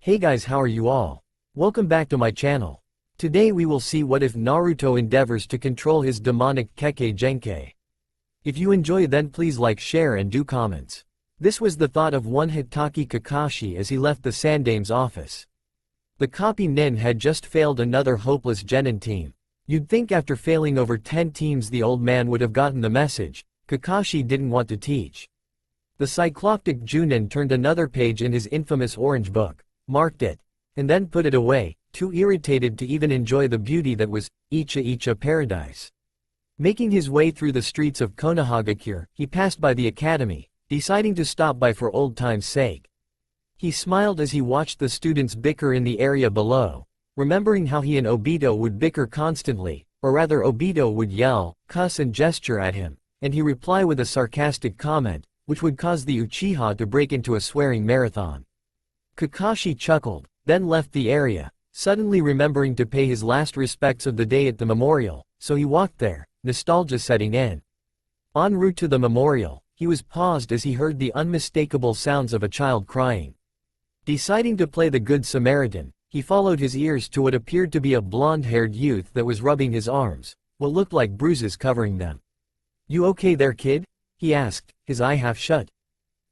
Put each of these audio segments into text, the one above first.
Hey guys, how are you all? Welcome back to my channel. Today we will see what if Naruto endeavors to control his demonic kekkei Genkai. If you enjoy, then please like, share and do comments. This was the thought of one Hitaki Kakashi as he left the Sandame's office. The copy nin had just failed another hopeless genin team. You'd think after failing over 10 teams the old man would have gotten the message. Kakashi didn't want to teach. The cycloptic Junin turned another page in his infamous orange book, marked it, and then put it away, too irritated to even enjoy the beauty that was Icha paradise. Making his way through the streets of Konohagakure, he passed by the academy, deciding to stop by for old time's sake. He smiled as he watched the students bicker in the area below, remembering how he and Obito would bicker constantly, or rather Obito would yell, cuss and gesture at him, and he reply with a sarcastic comment, which would cause the Uchiha to break into a swearing marathon. Kakashi chuckled, then left the area, suddenly remembering to pay his last respects of the day at the memorial, so he walked there, nostalgia setting in. En route to the memorial, he was paused as he heard the unmistakable sounds of a child crying. Deciding to play the Good Samaritan, he followed his ears to what appeared to be a blonde-haired youth that was rubbing his arms, what looked like bruises covering them. "You okay there, kid?" he asked, his eye half shut.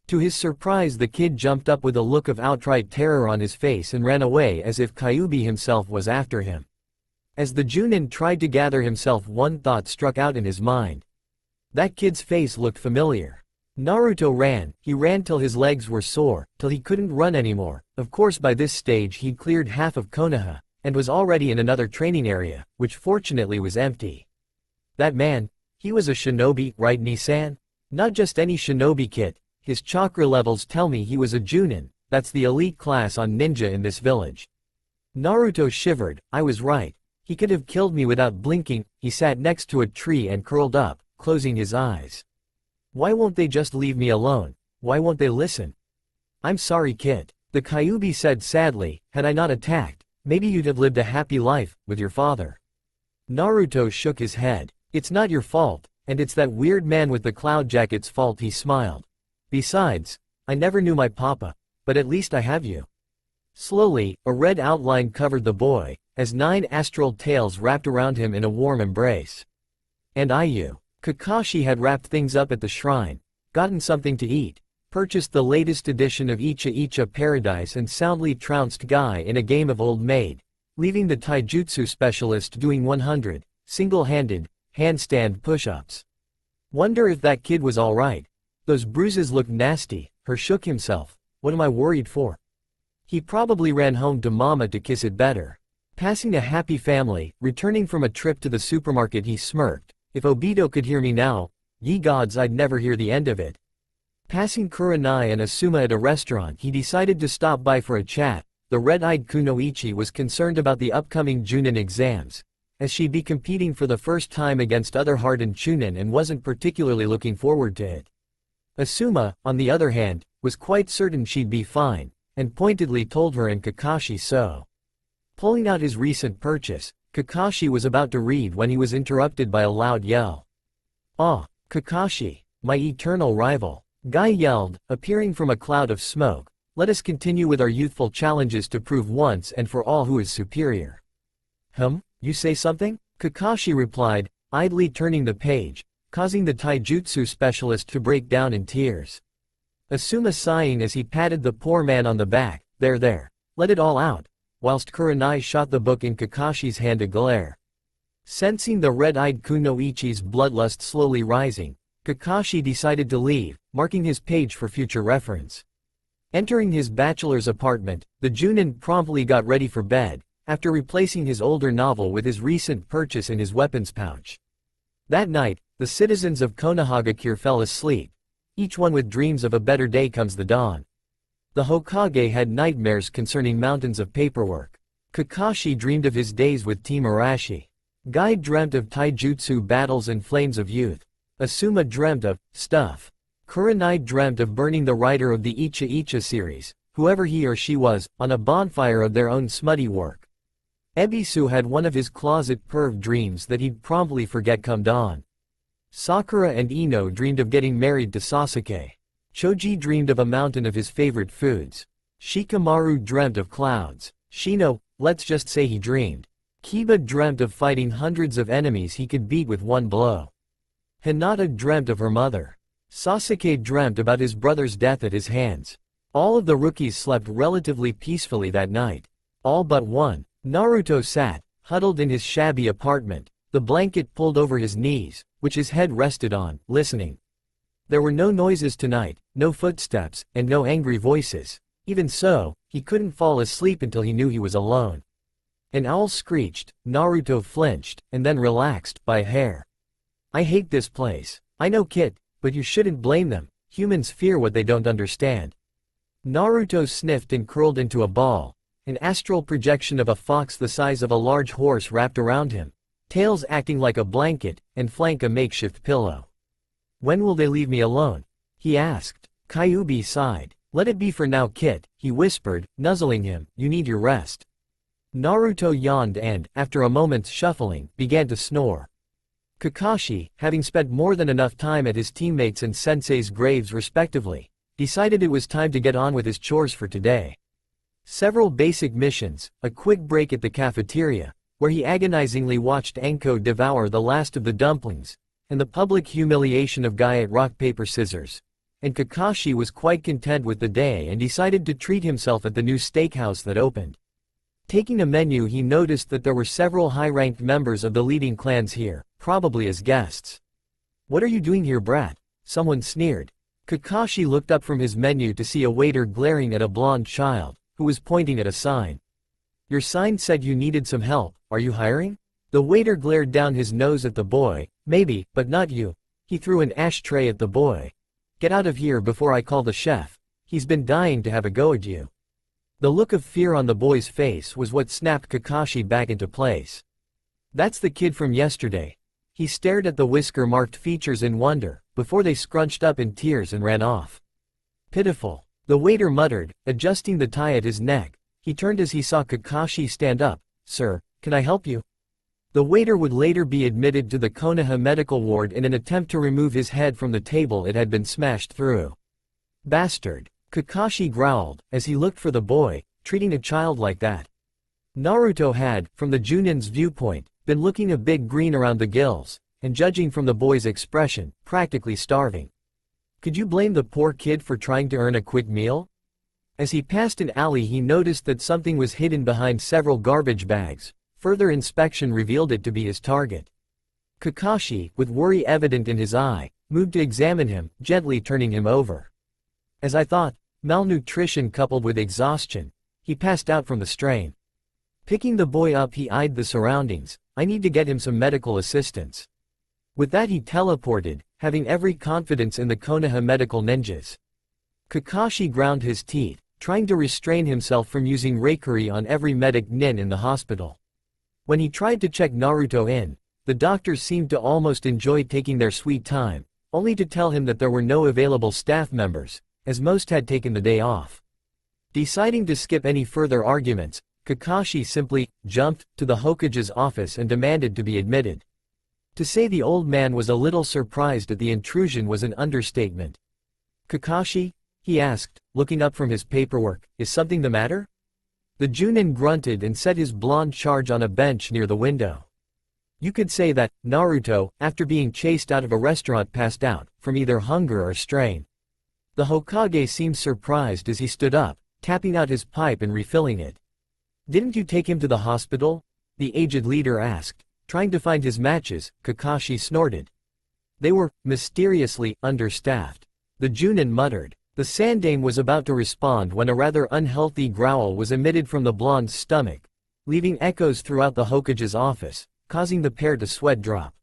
To his surprise, the kid jumped up with a look of outright terror on his face and ran away as if Kyuubi himself was after him. As the Junin tried to gather himself, one thought struck out in his mind. That kid's face looked familiar. Naruto ran, he ran till his legs were sore, till he couldn't run anymore. Of course by this stage he'd cleared half of Konoha, and was already in another training area, which fortunately was empty. That man, he was a shinobi, right Nissan? Not just any shinobi kit. His chakra levels tell me he was a Junin, that's the elite class on ninja in this village. Naruto shivered. I was right. He could have killed me without blinking. He sat next to a tree and curled up, closing his eyes. Why won't they just leave me alone? Why won't they listen? I'm sorry, kid. The Kyuubi said sadly, had I not attacked, maybe you'd have lived a happy life, with your father. Naruto shook his head. It's not your fault, and it's that weird man with the cloud jacket's fault, he smiled. Besides, I never knew my papa, but at least I have you. Slowly, a red outline covered the boy, as 9 astral tails wrapped around him in a warm embrace. And you. Kakashi had wrapped things up at the shrine, gotten something to eat, purchased the latest edition of Icha Paradise and soundly trounced Guy in a game of Old Maid, leaving the taijutsu specialist doing 100, single-handed, handstand push-ups. Wonder if that kid was alright. Those bruises looked nasty. Her shook himself. What am I worried for? He probably ran home to mama to kiss it better. Passing a happy family, returning from a trip to the supermarket, he smirked. If Obito could hear me now, ye gods, I'd never hear the end of it. Passing Kurenai and Asuma at a restaurant, he decided to stop by for a chat. The red-eyed Kunoichi was concerned about the upcoming Junin exams, as she'd be competing for the first time against other hardened Chunin and wasn't particularly looking forward to it. Asuma, on the other hand, was quite certain she'd be fine, and pointedly told her and Kakashi so. Pulling out his recent purchase, Kakashi was about to read when he was interrupted by a loud yell. "Ah, Kakashi, my eternal rival," Guy yelled, appearing from a cloud of smoke. "Let us continue with our youthful challenges to prove once and for all who is superior." You say something? Kakashi replied, idly turning the page, causing the taijutsu specialist to break down in tears. Asuma sighing as he patted the poor man on the back. There, let it all out, whilst Kurenai shot the book in Kakashi's hand a glare. Sensing the red-eyed Kunoichi's bloodlust slowly rising, Kakashi decided to leave, marking his page for future reference. Entering his bachelor's apartment, the Junin promptly got ready for bed, after replacing his older novel with his recent purchase in his weapons pouch. That night, the citizens of Konohagakure fell asleep, each one with dreams of a better day comes the dawn. The Hokage had nightmares concerning mountains of paperwork. Kakashi dreamed of his days with Team Arashi. Guy dreamt of taijutsu battles and flames of youth. Asuma dreamt of stuff. Kurenai dreamt of burning the writer of the Icha series, whoever he or she was, on a bonfire of their own smutty work. Ebisu had one of his closet perv dreams that he'd promptly forget come dawn. Sakura and Ino dreamed of getting married to Sasuke. Choji dreamed of a mountain of his favorite foods. Shikamaru dreamt of clouds. Shino, let's just say he dreamed. Kiba dreamt of fighting hundreds of enemies he could beat with one blow. Hinata dreamt of her mother. Sasuke dreamt about his brother's death at his hands. All of the rookies slept relatively peacefully that night. All but one. Naruto sat, huddled in his shabby apartment, the blanket pulled over his knees, which his head rested on, listening. There were no noises tonight, no footsteps, and no angry voices. Even so, he couldn't fall asleep until he knew he was alone. An owl screeched, Naruto flinched, and then relaxed, by a hair. I hate this place. I know, kid, but you shouldn't blame them. Humans fear what they don't understand. Naruto sniffed and curled into a ball, an astral projection of a fox the size of a large horse wrapped around him, tails acting like a blanket, and flank a makeshift pillow. When will they leave me alone? He asked. Kyuubi sighed. Let it be for now, kid, he whispered, nuzzling him, you need your rest. Naruto yawned and, after a moment's shuffling, began to snore. Kakashi, having spent more than enough time at his teammates' and sensei's graves respectively, decided it was time to get on with his chores for today. Several basic missions, a quick break at the cafeteria, where he agonizingly watched Anko devour the last of the dumplings, and the public humiliation of Guy at rock paper scissors. And Kakashi was quite content with the day and decided to treat himself at the new steakhouse that opened. Taking a menu, he noticed that there were several high-ranked members of the leading clans here, probably as guests. What are you doing here, brat? Someone sneered. Kakashi looked up from his menu to see a waiter glaring at a blonde child, who was pointing at a sign. Your sign said you needed some help, are you hiring? The waiter glared down his nose at the boy. Maybe, but not you. He threw an ashtray at the boy. Get out of here before I call the chef. He's been dying to have a go at you. The look of fear on the boy's face was what snapped Kakashi back into place. That's the kid from yesterday. He stared at the whisker-marked features in wonder, before they scrunched up in tears and ran off. Pitiful. The waiter muttered, adjusting the tie at his neck. He turned as he saw Kakashi stand up. Sir, can I help you? The waiter would later be admitted to the Konoha medical ward in an attempt to remove his head from the table it had been smashed through. Bastard. Kakashi growled, as he looked for the boy, treating a child like that. Naruto had, from the Junin's viewpoint, been looking a bit green around the gills, and judging from the boy's expression, practically starving. Could you blame the poor kid for trying to earn a quick meal? As he passed an alley, he noticed that something was hidden behind several garbage bags. Further inspection revealed it to be his target. Kakashi, with worry evident in his eye, moved to examine him, gently turning him over. As I thought, malnutrition coupled with exhaustion, he passed out from the strain. Picking the boy up, he eyed the surroundings. I need to get him some medical assistance. With that, he teleported, having every confidence in the Konoha medical ninjas. Kakashi ground his teeth, trying to restrain himself from using Reikuri on every medic nin in the hospital. When he tried to check Naruto in, the doctors seemed to almost enjoy taking their sweet time, only to tell him that there were no available staff members, as most had taken the day off. Deciding to skip any further arguments, Kakashi simply jumped to the Hokage's office and demanded to be admitted. To say the old man was a little surprised at the intrusion was an understatement. Kakashi? He asked, looking up from his paperwork, is something the matter? The Junin grunted and set his blonde charge on a bench near the window. You could say that, Naruto, after being chased out of a restaurant, passed out, from either hunger or strain. The Hokage seemed surprised as he stood up, tapping out his pipe and refilling it. Didn't you take him to the hospital? The aged leader asked. Trying to find his matches, Kakashi snorted. They were, mysteriously, understaffed. The Junin muttered. The Sandaime was about to respond when a rather unhealthy growl was emitted from the blonde's stomach, leaving echoes throughout the Hokage's office, causing the pair to sweat drop.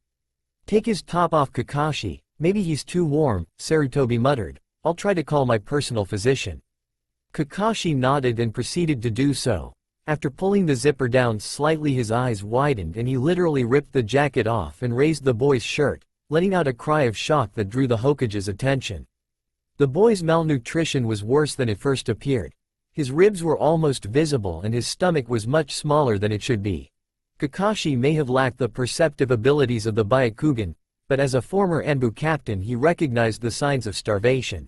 Take his top off, Kakashi, maybe he's too warm, Sarutobi muttered. I'll try to call my personal physician. Kakashi nodded and proceeded to do so. After pulling the zipper down slightly, his eyes widened and he literally ripped the jacket off and raised the boy's shirt, letting out a cry of shock that drew the Hokage's attention. The boy's malnutrition was worse than it first appeared. His ribs were almost visible and his stomach was much smaller than it should be. Kakashi may have lacked the perceptive abilities of the Byakugan, but as a former Anbu captain he recognized the signs of starvation.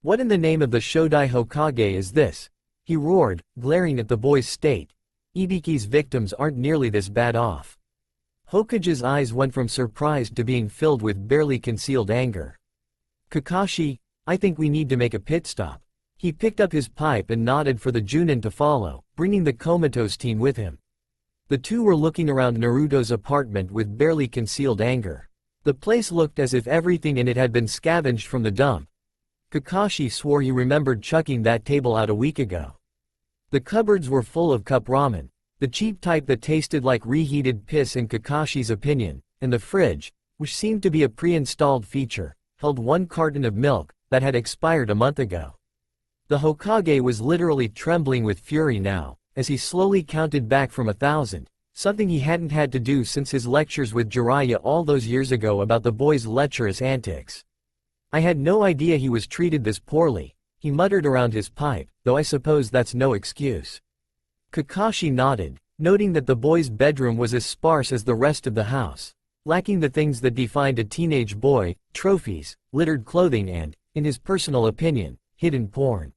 What in the name of the Shodai Hokage is this? he roared, glaring at the boy's state. Ibiki's victims aren't nearly this bad off. Hokage's eyes went from surprised to being filled with barely concealed anger. Kakashi, I think we need to make a pit stop. He picked up his pipe and nodded for the Junin to follow, bringing the comatose teen with him. The two were looking around Naruto's apartment with barely concealed anger. The place looked as if everything in it had been scavenged from the dump. Kakashi swore he remembered chucking that table out a week ago. The cupboards were full of cup ramen, the cheap type that tasted like reheated piss in Kakashi's opinion, and the fridge, which seemed to be a pre-installed feature, held 1 carton of milk that had expired a month ago. The Hokage was literally trembling with fury now, as he slowly counted back from 1,000, something he hadn't had to do since his lectures with Jiraiya all those years ago about the boy's lecherous antics. I had no idea he was treated this poorly, he muttered around his pipe, though I suppose that's no excuse. Kakashi nodded, noting that the boy's bedroom was as sparse as the rest of the house, lacking the things that defined a teenage boy: trophies, littered clothing and, in his personal opinion, hidden porn.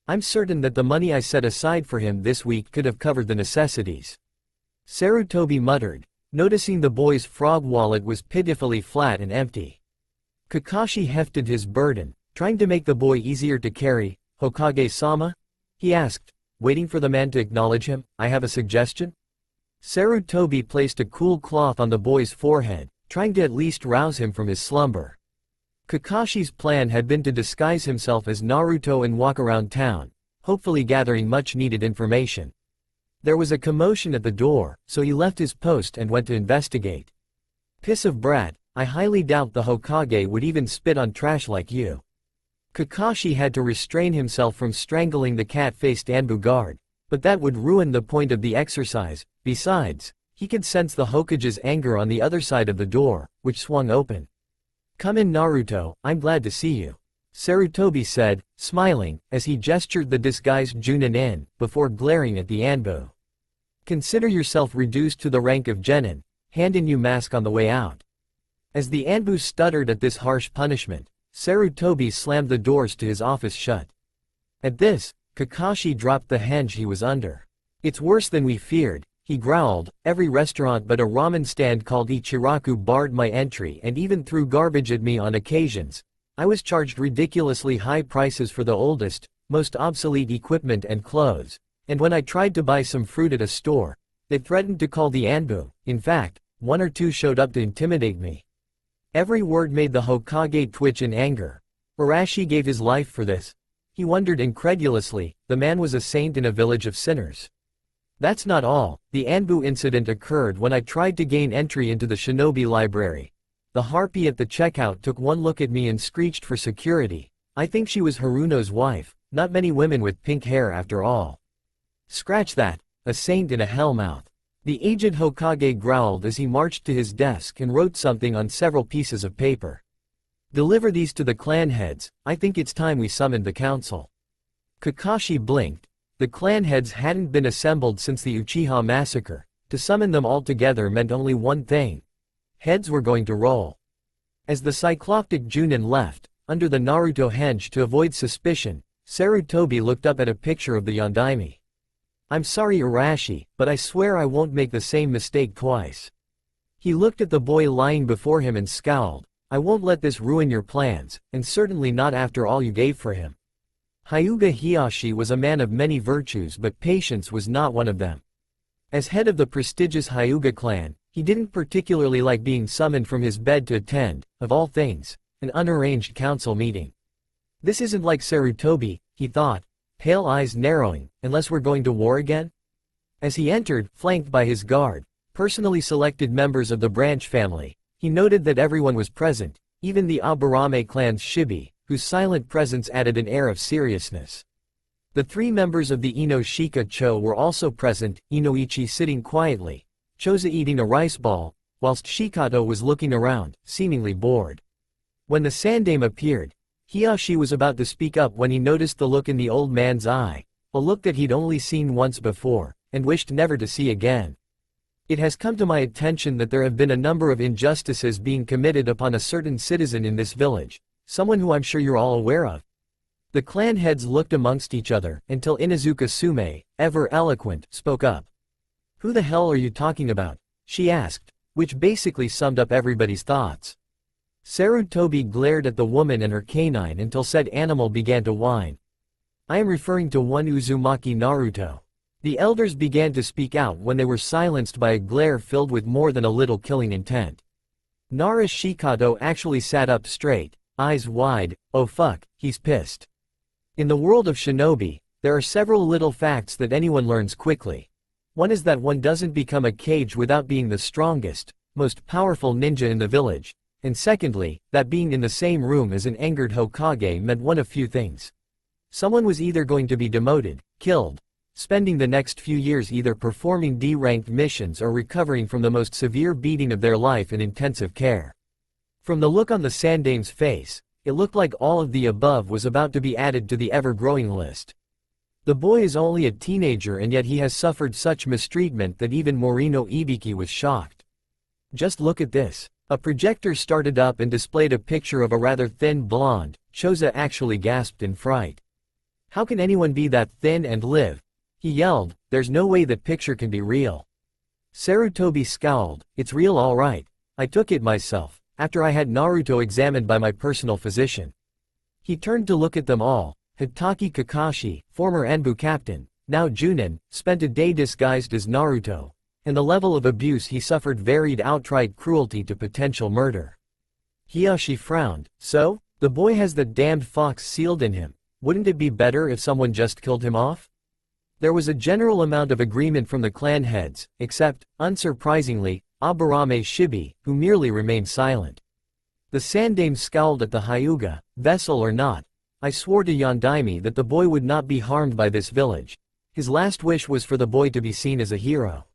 I'm certain that the money I set aside for him this week could have covered the necessities. Sarutobi muttered, noticing the boy's frog wallet was pitifully flat and empty. Kakashi hefted his burden, trying to make the boy easier to carry. Hokage-sama? He asked, waiting for the man to acknowledge him. I have a suggestion? Sarutobi placed a cool cloth on the boy's forehead, trying to at least rouse him from his slumber. Kakashi's plan had been to disguise himself as Naruto and walk around town, hopefully gathering much-needed information. There was a commotion at the door, so he left his post and went to investigate. Piss of brat, I highly doubt the Hokage would even spit on trash like you. Kakashi had to restrain himself from strangling the cat-faced Anbu guard, but that would ruin the point of the exercise. Besides, he could sense the Hokage's anger on the other side of the door, which swung open. Come in, Naruto, I'm glad to see you, Sarutobi said, smiling, as he gestured the disguised Junin in, before glaring at the Anbu. Consider yourself reduced to the rank of genin, hand in you mask on the way out. As the Anbu stuttered at this harsh punishment, Sarutobi slammed the doors to his office shut. At this, Kakashi dropped the henge he was under. It's worse than we feared, he growled. Every restaurant but a ramen stand called Ichiraku barred my entry and even threw garbage at me on occasions. I was charged ridiculously high prices for the oldest, most obsolete equipment and clothes, and when I tried to buy some fruit at a store, they threatened to call the Anbu. In fact, 1 or 2 showed up to intimidate me. Every word made the Hokage twitch in anger. Arashi gave his life for this. He wondered incredulously, the man was a saint in a village of sinners. That's not all. The Anbu incident occurred when I tried to gain entry into the shinobi library. The harpy at the checkout took one look at me and screeched for security. I think she was Haruno's wife, not many women with pink hair after all. Scratch that, a saint in a hellmouth. The aged Hokage growled as he marched to his desk and wrote something on several pieces of paper. Deliver these to the clan heads, I think it's time we summoned the council. Kakashi blinked. The clan heads hadn't been assembled since the Uchiha massacre. To summon them all together meant only one thing. Heads were going to roll. As the cycloptic Junin left, under the Naruto henge to avoid suspicion, Sarutobi looked up at a picture of the Yondaime. I'm sorry Arashi, but I swear I won't make the same mistake twice. He looked at the boy lying before him and scowled. I won't let this ruin your plans, and certainly not after all you gave for him. Hyuga Hiyashi was a man of many virtues, but patience was not one of them. As head of the prestigious Hyuga clan, he didn't particularly like being summoned from his bed to attend, of all things, an unarranged council meeting. This isn't like Sarutobi, he thought, pale eyes narrowing, unless we're going to war again? As he entered, flanked by his guard, personally selected members of the branch family, he noted that everyone was present, even the Aburame clan's Shibi, whose silent presence added an air of seriousness. The 3 members of the Ino Shika Cho were also present, Inoichi sitting quietly, Choza eating a rice ball, whilst Shikato was looking around, seemingly bored. When the Sandame appeared, Hiyashi was about to speak up when he noticed the look in the old man's eye, a look that he'd only seen once before, and wished never to see again. It has come to my attention that there have been a number of injustices being committed upon a certain citizen in this village, someone who I'm sure you're all aware of. The clan heads looked amongst each other, until Inuzuka Sume, ever eloquent, spoke up. "Who the hell are you talking about?" she asked, which basically summed up everybody's thoughts. Sarutobi glared at the woman and her canine until said animal began to whine. "I am referring to one Uzumaki Naruto." The elders began to speak out when they were silenced by a glare filled with more than a little killing intent. Nara Shikado actually sat up straight, eyes wide. "Oh fuck, he's pissed." In the world of shinobi, there are several little facts that anyone learns quickly. One is that one doesn't become a kage without being the strongest, most powerful ninja in the village, and secondly, that being in the same room as an angered Hokage meant one of few things. Someone was either going to be demoted, killed, spending the next few years either performing D-ranked missions or recovering from the most severe beating of their life in intensive care. From the look on the Sandame's face, it looked like all of the above was about to be added to the ever-growing list. The boy is only a teenager and yet he has suffered such mistreatment that even Morino Ibiki was shocked. "Just look at this." A projector started up and displayed a picture of a rather thin blonde. Choza actually gasped in fright. "How can anyone be that thin and live?" he yelled. "There's no way that picture can be real." Sarutobi scowled. "It's real all right. I took it myself, after I had Naruto examined by my personal physician." He turned to look at them all. Hitaki Kakashi, former Anbu captain, now Junin, spent a day disguised as Naruto, and the level of abuse he suffered varied outright cruelty to potential murder. Hiyashi frowned. "So? The boy has the damned fox sealed in him. Wouldn't it be better if someone just killed him off?" There was a general amount of agreement from the clan heads, except, unsurprisingly, Aburame Shibi, who merely remained silent. The Sandame scowled at the Hyuga. "Vessel or not, I swore to Yondaime that the boy would not be harmed by this village. His last wish was for the boy to be seen as a hero."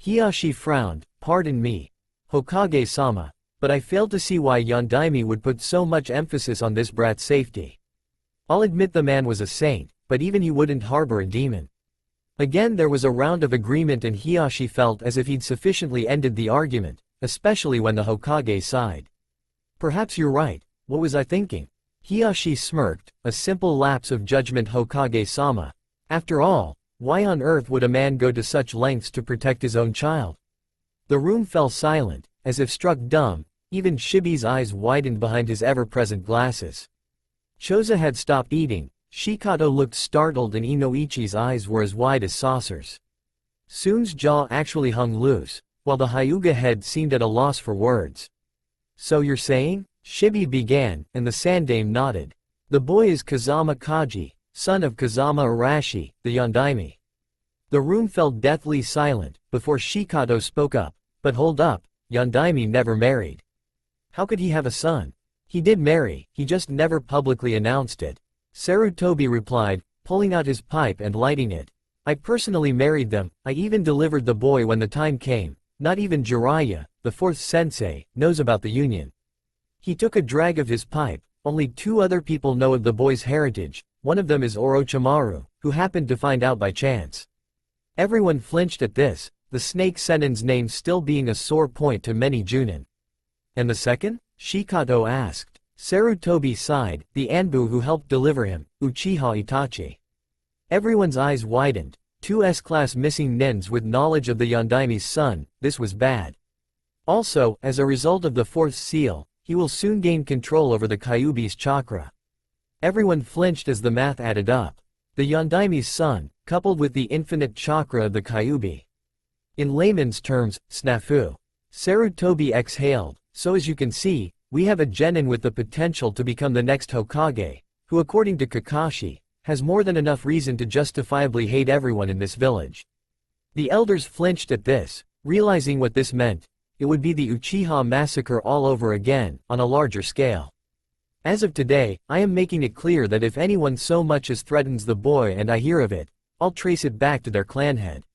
Hiyashi frowned. "Pardon me, Hokage-sama, but I fail to see why Yondaime would put so much emphasis on this brat's safety. I'll admit the man was a saint, but even he wouldn't harbor a demon." Again there was a round of agreement and Hiyashi felt as if he'd sufficiently ended the argument, especially when the Hokage sighed. "Perhaps you're right. What was I thinking?" Hiyashi smirked. "A simple lapse of judgment, Hokage-sama. After all, why on earth would a man go to such lengths to protect his own child?" The room fell silent, as if struck dumb. Even Shibi's eyes widened behind his ever-present glasses. Choza had stopped eating. Shikado looked startled and Inoichi's eyes were as wide as saucers. Sun's jaw actually hung loose, while the Hyuga head seemed at a loss for words. "So you're saying?" Shibi began, and the Sandame nodded. "The boy is Kazama Kaji, son of Kazama Arashi, the Yondaime." The room fell deathly silent, before Shikado spoke up. "But hold up, Yondaime never married. How could he have a son?" "He did marry, he just never publicly announced it," Sarutobi replied, pulling out his pipe and lighting it. "I personally married them, I even delivered the boy when the time came. Not even Jiraiya, the fourth sensei, knows about the union." He took a drag of his pipe. "Only 2 other people know of the boy's heritage, one of them is Orochimaru, who happened to find out by chance." Everyone flinched at this, the snake Sennin's name still being a sore point to many Junin. "And the second?" Shikado asked. Sarutobi sighed. "The Anbu who helped deliver him, Uchiha Itachi." Everyone's eyes widened. 2 S-class missing nins with knowledge of the Yondaime's son. This was bad. Also, as a result of the 4th seal, he will soon gain control over the Kyuubi's chakra. Everyone flinched as the math added up. The Yondaime's son, coupled with the infinite chakra of the Kyuubi. In layman's terms, snafu. Sarutobi exhaled. "So as you can see, we have a genin with the potential to become the next Hokage, who according to Kakashi, has more than enough reason to justifiably hate everyone in this village." The elders flinched at this, realizing what this meant. It would be the Uchiha massacre all over again, on a larger scale. "As of today, I am making it clear that if anyone so much as threatens the boy and I hear of it, I'll trace it back to their clan head."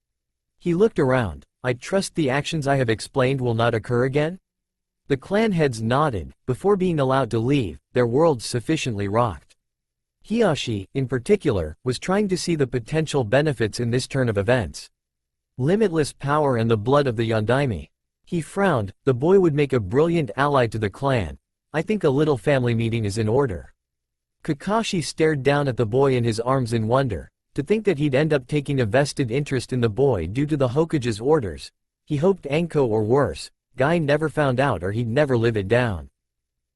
He looked around. "I trust the actions I have explained will not occur again?" The clan heads nodded. Before being allowed to leave, their worlds sufficiently rocked. Hiyashi, in particular, was trying to see the potential benefits in this turn of events. Limitless power and the blood of the Yondaime. He frowned. "The boy would make a brilliant ally to the clan. I think a little family meeting is in order." Kakashi stared down at the boy in his arms in wonder. To think that he'd end up taking a vested interest in the boy due to the Hokage's orders. He hoped Anko or worse, Guy never found out or he'd never live it down.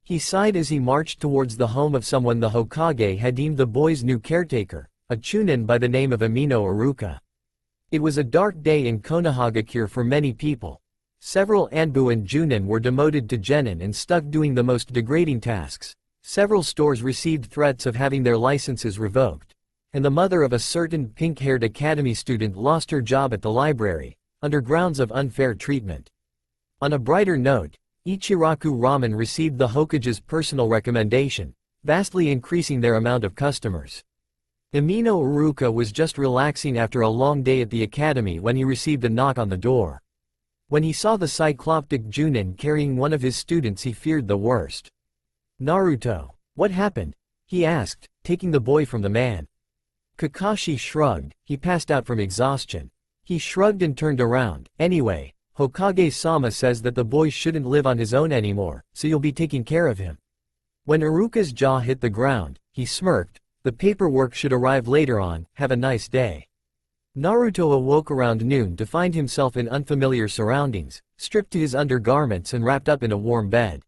He sighed as he marched towards the home of someone the Hokage had deemed the boy's new caretaker, a chunin by the name of Amino Iruka. It was a dark day in Konohagakure for many people. Several Anbu and Junin were demoted to genin and stuck doing the most degrading tasks. Several stores received threats of having their licenses revoked. And the mother of a certain pink-haired academy student lost her job at the library, under grounds of unfair treatment. On a brighter note, Ichiraku Ramen received the Hokage's personal recommendation, vastly increasing their amount of customers. Amino Iruka was just relaxing after a long day at the academy when he received a knock on the door. When he saw the cycloptic Junin carrying one of his students, he feared the worst. "Naruto, what happened?" he asked, taking the boy from the man. Kakashi shrugged. He passed out from exhaustion. He shrugged and turned around. "Anyway, Hokage-sama says that the boy shouldn't live on his own anymore, so you'll be taking care of him." When Iruka's jaw hit the ground, he smirked. "The paperwork should arrive later on, have a nice day." Naruto awoke around noon to find himself in unfamiliar surroundings, stripped to his undergarments and wrapped up in a warm bed.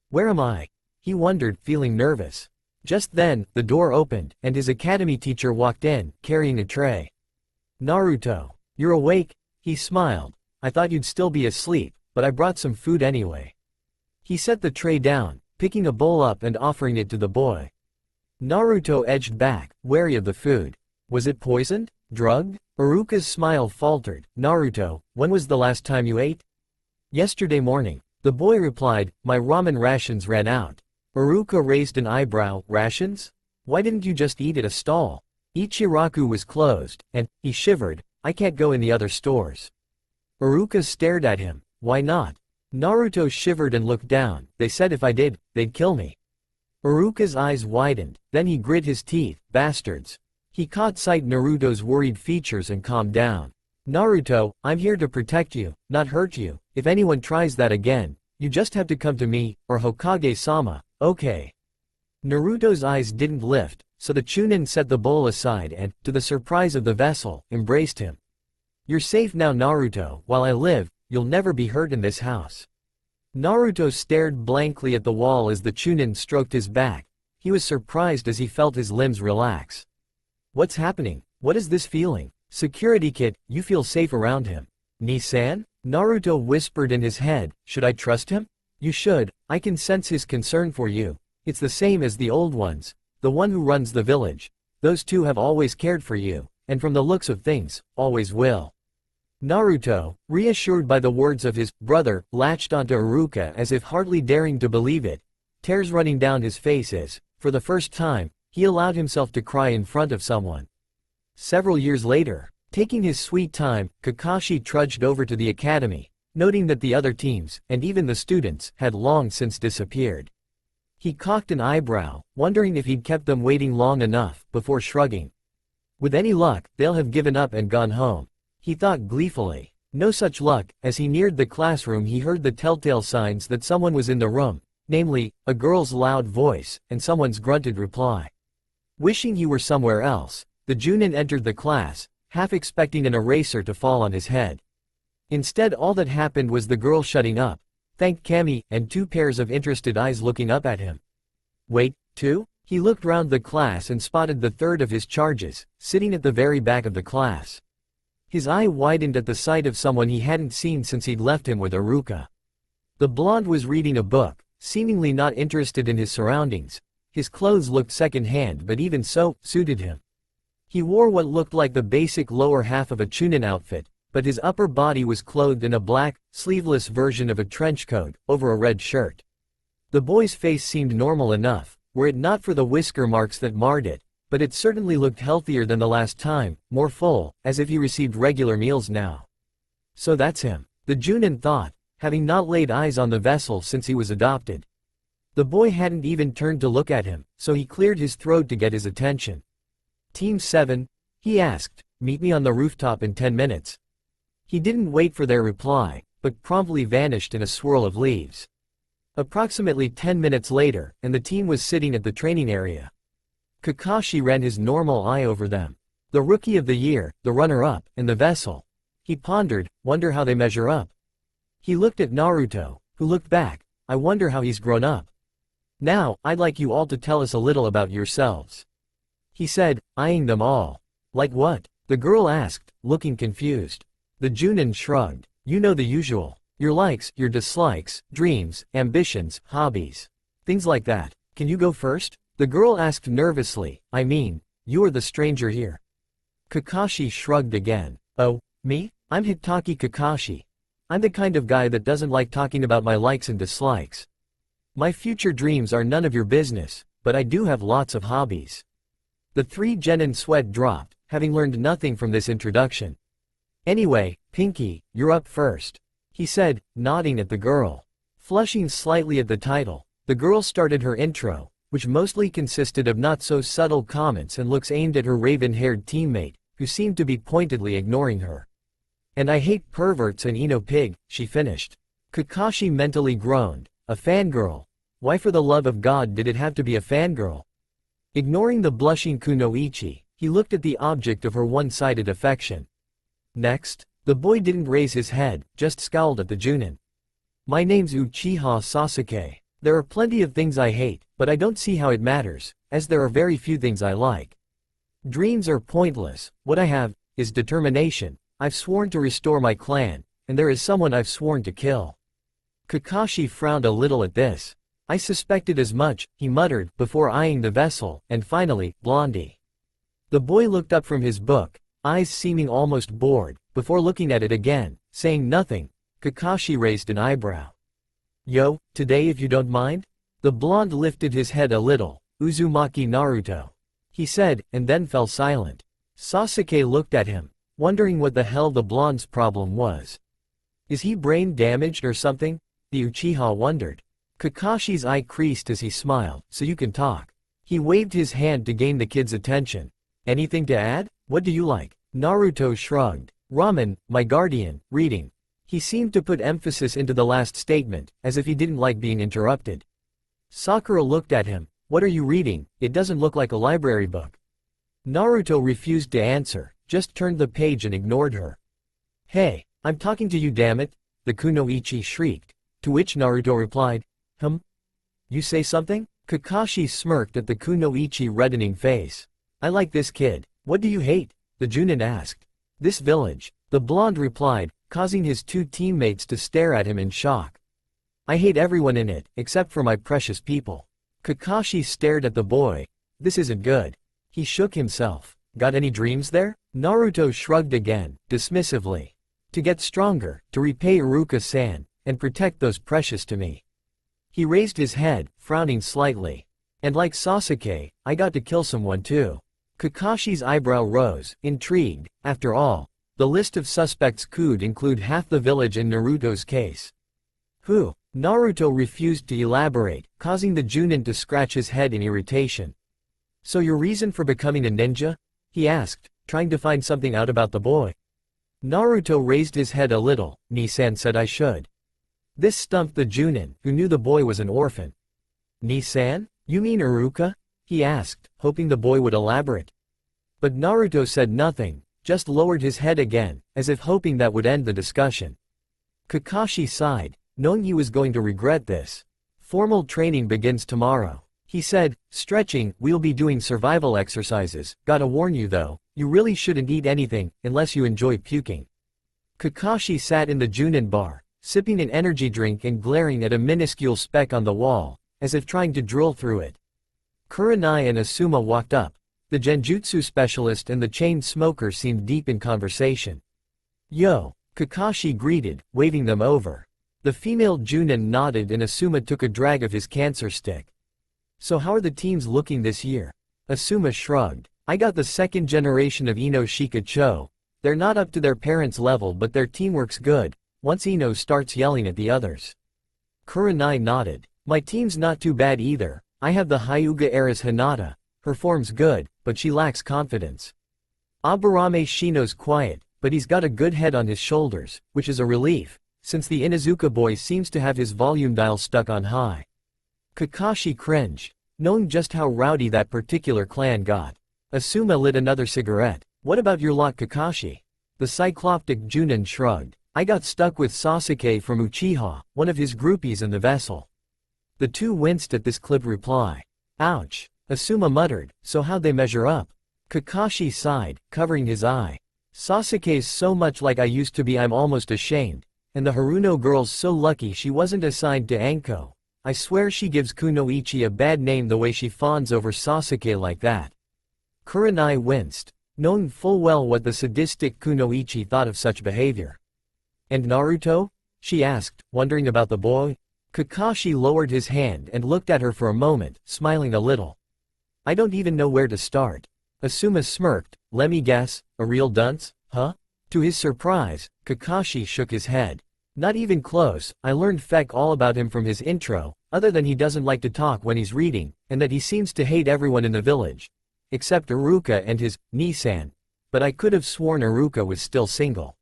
"Where am I?" he wondered, feeling nervous. Just then, the door opened, and his academy teacher walked in, carrying a tray. "Naruto, you're awake?" he smiled. "I thought you'd still be asleep, but I brought some food anyway." He set the tray down, picking a bowl up and offering it to the boy. Naruto edged back, wary of the food. Was it poisoned? Drugged? Iruka's smile faltered. "Naruto, when was the last time you ate?" "Yesterday morning." The boy replied, "My ramen rations ran out." Iruka raised an eyebrow. "Rations? Why didn't you just eat at a stall?" Ichiraku was closed, and, he shivered, "I can't go in the other stores." Iruka stared at him. "Why not?" Naruto shivered and looked down. "They said if I did, they'd kill me." Iruka's eyes widened, then he grit his teeth. "Bastards." He caught sight Naruto's worried features and calmed down. "Naruto, I'm here to protect you, not hurt you. If anyone tries that again, you just have to come to me, or Hokage-sama, okay?" Naruto's eyes didn't lift, so the Chunin set the bowl aside and, to the surprise of the vessel, embraced him. "You're safe now, Naruto. While I live, you'll never be hurt in this house." Naruto stared blankly at the wall as the Chunin stroked his back. He was surprised as he felt his limbs relax. "What's happening? What is this feeling?" "Security kid, you feel safe around him." "Ni-san?" Naruto whispered in his head. "Should I trust him?" "You should. I can sense his concern for you. It's the same as the old ones. The one who runs the village. Those two have always cared for you, and from the looks of things, always will." Naruto, reassured by the words of his brother, latched onto Iruka as if hardly daring to believe it, tears running down his face as, for the first time, he allowed himself to cry in front of someone. Several years later, taking his sweet time, Kakashi trudged over to the academy, noting that the other teams, and even the students, had long since disappeared. He cocked an eyebrow, wondering if he'd kept them waiting long enough, before shrugging. With any luck, they'll have given up and gone home, he thought gleefully. No such luck. As he neared the classroom, he heard the telltale signs that someone was in the room, namely, a girl's loud voice, and someone's grunted reply. Wishing he were somewhere else, the Junin entered the class, half expecting an eraser to fall on his head. Instead, all that happened was the girl shutting up, thanked Kami, and two pairs of interested eyes looking up at him. "Wait, two?" He looked round the class and spotted the third of his charges, sitting at the very back of the class. His eye widened at the sight of someone he hadn't seen since he'd left him with Iruka. The blonde was reading a book, seemingly not interested in his surroundings. His clothes looked second-hand, but even so, suited him. He wore what looked like the basic lower half of a Chunin outfit, but his upper body was clothed in a black, sleeveless version of a trench coat, over a red shirt. The boy's face seemed normal enough, were it not for the whisker marks that marred it, but it certainly looked healthier than the last time, more full, as if he received regular meals now. So that's him, the Junin thought, having not laid eyes on the vessel since he was adopted. The boy hadn't even turned to look at him, so he cleared his throat to get his attention. "Team 7? He asked. "Meet me on the rooftop in 10 minutes. He didn't wait for their reply, but promptly vanished in a swirl of leaves. Approximately 10 minutes later, and the team was sitting at the training area. Kakashi ran his normal eye over them. The Rookie of the Year, the runner-up, and the vessel. He pondered, wonder how they measure up. He looked at Naruto, who looked back, I wonder how he's grown up. Now, I'd like you all to tell us a little about yourselves. He said, eyeing them all. Like what? The girl asked, looking confused. The Junin shrugged. You know the usual. Your likes, your dislikes, dreams, ambitions, hobbies. Things like that. Can you go first? The girl asked nervously, I mean, you are the stranger here. Kakashi shrugged again. Oh, me? I'm Hitaki Kakashi. I'm the kind of guy that doesn't like talking about my likes and dislikes. My future dreams are none of your business, but I do have lots of hobbies. The three genin sweat dropped, having learned nothing from this introduction. Anyway, Pinky, you're up first, he said, nodding at the girl. Flushing slightly at the title, the girl started her intro, which mostly consisted of not-so-subtle comments and looks aimed at her raven-haired teammate, who seemed to be pointedly ignoring her. And I hate perverts and Ino pig, she finished. Kakashi mentally groaned. A fangirl? Why for the love of God did it have to be a fangirl? Ignoring the blushing Kunoichi, he looked at the object of her one-sided affection. Next, the boy didn't raise his head, just scowled at the Junin. My name's Uchiha Sasuke. There are plenty of things I hate, but I don't see how it matters, as there are very few things I like. Dreams are pointless, what I have, is determination. I've sworn to restore my clan, and there is someone I've sworn to kill. Kakashi frowned a little at this. I suspected as much, he muttered, before eyeing the vessel, and finally, Blondie. The boy looked up from his book, eyes seeming almost bored, before looking at it again, saying nothing. Kakashi raised an eyebrow. Yo, today if you don't mind? The blonde lifted his head a little. Uzumaki Naruto, he said, and then fell silent. Sasuke looked at him, wondering what the hell the blonde's problem was. Is he brain damaged or something? The Uchiha wondered. Kakashi's eye creased as he smiled, so you can talk. He waved his hand to gain the kid's attention. Anything to add? What do you like? Naruto shrugged. Ramen, my guardian, reading. He seemed to put emphasis into the last statement, as if he didn't like being interrupted. Sakura looked at him. What are you reading? It doesn't look like a library book. Naruto refused to answer, just turned the page and ignored her. Hey, I'm talking to you, damn it, the Kunoichi shrieked, to which Naruto replied, You say something? Kakashi smirked at the Kunoichi reddening face. I like this kid. What do you hate? The Junin asked. This village, the blonde replied, causing his two teammates to stare at him in shock. I hate everyone in it, except for my precious people. Kakashi stared at the boy. This isn't good. He shook himself. Got any dreams there? Naruto shrugged again, dismissively. To get stronger, to repay Iruka-san, and protect those precious to me. He raised his head, frowning slightly. And like Sasuke, I got to kill someone too. Kakashi's eyebrow rose, intrigued. After all, the list of suspects could include half the village in Naruto's case. Who? Naruto refused to elaborate, causing the Junin to scratch his head in irritation. So your reason for becoming a ninja? He asked, trying to find something out about the boy. Naruto raised his head a little. Nisan said I should. This stumped the Junin, who knew the boy was an orphan. Nisan? You mean Iruka? He asked, hoping the boy would elaborate. But Naruto said nothing, just lowered his head again, as if hoping that would end the discussion. Kakashi sighed, knowing he was going to regret this. Formal training begins tomorrow, he said, stretching. We'll be doing survival exercises. Gotta warn you though, you really shouldn't eat anything, unless you enjoy puking. Kakashi sat in the Junin bar, sipping an energy drink and glaring at a minuscule speck on the wall, as if trying to drill through it. Kurenai and Asuma walked up. The Genjutsu specialist and the chain smoker seemed deep in conversation. Yo, Kakashi greeted, waving them over. The female Junin nodded and Asuma took a drag of his cancer stick. So how are the teams looking this year? Asuma shrugged. I got the second generation of Ino Shikacho. They're not up to their parents' level but their teamwork's good, once Ino starts yelling at the others. Kurenai nodded. My team's not too bad either. I have the Hyuga Era's Hinata. Her form's good, but she lacks confidence. Aburame Shino's quiet, but he's got a good head on his shoulders, which is a relief, since the Inuzuka boy seems to have his volume dial stuck on high. Kakashi cringed. knowing just how rowdy that particular clan got. Asuma lit another cigarette. What about your lot, Kakashi? The cycloptic Junin shrugged. I got stuck with Sasuke from Uchiha, one of his groupies in the vessel. The two winced at this clip reply. Ouch. Asuma muttered, so how'd they measure up? Kakashi sighed, covering his eye. Sasuke's so much like I used to be I'm almost ashamed, and the Haruno girl's so lucky she wasn't assigned to Anko. I swear she gives Kunoichi a bad name the way she fawns over Sasuke like that. Kurenai winced, knowing full well what the sadistic Kunoichi thought of such behavior. And Naruto? She asked, wondering about the boy. Kakashi lowered his hand and looked at her for a moment, smiling a little. I don't even know where to start. Asuma smirked. Let me guess, a real dunce, huh? To his surprise, Kakashi shook his head. Not even close. I learned feck all about him from his intro, other than he doesn't like to talk when he's reading, and that he seems to hate everyone in the village. Except Iruka and his Nisan. But I could have sworn Iruka was still single.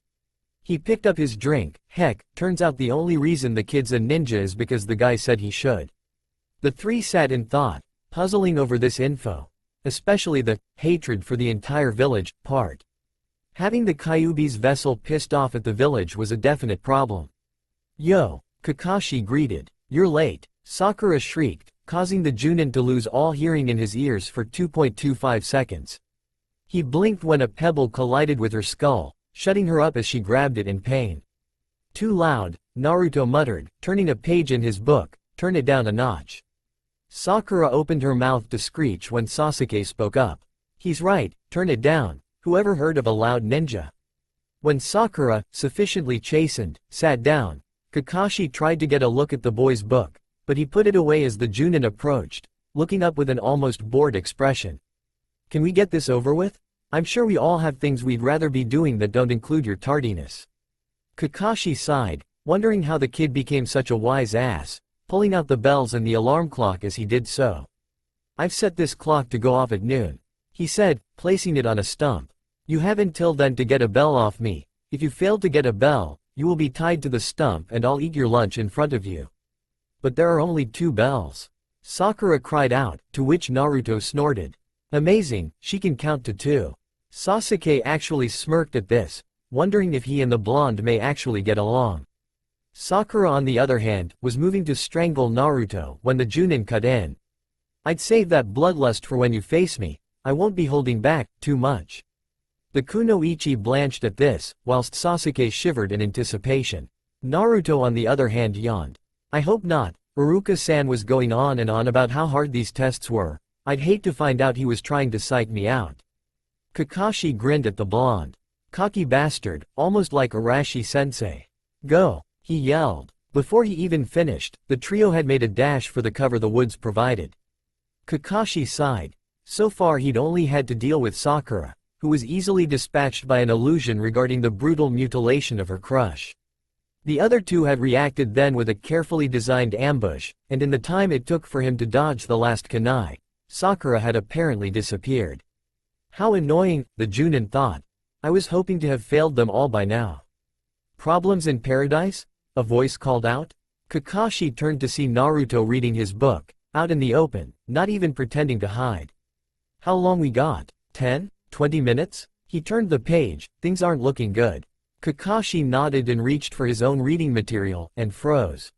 He picked up his drink. Heck, turns out the only reason the kid's a ninja is because the guy said he should. The three sat in thought, puzzling over this info. Especially the hatred for the entire village part. Having the Kyuubi's vessel pissed off at the village was a definite problem. Yo, Kakashi greeted. You're late. Sakura shrieked, causing the Junin to lose all hearing in his ears for 2.25 seconds. He blinked when a pebble collided with her skull, shutting her up as she grabbed it in pain. Too loud, Naruto muttered, turning a page in his book. Turn it down a notch. Sakura opened her mouth to screech when Sasuke spoke up. He's right, turn it down. Whoever heard of a loud ninja? When Sakura, sufficiently chastened, sat down, Kakashi tried to get a look at the boy's book, but he put it away as the Junin approached, looking up with an almost bored expression. Can we get this over with? I'm sure we all have things we'd rather be doing that don't include your tardiness. Kakashi sighed, wondering how the kid became such a wise ass, pulling out the bells and the alarm clock as he did so. I've set this clock to go off at noon, he said, placing it on a stump. You have until then to get a bell off me. If you fail to get a bell, you will be tied to the stump and I'll eat your lunch in front of you. But there are only 2 bells. Sakura cried out, to which Naruto snorted. Amazing, she can count to 2. Sasuke actually smirked at this, wondering if he and the blonde may actually get along. Sakura on the other hand, was moving to strangle Naruto when the Junin cut in. I'd save that bloodlust for when you face me, I won't be holding back too much. The Kunoichi blanched at this, whilst Sasuke shivered in anticipation. Naruto on the other hand yawned. I hope not. Iruka-san was going on and on about how hard these tests were. I'd hate to find out he was trying to psych me out. Kakashi grinned at the blonde. Cocky bastard, almost like Arashi-sensei. Go, he yelled. Before he even finished, the trio had made a dash for the cover the woods provided. Kakashi sighed. So far he'd only had to deal with Sakura, who was easily dispatched by an illusion regarding the brutal mutilation of her crush. The other 2 had reacted then with a carefully designed ambush, and in the time it took for him to dodge the last kunai, Sakura had apparently disappeared. How annoying, the Junin thought. I was hoping to have failed them all by now. Problems in paradise? A voice called out. Kakashi turned to see Naruto reading his book, out in the open, not even pretending to hide. How long we got? 10? 20 minutes? He turned the page. Things aren't looking good. Kakashi nodded and reached for his own reading material, and froze.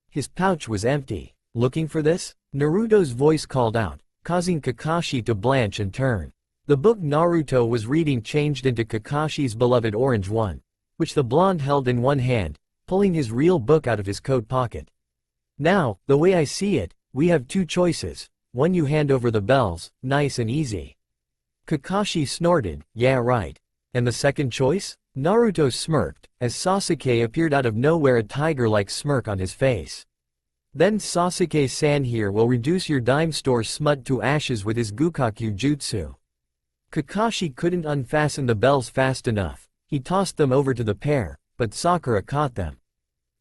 His pouch was empty. Looking for this? Naruto's voice called out, causing Kakashi to blanch and turn. The book Naruto was reading changed into Kakashi's beloved orange one, which the blonde held in one hand, pulling his real book out of his coat pocket. Now, the way I see it, we have 2 choices. One, you hand over the bells, nice and easy. Kakashi snorted, yeah right. And the second choice? Naruto smirked, as Sasuke appeared out of nowhere, a tiger-like smirk on his face. Then Sasuke-san here will reduce your dime store smut to ashes with his Gukaku jutsu. Kakashi couldn't unfasten the bells fast enough. He tossed them over to the pair, but Sakura caught them.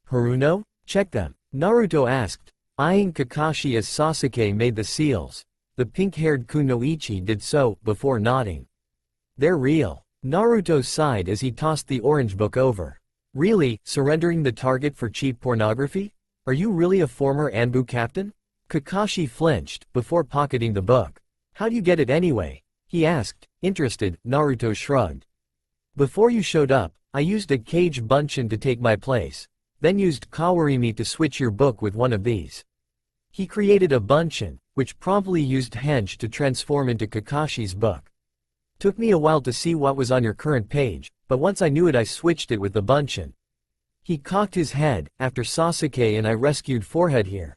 Haruno? Check them, Naruto asked, eyeing Kakashi as Sasuke made the seals. The pink-haired Kunoichi did so, before nodding. They're real. Naruto sighed as he tossed the orange book over. Really, surrendering the target for cheap pornography? Are you really a former Anbu captain? Kakashi flinched, before pocketing the book. "How do you get it anyway?" he asked, interested. Naruto shrugged. "Before you showed up, I used a cage bunshin to take my place, then used kawarimi to switch your book with one of these." He created a bunshin, which promptly used henge to transform into Kakashi's book. "Took me a while to see what was on your current page, but once I knew it I switched it with the bunshin." He cocked his head. "After Sasuke and I rescued Forehead here."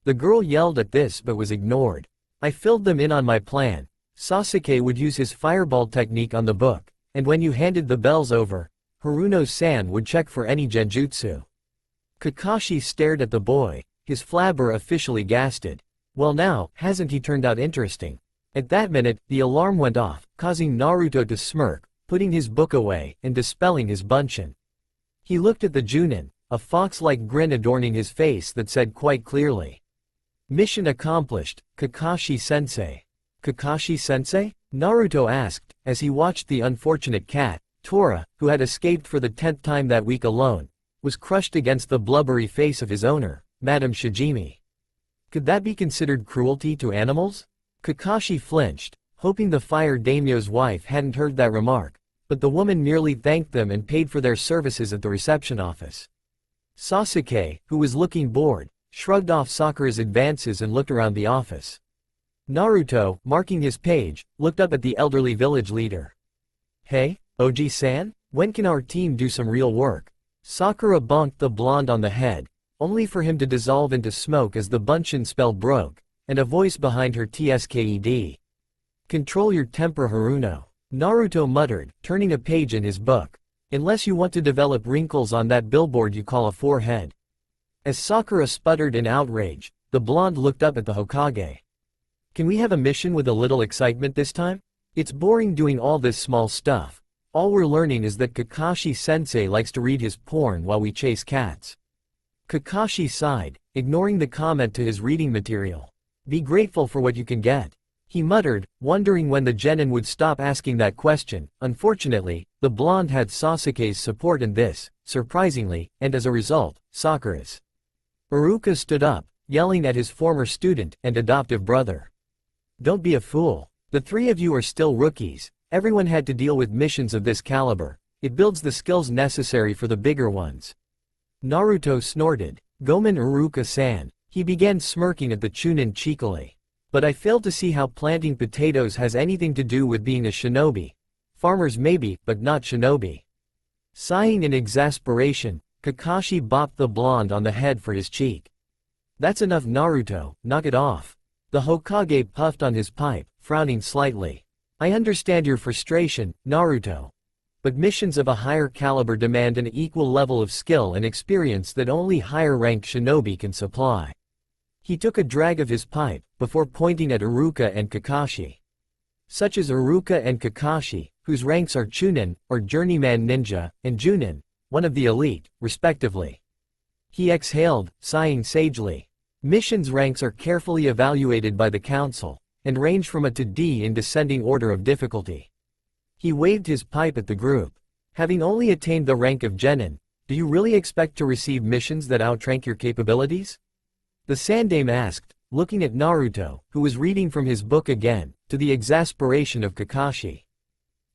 The girl yelled at this but was ignored. "I filled them in on my plan. Sasuke would use his fireball technique on the book, and when you handed the bells over, Haruno-san would check for any genjutsu." Kakashi stared at the boy, his flabber officially gasted. Well now, hasn't he turned out interesting? At that minute, the alarm went off, causing Naruto to smirk, putting his book away, and dispelling his bunshin. He looked at the Junin, a fox-like grin adorning his face that said quite clearly, "Mission accomplished, Kakashi-sensei." "Kakashi-sensei?" Naruto asked, as he watched the unfortunate cat, Tora, who had escaped for the 10th time that week alone, was crushed against the blubbery face of his owner, Madame Shijimi. Could that be considered cruelty to animals? Kakashi flinched, hoping the fire daimyo's wife hadn't heard that remark, but the woman merely thanked them and paid for their services at the reception office. Sasuke, who was looking bored, shrugged off Sakura's advances and looked around the office. Naruto, marking his page, looked up at the elderly village leader. "Hey, Oji-san, when can our team do some real work?" Sakura bonked the blonde on the head, only for him to dissolve into smoke as the bunshin spell broke, and a voice behind her tsked. "Control your temper, Haruno," Naruto muttered, turning a page in his book. "Unless you want to develop wrinkles on that billboard you call a forehead." As Sakura sputtered in outrage, the blonde looked up at the Hokage. "Can we have a mission with a little excitement this time? It's boring doing all this small stuff. All we're learning is that Kakashi-sensei likes to read his porn while we chase cats." Kakashi sighed, ignoring the comment to his reading material. "Be grateful for what you can get," he muttered, wondering when the genin would stop asking that question. Unfortunately, the blonde had Sasuke's support in this, surprisingly, and as a result, Sakura's. Iruka stood up, yelling at his former student and adoptive brother. "Don't be a fool. The three of you are still rookies. Everyone had to deal with missions of this caliber. It builds the skills necessary for the bigger ones." Naruto snorted. "Gomen Iruka-san." He began smirking at the Chunin cheekily. "But I fail to see how planting potatoes has anything to do with being a shinobi. Farmers maybe, but not shinobi." Sighing in exasperation, Kakashi bopped the blonde on the head for his cheek. "That's enough, Naruto, knock it off." The Hokage puffed on his pipe, frowning slightly. "I understand your frustration, Naruto. But missions of a higher caliber demand an equal level of skill and experience that only higher-ranked shinobi can supply." He took a drag of his pipe, before pointing at Iruka and Kakashi. "Such as Iruka and Kakashi, whose ranks are Chunin, or Journeyman Ninja, and Junin, one of the elite, respectively." He exhaled, sighing sagely. "Missions ranks are carefully evaluated by the council, and range from A to D in descending order of difficulty." He waved his pipe at the group. "Having only attained the rank of genin, do you really expect to receive missions that outrank your capabilities?" The Sandame asked, looking at Naruto, who was reading from his book again, to the exasperation of Kakashi.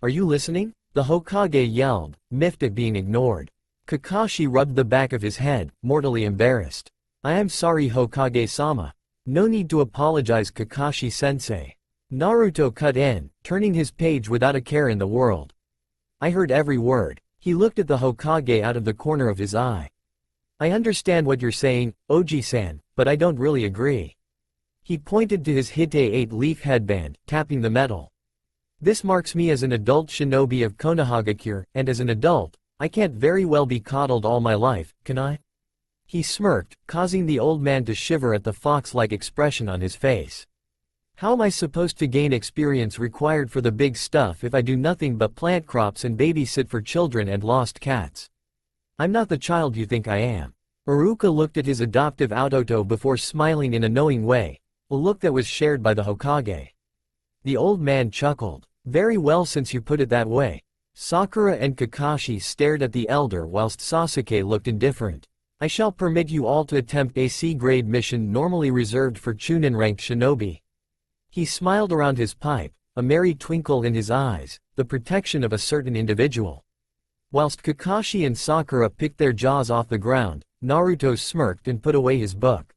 "Are you listening?" the Hokage yelled, miffed at being ignored. Kakashi rubbed the back of his head, mortally embarrassed. "I am sorry, Hokage-sama. No need to apologize, Kakashi-sensei." Naruto cut in, turning his page without a care in the world. "I heard every word." He looked at the Hokage out of the corner of his eye. "I understand what you're saying, Oji-san, but I don't really agree." He pointed to his Hite 8-leaf headband, tapping the metal. "This marks me as an adult shinobi of Konohagakure, and as an adult, I can't very well be coddled all my life, can I?" He smirked, causing the old man to shiver at the fox-like expression on his face. "How am I supposed to gain experience required for the big stuff if I do nothing but plant crops and babysit for children and lost cats? I'm not the child you think I am." Iruka looked at his adoptive Autoto before smiling in a knowing way, a look that was shared by the Hokage. The old man chuckled. "Very well, since you put it that way." Sakura and Kakashi stared at the elder whilst Sasuke looked indifferent. I shall permit you all to attempt a C-grade mission normally reserved for Chunin-ranked shinobi. He smiled around his pipe, a merry twinkle in his eyes, the protection of a certain individual. Whilst Kakashi and Sakura picked their jaws off the ground, Naruto smirked and put away his book.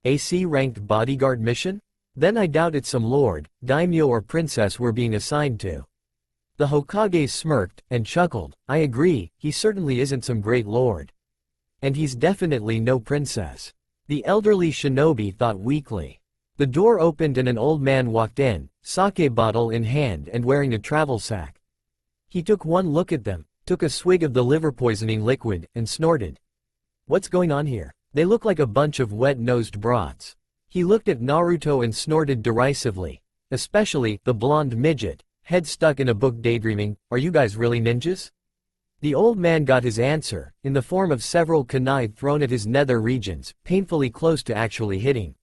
A C-ranked bodyguard mission? Then I doubt it's some lord, daimyo or princess we're being assigned to. The Hokage smirked and chuckled. I agree, he certainly isn't some great lord. And he's definitely no princess. The elderly shinobi thought weakly. The door opened and an old man walked in, sake bottle in hand and wearing a travel sack. He took one look at them, took a swig of the liver-poisoning liquid, and snorted. What's going on here? They look like a bunch of wet-nosed brats. He looked at Naruto and snorted derisively. Especially, the blonde midget, head stuck in a book daydreaming, are you guys really ninjas? The old man got his answer, in the form of several kunai thrown at his nether regions, painfully close to actually hitting.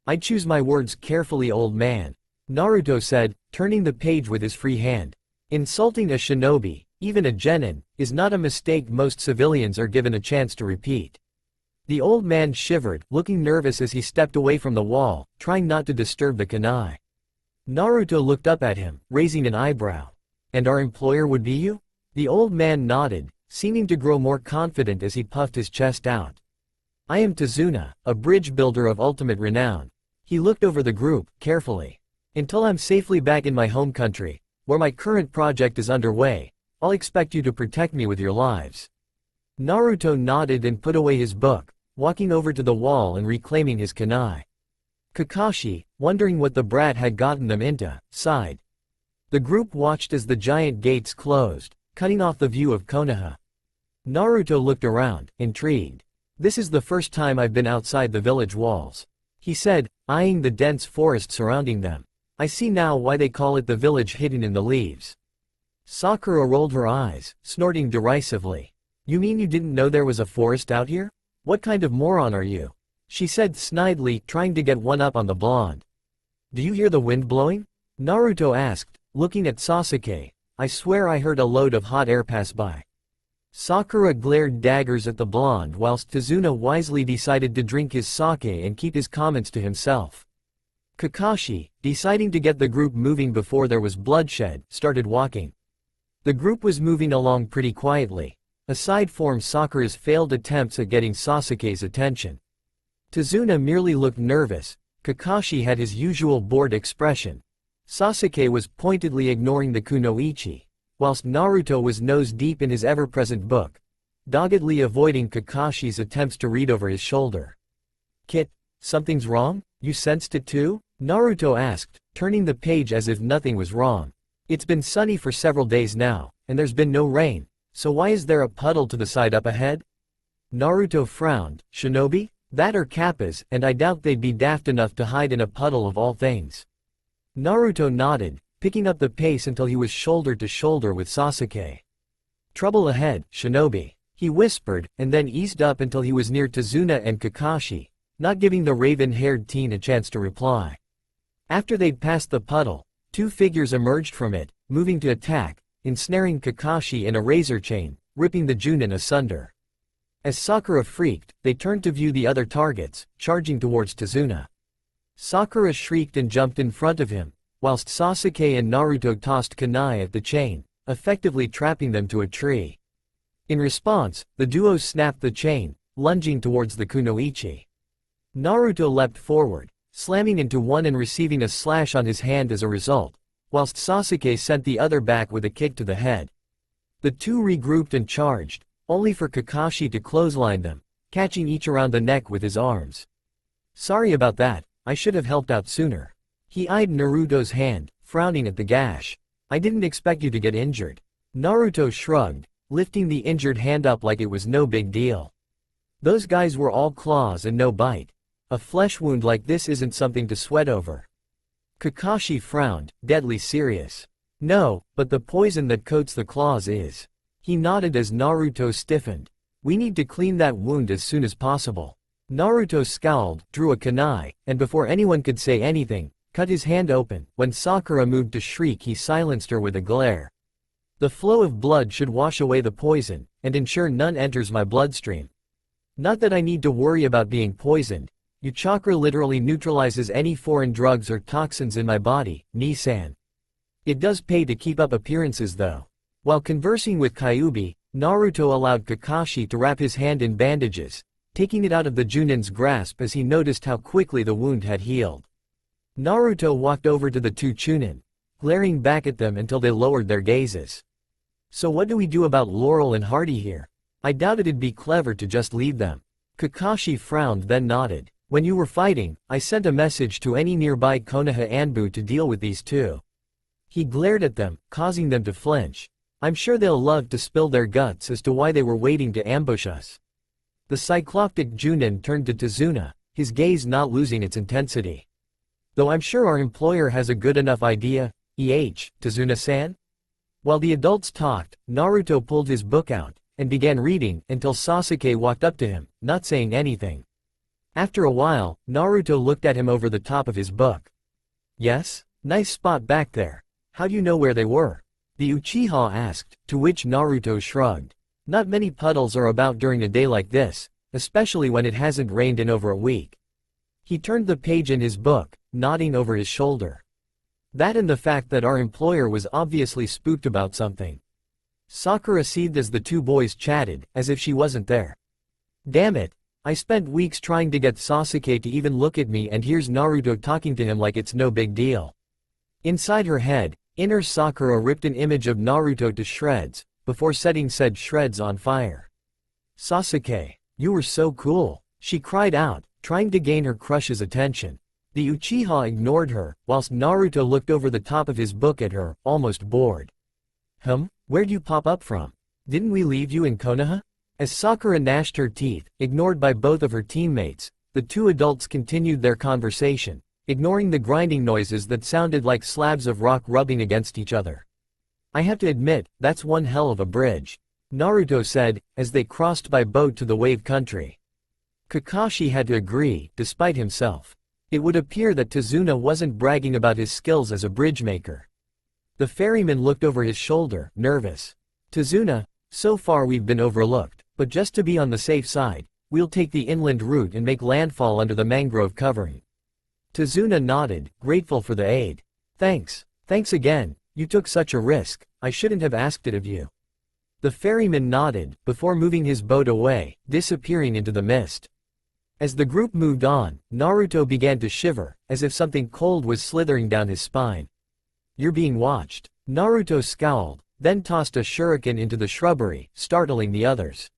I choose my words carefully, old man, Naruto said, turning the page with his free hand. Insulting a shinobi, even a genin, is not a mistake most civilians are given a chance to repeat. The old man shivered, looking nervous as he stepped away from the wall, trying not to disturb the kunai. Naruto looked up at him, raising an eyebrow. And our employer would be you? The old man nodded, seeming to grow more confident as he puffed his chest out. I am Tazuna, a bridge builder of ultimate renown. He looked over the group, carefully. Until I'm safely back in my home country, where my current project is underway, I'll expect you to protect me with your lives. Naruto nodded and put away his book, walking over to the wall and reclaiming his kunai. Kakashi, wondering what the brat had gotten them into, sighed. The group watched as the giant gates closed, cutting off the view of Konoha. Naruto looked around, intrigued. This is the first time I've been outside the village walls, he said, eyeing the dense forest surrounding them. I see now why they call it the village hidden in the leaves. Sakura rolled her eyes, snorting derisively. You mean you didn't know there was a forest out here? What kind of moron are you? She said snidely, trying to get one up on the blonde. Do you hear the wind blowing? Naruto asked, looking at Sasuke. I swear I heard a load of hot air pass by. Sakura glared daggers at the blonde whilst Tazuna wisely decided to drink his sake and keep his comments to himself. Kakashi, deciding to get the group moving before there was bloodshed, started walking. The group was moving along pretty quietly, aside from Sakura's failed attempts at getting Sasuke's attention. Tazuna merely looked nervous, Kakashi had his usual bored expression. Sasuke was pointedly ignoring the kunoichi, whilst Naruto was nose-deep in his ever-present book, doggedly avoiding Kakashi's attempts to read over his shoulder. Kit, something's wrong? You sensed it too? Naruto asked, turning the page as if nothing was wrong. It's been sunny for several days now, and there's been no rain, so why is there a puddle to the side up ahead? Naruto frowned. Shinobi? That or kappas, and I doubt they'd be daft enough to hide in a puddle of all things. Naruto nodded, picking up the pace until he was shoulder to shoulder with Sasuke. Trouble ahead, shinobi, he whispered, and then eased up until he was near Tazuna and Kakashi, not giving the raven-haired teen a chance to reply. After they'd passed the puddle, two figures emerged from it, moving to attack, ensnaring Kakashi in a razor chain, ripping the Junin asunder. As Sakura freaked, they turned to view the other targets, charging towards Tazuna. Sakura shrieked and jumped in front of him, whilst Sasuke and Naruto tossed kunai at the chain, effectively trapping them to a tree. In response, the duo snapped the chain, lunging towards the kunoichi. Naruto leapt forward, slamming into one and receiving a slash on his hand as a result, whilst Sasuke sent the other back with a kick to the head. The two regrouped and charged, only for Kakashi to clothesline them, catching each around the neck with his arms. Sorry about that, I should have helped out sooner. He eyed Naruto's hand, frowning at the gash. I didn't expect you to get injured. Naruto shrugged, lifting the injured hand up like it was no big deal. Those guys were all claws and no bite. A flesh wound like this isn't something to sweat over. Kakashi frowned, deadly serious. No, but the poison that coats the claws is. He nodded as Naruto stiffened. We need to clean that wound as soon as possible. Naruto scowled, drew a kunai, and before anyone could say anything, cut his hand open. When Sakura moved to shriek, he silenced her with a glare. The flow of blood should wash away the poison, and ensure none enters my bloodstream. Not that I need to worry about being poisoned. Your chakra literally neutralizes any foreign drugs or toxins in my body, Ni-san. It does pay to keep up appearances though. While conversing with Kyuubi, Naruto allowed Kakashi to wrap his hand in bandages, taking it out of the Junin's grasp as he noticed how quickly the wound had healed. Naruto walked over to the two Chunin, glaring back at them until they lowered their gazes. So what do we do about Laurel and Hardy here? I doubt it'd be clever to just leave them. Kakashi frowned then nodded. When you were fighting, I sent a message to any nearby Konoha Anbu to deal with these two. He glared at them, causing them to flinch. I'm sure they'll love to spill their guts as to why they were waiting to ambush us. The cycloptic Junin turned to Tazuna, his gaze not losing its intensity. Though I'm sure our employer has a good enough idea, Tazuna-san? While the adults talked, Naruto pulled his book out and began reading until Sasuke walked up to him, not saying anything. After a while, Naruto looked at him over the top of his book. Yes? Nice spot back there. How do you know where they were? The Uchiha asked, to which Naruto shrugged. Not many puddles are about during a day like this, especially when it hasn't rained in over a week. He turned the page in his book, nodding over his shoulder. That and the fact that our employer was obviously spooked about something. Sakura seethed as the two boys chatted, as if she wasn't there. Damn it, I spent weeks trying to get Sasuke to even look at me and here's Naruto talking to him like it's no big deal. Inside her head, inner Sakura ripped an image of Naruto to shreds, before setting said shreds on fire. Sasuke, you were so cool, she cried out, trying to gain her crush's attention. The Uchiha ignored her, whilst Naruto looked over the top of his book at her, almost bored. Where'd you pop up from? Didn't we leave you in Konoha? As Sakura gnashed her teeth, ignored by both of her teammates, the two adults continued their conversation, ignoring the grinding noises that sounded like slabs of rock rubbing against each other. I have to admit, that's one hell of a bridge, Naruto said, as they crossed by boat to the wave country. Kakashi had to agree, despite himself. It would appear that Tazuna wasn't bragging about his skills as a bridge maker. The ferryman looked over his shoulder, nervous. Tazuna, so far we've been overlooked, but just to be on the safe side, we'll take the inland route and make landfall under the mangrove covering. Tazuna nodded, grateful for the aid. Thanks again, you took such a risk, I shouldn't have asked it of you. The ferryman nodded, before moving his boat away, disappearing into the mist. As the group moved on, Naruto began to shiver, as if something cold was slithering down his spine. You're being watched. Naruto scowled, then tossed a shuriken into the shrubbery, startling the others.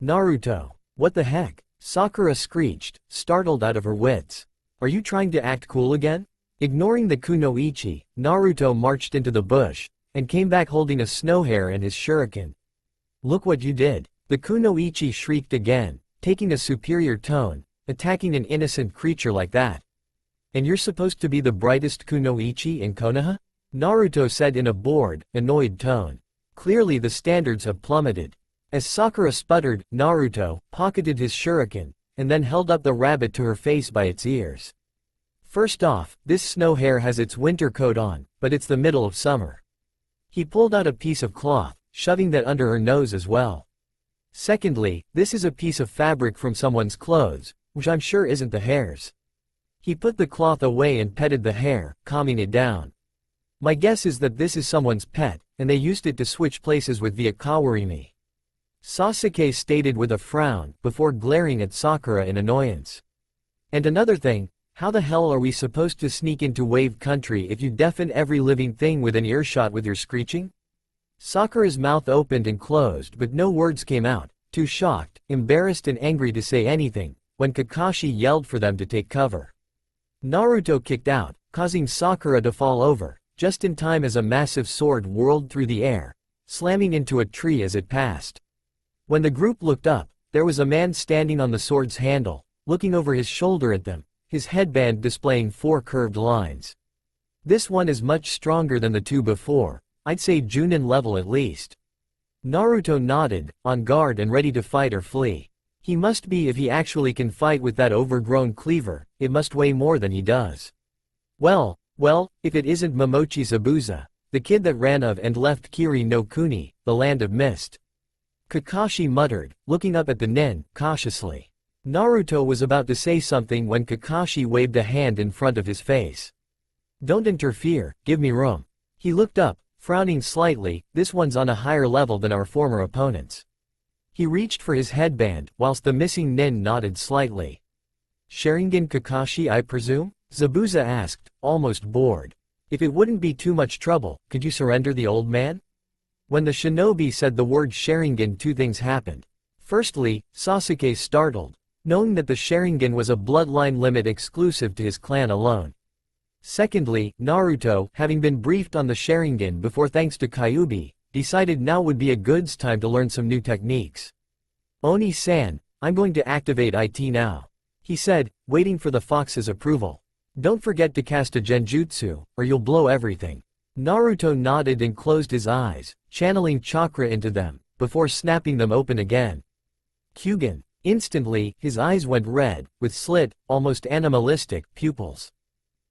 Naruto, what the heck? Sakura screeched, startled out of her wits. Are you trying to act cool again? Ignoring the kunoichi, Naruto marched into the bush, and came back holding a snow hare and his shuriken. Look what you did. The kunoichi shrieked again, taking a superior tone, attacking an innocent creature like that. And you're supposed to be the brightest kunoichi in Konoha? Naruto said in a bored, annoyed tone. Clearly the standards have plummeted. As Sakura sputtered, Naruto pocketed his shuriken, and then held up the rabbit to her face by its ears. First off, this snow hare has its winter coat on, but it's the middle of summer. He pulled out a piece of cloth, shoving that under her nose as well. Secondly, this is a piece of fabric from someone's clothes, which I'm sure isn't the hare's. He put the cloth away and petted the hare, calming it down. My guess is that this is someone's pet, and they used it to switch places with via Kawarimi. Sasuke stated with a frown, before glaring at Sakura in annoyance. And another thing, how the hell are we supposed to sneak into wave country if you deafen every living thing within earshot with your screeching? Sakura's mouth opened and closed but no words came out, too shocked, embarrassed and angry to say anything, when Kakashi yelled for them to take cover. Naruto kicked out, causing Sakura to fall over, just in time as a massive sword whirled through the air, slamming into a tree as it passed. When the group looked up, there was a man standing on the sword's handle, looking over his shoulder at them, his headband displaying 4 curved lines. This one is much stronger than the two before, I'd say Junin level at least. Naruto nodded, on guard and ready to fight or flee. He must be if he actually can fight with that overgrown cleaver, it must weigh more than he does. Well, if it isn't Momochi Zabuza, the kid that ran of and left Kiri no Kuni, the land of mist. Kakashi muttered, looking up at the nin, cautiously. Naruto was about to say something when Kakashi waved a hand in front of his face. Don't interfere, give me room. He looked up, frowning slightly, this one's on a higher level than our former opponents. He reached for his headband, whilst the missing nin nodded slightly. Sharingan Kakashi, I presume? Zabuza asked, almost bored. If it wouldn't be too much trouble, could you surrender the old man? When the shinobi said the word Sharingan, two things happened. Firstly, Sasuke startled, knowing that the Sharingan was a bloodline limit exclusive to his clan alone. Secondly, Naruto, having been briefed on the Sharingan before thanks to Kyuubi, decided now would be a good time to learn some new techniques. Oni-san, I'm going to activate IT now, he said, waiting for the fox's approval. Don't forget to cast a genjutsu, or you'll blow everything. Naruto nodded and closed his eyes, channeling chakra into them, before snapping them open again. Kyugen. Instantly, his eyes went red, with slit, almost animalistic, pupils.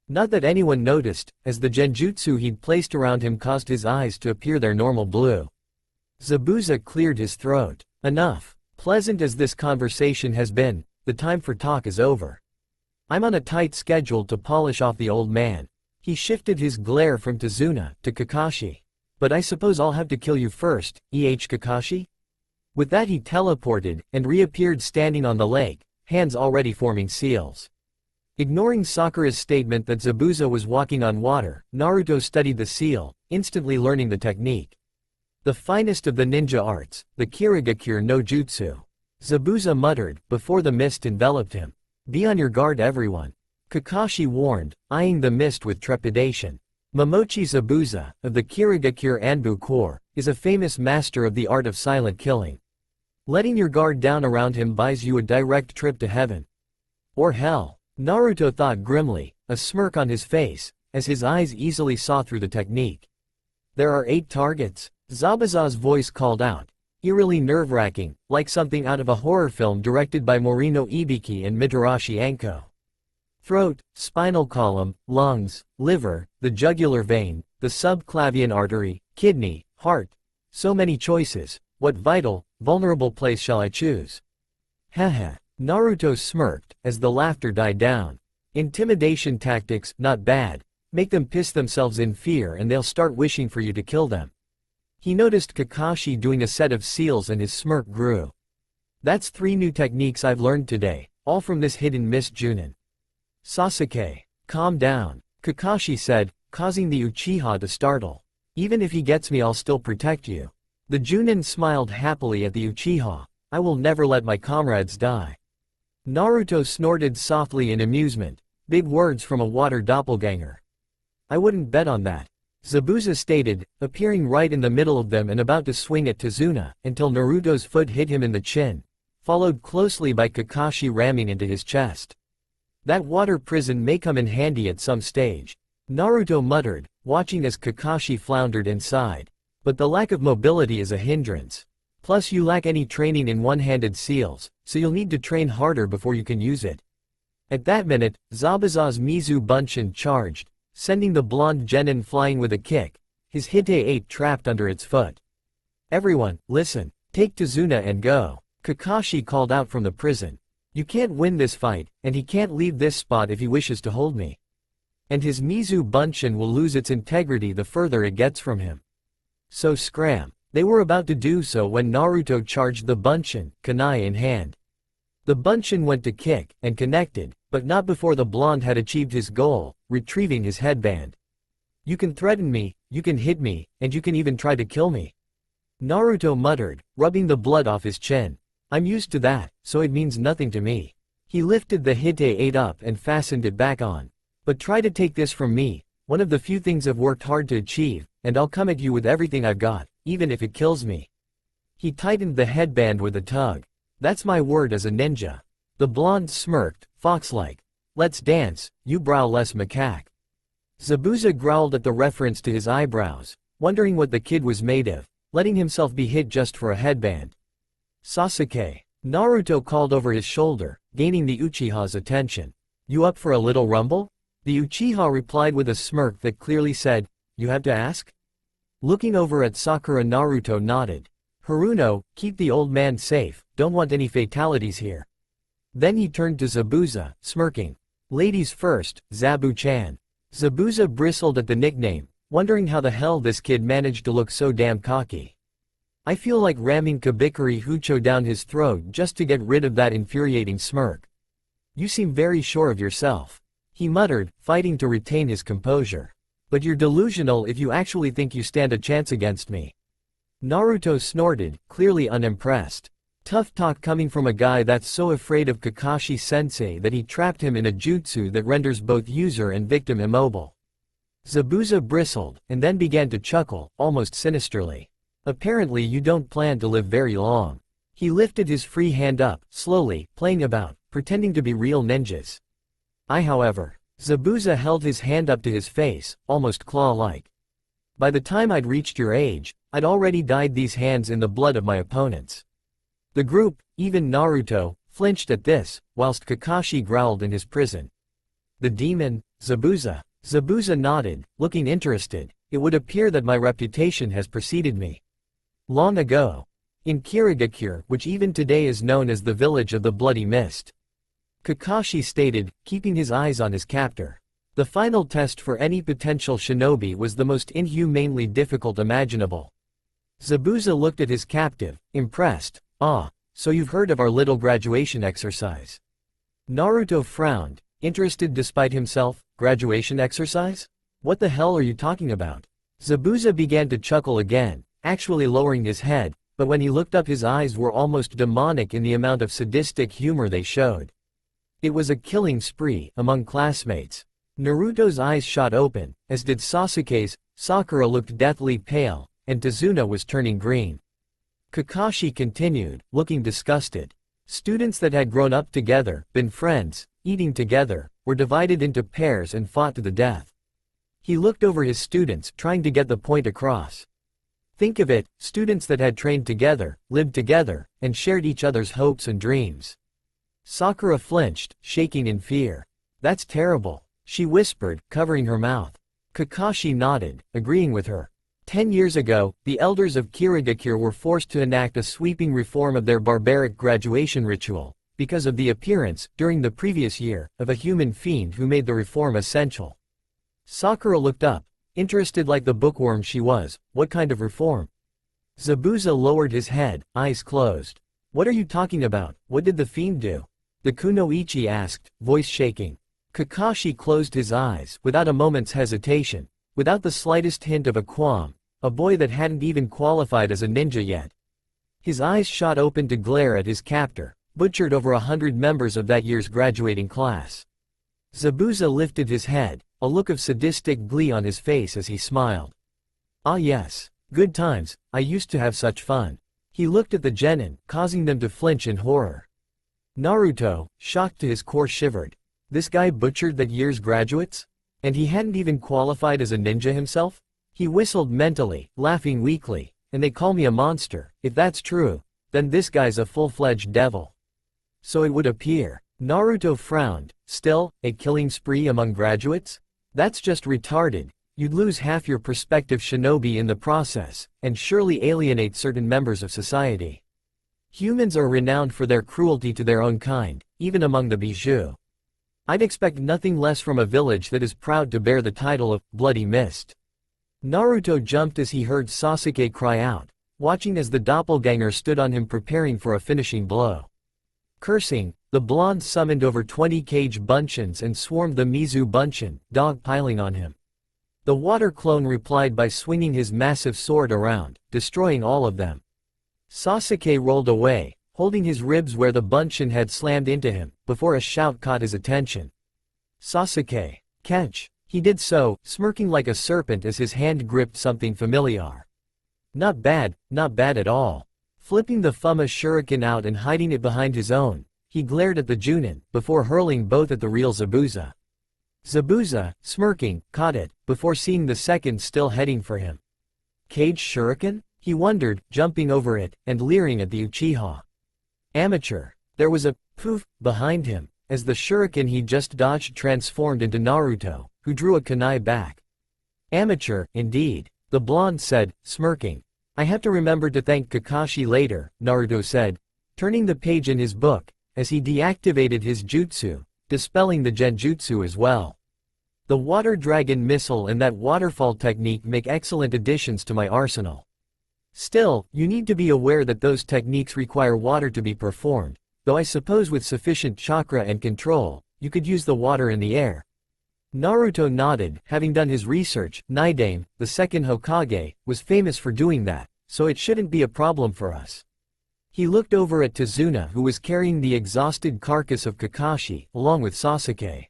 Not that anyone noticed, as the genjutsu he'd placed around him caused his eyes to appear their normal blue. Zabuza cleared his throat. Enough. Pleasant as this conversation has been, the time for talk is over. I'm on a tight schedule to polish off the old man. He shifted his glare from Tazuna to Kakashi. But I suppose I'll have to kill you first, Kakashi? With that he teleported, and reappeared standing on the lake, hands already forming seals. Ignoring Sakura's statement that Zabuza was walking on water, Naruto studied the seal, instantly learning the technique. The finest of the ninja arts, the Kirigakure no Jutsu. Zabuza muttered, before the mist enveloped him. Be on your guard everyone. Kakashi warned, eyeing the mist with trepidation. Momochi Zabuza, of the Kirigakure Anbu Corps, is a famous master of the art of silent killing. Letting your guard down around him buys you a direct trip to heaven. Or hell. Naruto thought grimly, a smirk on his face, as his eyes easily saw through the technique. There are 8 targets, Zabuza's voice called out, eerily nerve-wracking, like something out of a horror film directed by Morino Ibiki and Mitarashi Anko. Throat, spinal column, lungs, liver, the jugular vein, the subclavian artery, kidney, heart. So many choices, what vital, vulnerable place shall I choose? Heh. Naruto smirked, as the laughter died down. Intimidation tactics, not bad. Make them piss themselves in fear and they'll start wishing for you to kill them. He noticed Kakashi doing a set of seals and his smirk grew. That's 3 new techniques I've learned today, all from this hidden mist Junin. Sasuke, calm down, Kakashi said, causing the Uchiha to startle. Even if he gets me, I'll still protect you. The Junin smiled happily at the Uchiha. I will never let my comrades die. Naruto snorted softly in amusement. Big words from a water doppelganger. I wouldn't bet on that, Zabuza stated, appearing right in the middle of them and about to swing at Tazuna, until Naruto's foot hit him in the chin, followed closely by Kakashi ramming into his chest. That water prison may come in handy at some stage, Naruto muttered, watching as Kakashi floundered inside. But the lack of mobility is a hindrance. Plus you lack any training in one-handed seals, so you'll need to train harder before you can use it. At that minute, Zabuza's Mizu Bunshin charged, sending the blonde genin flying with a kick, his Hite-8 trapped under its foot. Everyone, listen, take Tazuna and go, Kakashi called out from the prison. You can't win this fight, and he can't leave this spot if he wishes to hold me. And his Mizu Bunshin will lose its integrity the further it gets from him. So scram. They were about to do so when Naruto charged the Bunshin, kunai in hand. The Bunshin went to kick, and connected, but not before the blonde had achieved his goal, retrieving his headband. You can threaten me, you can hit me, and you can even try to kill me. Naruto muttered, rubbing the blood off his chin. I'm used to that, so it means nothing to me. He lifted the Hite-8 up and fastened it back on. But try to take this from me, one of the few things I've worked hard to achieve, and I'll come at you with everything I've got, even if it kills me. He tightened the headband with a tug. That's my word as a ninja. The blonde smirked, fox-like. Let's dance, you browless macaque. Zabuza growled at the reference to his eyebrows, wondering what the kid was made of, letting himself be hit just for a headband. Sasuke, Naruto called over his shoulder, gaining the Uchiha's attention. You up for a little rumble? The Uchiha replied with a smirk that clearly said, you have to ask? Looking over at Sakura, Naruto nodded. Haruno, keep the old man safe, don't want any fatalities here. Then he turned to Zabuza, smirking. Ladies first, Zabu-chan. Zabuza bristled at the nickname, wondering how the hell this kid managed to look so damn cocky. I feel like ramming Kabikari Hucho down his throat just to get rid of that infuriating smirk. You seem very sure of yourself. He muttered, fighting to retain his composure. But you're delusional if you actually think you stand a chance against me. Naruto snorted, clearly unimpressed. Tough talk coming from a guy that's so afraid of Kakashi-sensei that he trapped him in a jutsu that renders both user and victim immobile. Zabuza bristled, and then began to chuckle, almost sinisterly. Apparently you don't plan to live very long. He lifted his free hand up, slowly, playing about, pretending to be real ninjas. However, Zabuza held his hand up to his face, almost claw-like. By the time I'd reached your age, I'd already dyed these hands in the blood of my opponents. The group, even Naruto, flinched at this, whilst Kakashi growled in his prison. The demon, Zabuza. Zabuza nodded, looking interested. It would appear that my reputation has preceded me. Long ago. In Kirigakure, which even today is known as the village of the Bloody Mist. Kakashi stated, keeping his eyes on his captor. The final test for any potential shinobi was the most inhumanely difficult imaginable. Zabuza looked at his captive, impressed. Ah, so you've heard of our little graduation exercise. Naruto frowned, interested despite himself. Graduation exercise? What the hell are you talking about? Zabuza began to chuckle again, actually lowering his head, but when he looked up his eyes were almost demonic in the amount of sadistic humor they showed. It was a killing spree among classmates. Naruto's eyes shot open, as did Sasuke's. Sakura looked deathly pale, and Tazuna was turning green. Kakashi continued, looking disgusted. Students that had grown up together, been friends, eating together, were divided into pairs and fought to the death. He looked over his students, trying to get the point across. Think of it, students that had trained together, lived together, and shared each other's hopes and dreams. Sakura flinched, shaking in fear. That's terrible, she whispered, covering her mouth. Kakashi nodded, agreeing with her. 10 years ago, the elders of Kirigakure were forced to enact a sweeping reform of their barbaric graduation ritual, because of the appearance, during the previous year, of a human fiend who made the reform essential. Sakura looked up, interested like the bookworm she was. What kind of reform? Zabuza lowered his head, eyes closed. What are you talking about? What did the fiend do? The kunoichi asked, voice shaking. Kakashi closed his eyes, without a moment's hesitation. Without the slightest hint of a qualm, a boy that hadn't even qualified as a ninja yet. His eyes shot open to glare at his captor, butchered over 100 members of that year's graduating class. Zabuza lifted his head, a look of sadistic glee on his face as he smiled. Ah yes, good times, I used to have such fun. He looked at the genin, causing them to flinch in horror. Naruto, shocked to his core, shivered. This guy butchered that year's graduates? And he hadn't even qualified as a ninja himself? He whistled mentally, laughing weakly. And they call me a monster. If that's true, then this guy's a full-fledged devil. So it would appear. Naruto frowned. Still, a killing spree among graduates? That's just retarded. You'd lose half your prospective shinobi in the process, and surely alienate certain members of society. Humans are renowned for their cruelty to their own kind, even among the bijou. I'd expect nothing less from a village that is proud to bear the title of Bloody Mist. Naruto jumped as he heard Sasuke cry out, watching as the doppelganger stood on him preparing for a finishing blow. Cursing, the blonde summoned over 20 Kage Bunchins and swarmed the Mizu Bunchin, dog-piling on him. The water clone replied by swinging his massive sword around, destroying all of them. Sasuke rolled away, holding his ribs where the Bunchin had slammed into him, before a shout caught his attention. Sasuke, catch! He did so, smirking like a serpent as his hand gripped something familiar. Not bad at all. Flipping the Fuma shuriken out and hiding it behind his own, he glared at the Junin, before hurling both at the real Zabuza. Zabuza, smirking, caught it, before seeing the second still heading for him. Cage shuriken? He wondered, jumping over it, and leering at the Uchiha. Amateur. There was a poof behind him, as the shuriken he just dodged transformed into Naruto, who drew a kunai back. Amateur, indeed, the blonde said, smirking. I have to remember to thank Kakashi later, Naruto said, turning the page in his book, as he deactivated his jutsu, dispelling the genjutsu as well. The water dragon missile and that waterfall technique make excellent additions to my arsenal. Still, you need to be aware that those techniques require water to be performed, though I suppose with sufficient chakra and control, you could use the water in the air. Naruto nodded, having done his research. Naidame, the second Hokage, was famous for doing that, so it shouldn't be a problem for us. He looked over at Tazuna, who was carrying the exhausted carcass of Kakashi, along with Sasuke.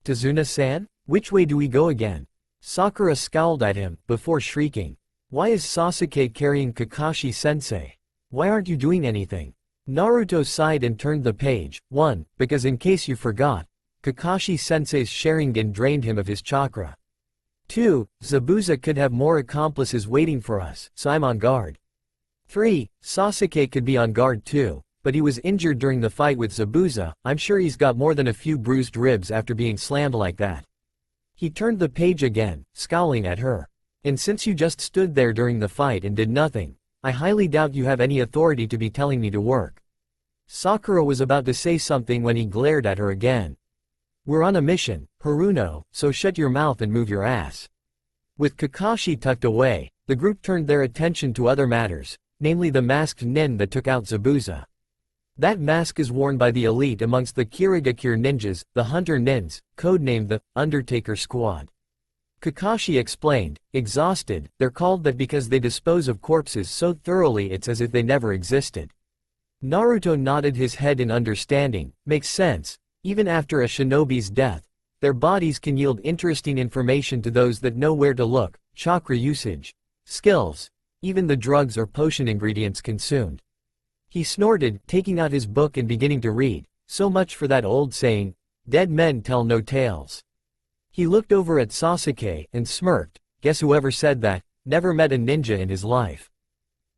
Tazuna-san? Which way do we go again? Sakura scowled at him, before shrieking. Why is Sasuke carrying Kakashi-sensei? Why aren't you doing anything? Naruto sighed and turned the page. 1. Because in case you forgot, Kakashi-sensei's Sharingan drained him of his chakra. 2. Zabuza could have more accomplices waiting for us, so I'm on guard. 3. Sasuke could be on guard too, but he was injured during the fight with Zabuza. I'm sure he's got more than a few bruised ribs after being slammed like that. He turned the page again, scowling at her. And since you just stood there during the fight and did nothing, I highly doubt you have any authority to be telling me to work. Sakura was about to say something when he glared at her again. We're on a mission, Haruno, so shut your mouth and move your ass. With Kakashi tucked away, the group turned their attention to other matters, namely the masked nin that took out Zabuza. That mask is worn by the elite amongst the Kirigakure ninjas, the Hunter Nins, codenamed the Undertaker Squad. Kakashi explained, exhausted, they're called that because they dispose of corpses so thoroughly it's as if they never existed. Naruto nodded his head in understanding. Makes sense. Even after a shinobi's death, their bodies can yield interesting information to those that know where to look: chakra usage, skills, even the drugs or potion ingredients consumed. He snorted, taking out his book and beginning to read. So much for that old saying, dead men tell no tales. He looked over at Sasuke and smirked. Guess whoever said that never met a ninja in his life.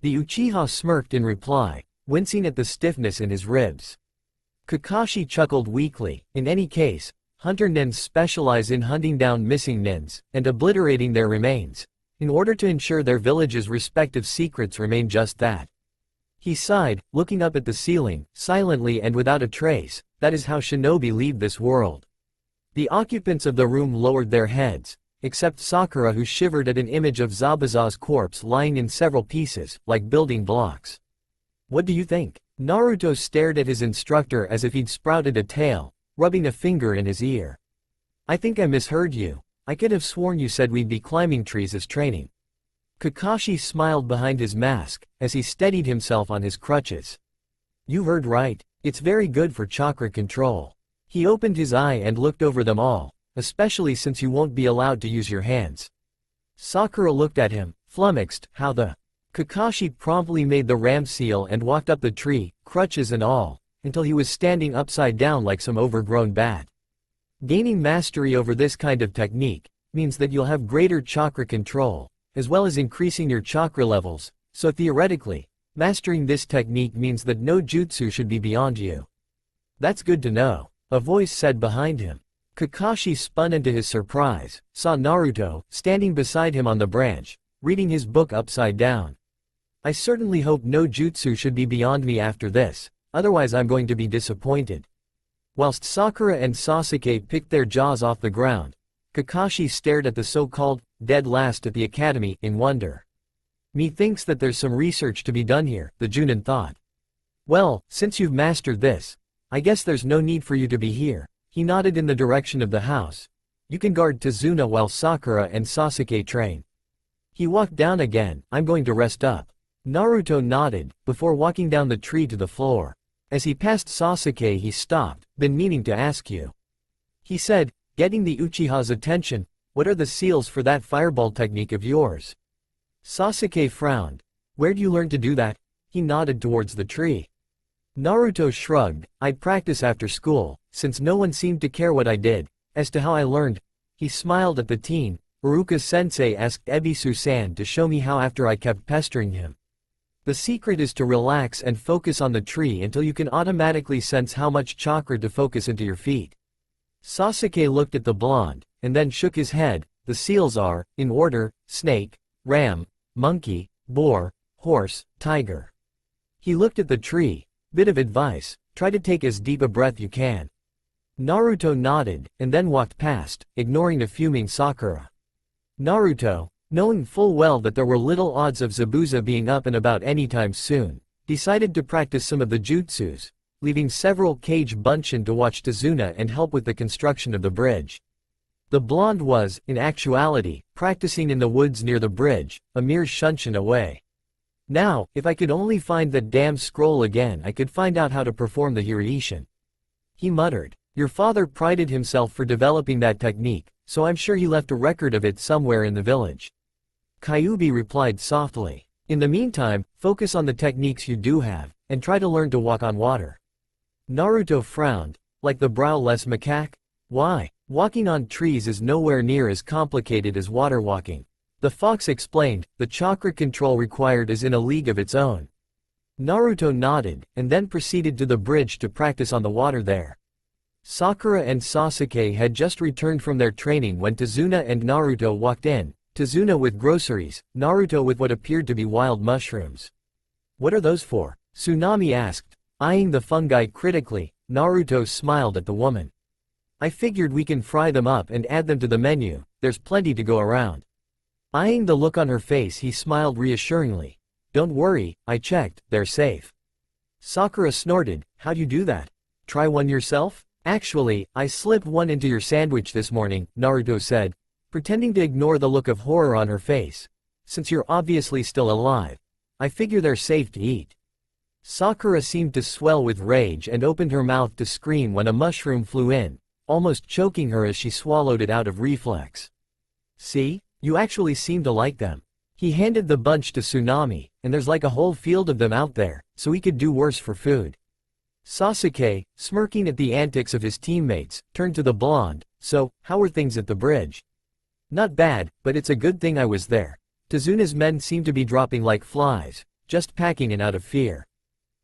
The Uchiha smirked in reply, wincing at the stiffness in his ribs. Kakashi chuckled weakly. In any case, hunter nins specialize in hunting down missing nins and obliterating their remains, in order to ensure their village's respective secrets remain just that. He sighed, looking up at the ceiling, silently and without a trace. That is how shinobi leave this world. The occupants of the room lowered their heads, except Sakura, who shivered at an image of Zabuza's corpse lying in several pieces, like building blocks. What do you think? Naruto stared at his instructor as if he'd sprouted a tail, rubbing a finger in his ear. I think I misheard you. I could have sworn you said we'd be climbing trees as training. Kakashi smiled behind his mask, as he steadied himself on his crutches. You heard right. It's very good for chakra control. He opened his eye and looked over them all, especially since you won't be allowed to use your hands. Sakura looked at him, flummoxed. How the? Kakashi promptly made the ram seal and walked up the tree, crutches and all, until he was standing upside down like some overgrown bat. Gaining mastery over this kind of technique means that you'll have greater chakra control, as well as increasing your chakra levels, so theoretically, mastering this technique means that no jutsu should be beyond you. That's good to know, a voice said behind him. Kakashi spun into his surprise, saw Naruto, standing beside him on the branch, reading his book upside down. I certainly hope no jutsu should be beyond me after this, otherwise I'm going to be disappointed. Whilst Sakura and Sasuke picked their jaws off the ground, Kakashi stared at the so-called dead last at the academy in wonder. Methinks that there's some research to be done here, the Junin thought. Well, since you've mastered this, I guess there's no need for you to be here. He nodded in the direction of the house. You can guard Tazuna while Sakura and Sasuke train. He walked down again. I'm going to rest up. Naruto nodded, before walking down the tree to the floor. As he passed Sasuke he stopped. Been meaning to ask you. He said, getting the Uchiha's attention, what are the seals for that fireball technique of yours? Sasuke frowned. Where'd you learn to do that? He nodded towards the tree. Naruto shrugged. I'd practice after school, since no one seemed to care what I did. As to how I learned, he smiled at the teen. Iruka-sensei asked Ebisu-san to show me how after I kept pestering him. The secret is to relax and focus on the tree until you can automatically sense how much chakra to focus into your feet. Sasuke looked at the blonde, and then shook his head. The seals are, in order, snake, ram, monkey, boar, horse, tiger. He looked at the tree. Bit of advice, try to take as deep a breath you can. Naruto nodded, and then walked past, ignoring the fuming Sakura. Naruto, knowing full well that there were little odds of Zabuza being up and about anytime soon, decided to practice some of the jutsus, leaving several Kage Bunshin to watch Tazuna and help with the construction of the bridge. The blonde was, in actuality, practicing in the woods near the bridge, a mere shunshin away. Now, if I could only find that damn scroll again, I could find out how to perform the Hireishin. He muttered. Your father prided himself for developing that technique, so I'm sure he left a record of it somewhere in the village. Kyuubi replied softly. In the meantime, focus on the techniques you do have, and try to learn to walk on water. Naruto frowned. Like the browless macaque? Why? Walking on trees is nowhere near as complicated as water walking. The fox explained, the chakra control required is in a league of its own. Naruto nodded, and then proceeded to the bridge to practice on the water there. Sakura and Sasuke had just returned from their training when Tazuna and Naruto walked in, Tazuna with groceries, Naruto with what appeared to be wild mushrooms. What are those for? Tsunami asked. Eyeing the fungi critically, Naruto smiled at the woman. I figured we can fry them up and add them to the menu, there's plenty to go around. Eyeing the look on her face, he smiled reassuringly. Don't worry, I checked, they're safe. Sakura snorted, how'd you do that? Try one yourself? Actually, I slipped one into your sandwich this morning, Naruto said, pretending to ignore the look of horror on her face. Since you're obviously still alive, I figure they're safe to eat. Sakura seemed to swell with rage and opened her mouth to scream when a mushroom flew in, almost choking her as she swallowed it out of reflex. See? You actually seem to like them. He handed the bunch to Tsunami, and there's like a whole field of them out there, so he could do worse for food. Sasuke, smirking at the antics of his teammates, turned to the blonde, so, how were things at the bridge? Not bad, but it's a good thing I was there. Tazuna's men seem to be dropping like flies, just packing in out of fear.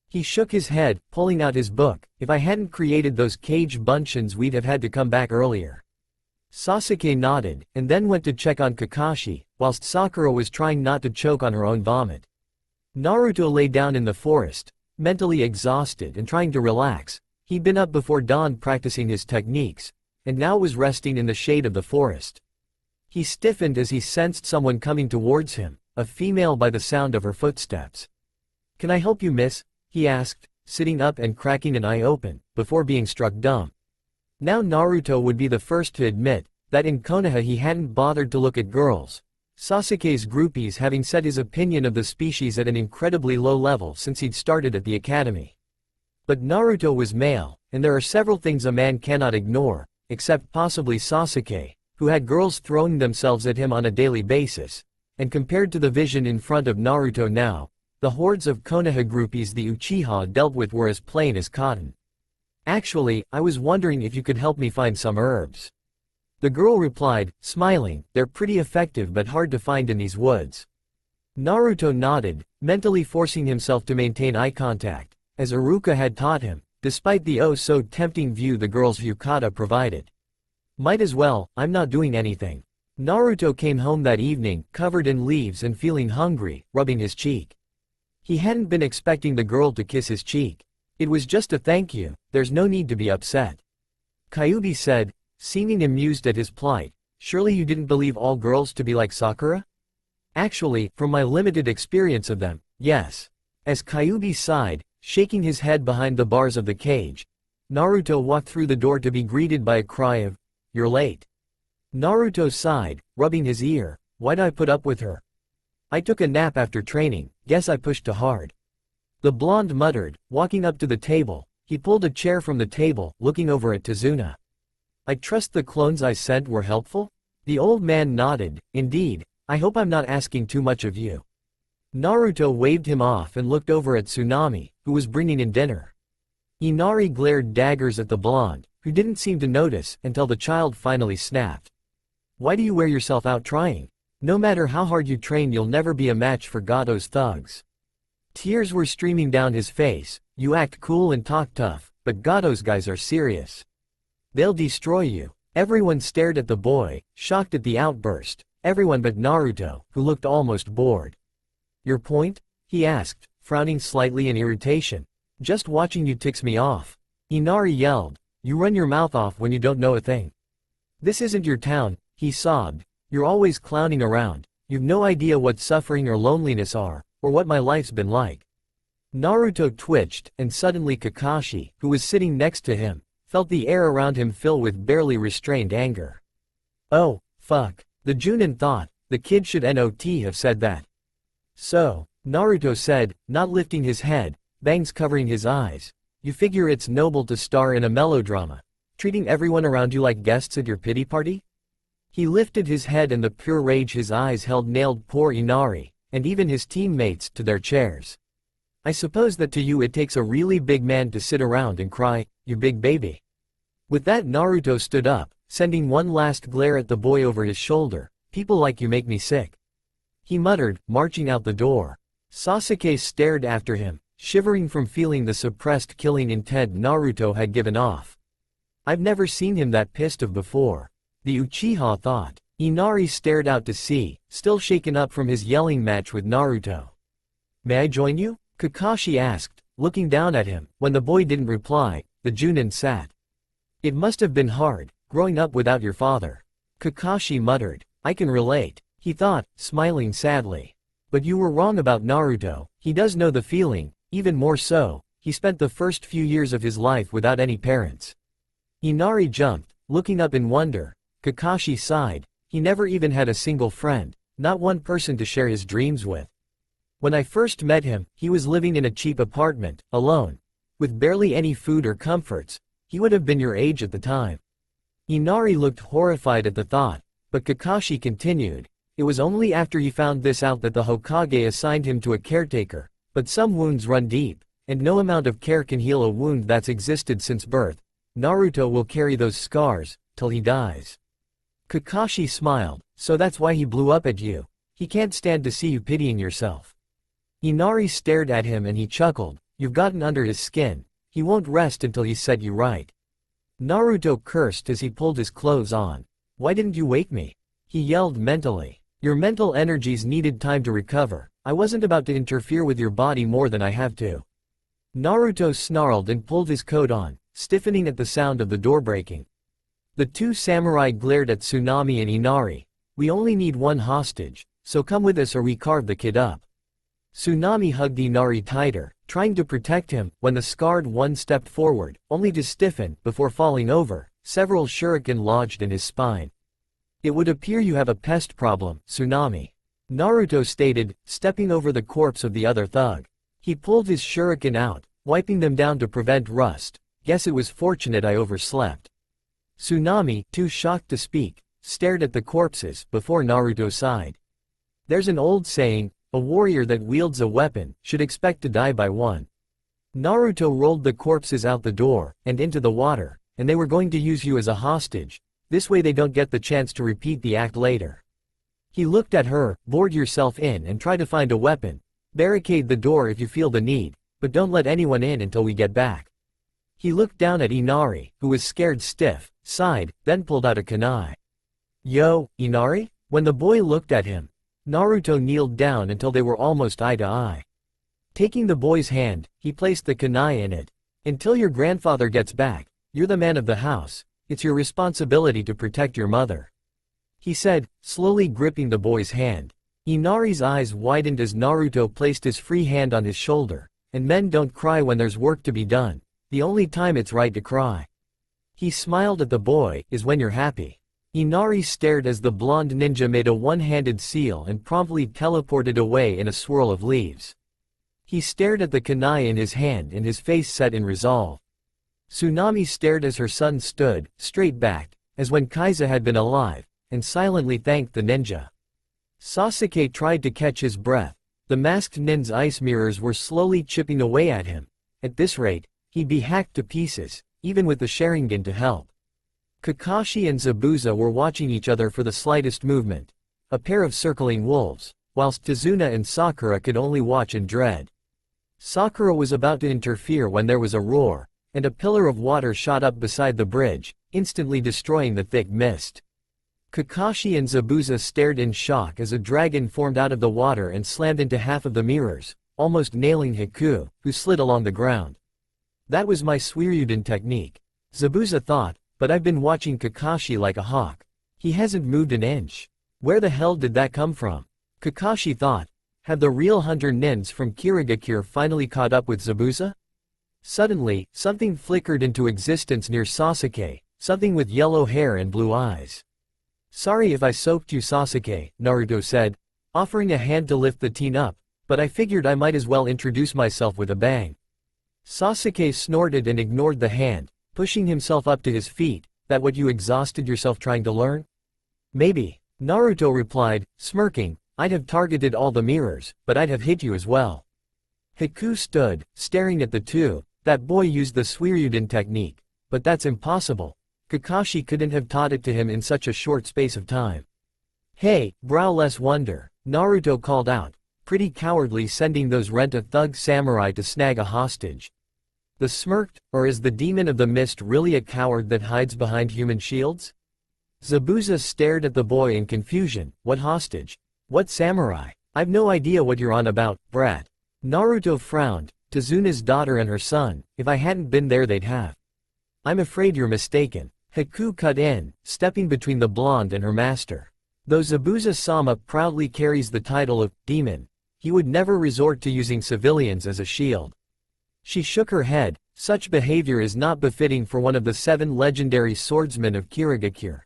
He shook his head, pulling out his book. If I hadn't created those Kage Bunshins, we'd have had to come back earlier. Sasuke nodded, and then went to check on Kakashi, whilst Sakura was trying not to choke on her own vomit. Naruto lay down in the forest, mentally exhausted and trying to relax. He'd been up before dawn practicing his techniques, and now was resting in the shade of the forest. He stiffened as he sensed someone coming towards him, a female by the sound of her footsteps. Can I help you, miss? He asked, sitting up and cracking an eye open, before being struck dumb. Now Naruto would be the first to admit that in Konoha he hadn't bothered to look at girls, Sasuke's groupies having set his opinion of the species at an incredibly low level since he'd started at the academy. But Naruto was male, and there are several things a man cannot ignore, except possibly Sasuke, who had girls throwing themselves at him on a daily basis, and compared to the vision in front of Naruto now, the hordes of Konoha groupies the Uchiha dealt with were as plain as cotton. Actually, I was wondering if you could help me find some herbs. The girl replied, smiling, they're pretty effective but hard to find in these woods. Naruto nodded, mentally forcing himself to maintain eye contact, as Iruka had taught him, despite the oh-so-tempting view the girl's yukata provided. Might as well, I'm not doing anything. Naruto came home that evening, covered in leaves and feeling hungry, rubbing his cheek. He hadn't been expecting the girl to kiss his cheek. It was just a thank you, there's no need to be upset. Kyuubi said, seeming amused at his plight, surely you didn't believe all girls to be like Sakura? Actually, from my limited experience of them, yes. As Kyuubi sighed, shaking his head behind the bars of the cage, Naruto walked through the door to be greeted by a cry of, you're late. Naruto sighed, rubbing his ear, why'd I put up with her? I took a nap after training, guess I pushed too hard. The blonde muttered, walking up to the table. He pulled a chair from the table, looking over at Tazuna. I trust the clones I sent were helpful? The old man nodded, indeed, I hope I'm not asking too much of you. Naruto waved him off and looked over at Tsunami, who was bringing in dinner. Inari glared daggers at the blonde, who didn't seem to notice until the child finally snapped. Why do you wear yourself out trying? No matter how hard you train, you'll never be a match for Gato's thugs. Tears were streaming down his face. You act cool and talk tough, but Gato's guys are serious. They'll destroy you. Everyone stared at the boy, shocked at the outburst, everyone but Naruto, who looked almost bored. Your point? He asked, frowning slightly in irritation. Just watching you ticks me off. Inari yelled. You run your mouth off when you don't know a thing. This isn't your town, he sobbed. You're always clowning around. You've no idea what suffering or loneliness are, or what my life's been like. Naruto twitched, and suddenly Kakashi, who was sitting next to him, felt the air around him fill with barely restrained anger. Oh, fuck. The Junin thought, the kid should not have said that. So, Naruto said, not lifting his head, bangs covering his eyes. You figure it's noble to star in a melodrama, treating everyone around you like guests at your pity party? He lifted his head and the pure rage his eyes held nailed poor Inari, and even his teammates, to their chairs. I suppose that to you it takes a really big man to sit around and cry, you big baby. With that Naruto stood up, sending one last glare at the boy over his shoulder. People like you make me sick. He muttered, marching out the door. Sasuke stared after him, shivering from feeling the suppressed killing intent Naruto had given off. I've never seen him that pissed off before. The Uchiha thought. Inari stared out to sea, still shaken up from his yelling match with Naruto. May I join you? Kakashi asked, looking down at him. When the boy didn't reply, the Junin sat. It must have been hard, growing up without your father. Kakashi muttered. I can relate, he thought, smiling sadly. But you were wrong about Naruto, he does know the feeling, even more so, he spent the first few years of his life without any parents. Inari jumped, looking up in wonder. Kakashi sighed, he never even had a single friend, not one person to share his dreams with. When I first met him, he was living in a cheap apartment, alone. With barely any food or comforts, he would have been your age at the time. Inari looked horrified at the thought, but Kakashi continued, it was only after he found this out that the Hokage assigned him to a caretaker, but some wounds run deep, and no amount of care can heal a wound that's existed since birth. Naruto will carry those scars, till he dies. Kakashi smiled, so that's why he blew up at you. He can't stand to see you pitying yourself. Inari stared at him and he chuckled, you've gotten under his skin, he won't rest until he's set you right. Naruto cursed as he pulled his clothes on. Why didn't you wake me? He yelled mentally. Your mental energies needed time to recover, I wasn't about to interfere with your body more than I have to. Naruto snarled and pulled his coat on, stiffening at the sound of the door breaking. The two samurai glared at Tsunami and Inari. We only need one hostage, so come with us or we carve the kid up. Tsunami hugged Inari tighter, trying to protect him, when the scarred one stepped forward, only to stiffen, before falling over, several shuriken lodged in his spine. It would appear you have a pest problem, Tsunami. Naruto stated, stepping over the corpse of the other thug. He pulled his shuriken out, wiping them down to prevent rust. Guess it was fortunate I overslept. Tsunami, too shocked to speak, stared at the corpses, before Naruto sighed. There's an old saying, a warrior that wields a weapon, should expect to die by one. Naruto rolled the corpses out the door, and into the water, and they were going to use you as a hostage, this way they don't get the chance to repeat the act later. He looked at her, board yourself in and try to find a weapon, barricade the door if you feel the need, but don't let anyone in until we get back. He looked down at Inari, who was scared stiff, sighed, then pulled out a kunai. Yo, Inari? When the boy looked at him, Naruto kneeled down until they were almost eye to eye. Taking the boy's hand, he placed the kunai in it. Until your grandfather gets back, you're the man of the house, it's your responsibility to protect your mother. He said, slowly gripping the boy's hand. Inari's eyes widened as Naruto placed his free hand on his shoulder, and men don't cry when there's work to be done. The only time it's right to cry. He smiled at the boy, is when you're happy. Inari stared as the blonde ninja made a one-handed seal and promptly teleported away in a swirl of leaves. He stared at the kunai in his hand and his face set in resolve. Tsunami stared as her son stood, straight-backed, as when Kaiza had been alive, and silently thanked the ninja. Sasuke tried to catch his breath. The masked nin's ice mirrors were slowly chipping away at him. At this rate, he'd be hacked to pieces, even with the Sharingan to help. Kakashi and Zabuza were watching each other for the slightest movement. A pair of circling wolves, whilst Tazuna and Sakura could only watch in dread. Sakura was about to interfere when there was a roar, and a pillar of water shot up beside the bridge, instantly destroying the thick mist. Kakashi and Zabuza stared in shock as a dragon formed out of the water and slammed into half of the mirrors, almost nailing Haku, who slid along the ground. That was my Suiryuden technique. Zabuza thought, but I've been watching Kakashi like a hawk. He hasn't moved an inch. Where the hell did that come from? Kakashi thought. Have the real hunter nins from Kirigakure finally caught up with Zabuza? Suddenly, something flickered into existence near Sasuke, something with yellow hair and blue eyes. Sorry if I soaked you, Sasuke, Naruto said, offering a hand to lift the teen up, but I figured I might as well introduce myself with a bang. Sasuke snorted and ignored the hand, pushing himself up to his feet. That what you exhausted yourself trying to learn? Maybe, Naruto replied, smirking, I'd have targeted all the mirrors, but I'd have hit you as well. Haku stood, staring at the two. That boy used the Suiryuden technique, but that's impossible. Kakashi couldn't have taught it to him in such a short space of time. Hey, browless wonder, Naruto called out, pretty cowardly sending those rent-a-thug samurai to snag a hostage. The smirked, or is the demon of the mist really a coward that hides behind human shields? Zabuza stared at the boy in confusion. What hostage? What samurai? I've no idea what you're on about, brat. Naruto frowned. Tazuna's daughter and her son. If I hadn't been there they'd have. I'm afraid you're mistaken. Haku cut in, stepping between the blonde and her master. Though Zabuza-sama proudly carries the title of demon, he would never resort to using civilians as a shield. She shook her head. Such behavior is not befitting for one of the 7 legendary swordsmen of Kirigakure.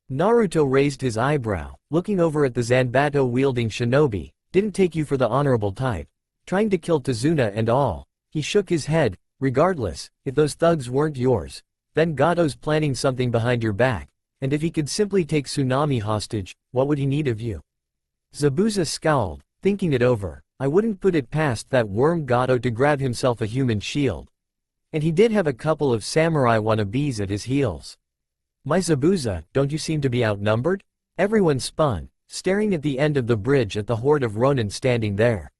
Naruto raised his eyebrow, looking over at the Zanbato-wielding shinobi. Didn't take you for the honorable type. Trying to kill Tazuna and all. He shook his head. Regardless, if those thugs weren't yours, then Gato's planning something behind your back, and if he could simply take Tsunami hostage, what would he need of you? Zabuza scowled, thinking it over. I wouldn't put it past that worm Gato to grab himself a human shield. And he did have a couple of samurai wannabes at his heels. My Zabuza, don't you seem to be outnumbered? Everyone spun, staring at the end of the bridge at the horde of Ronin standing there.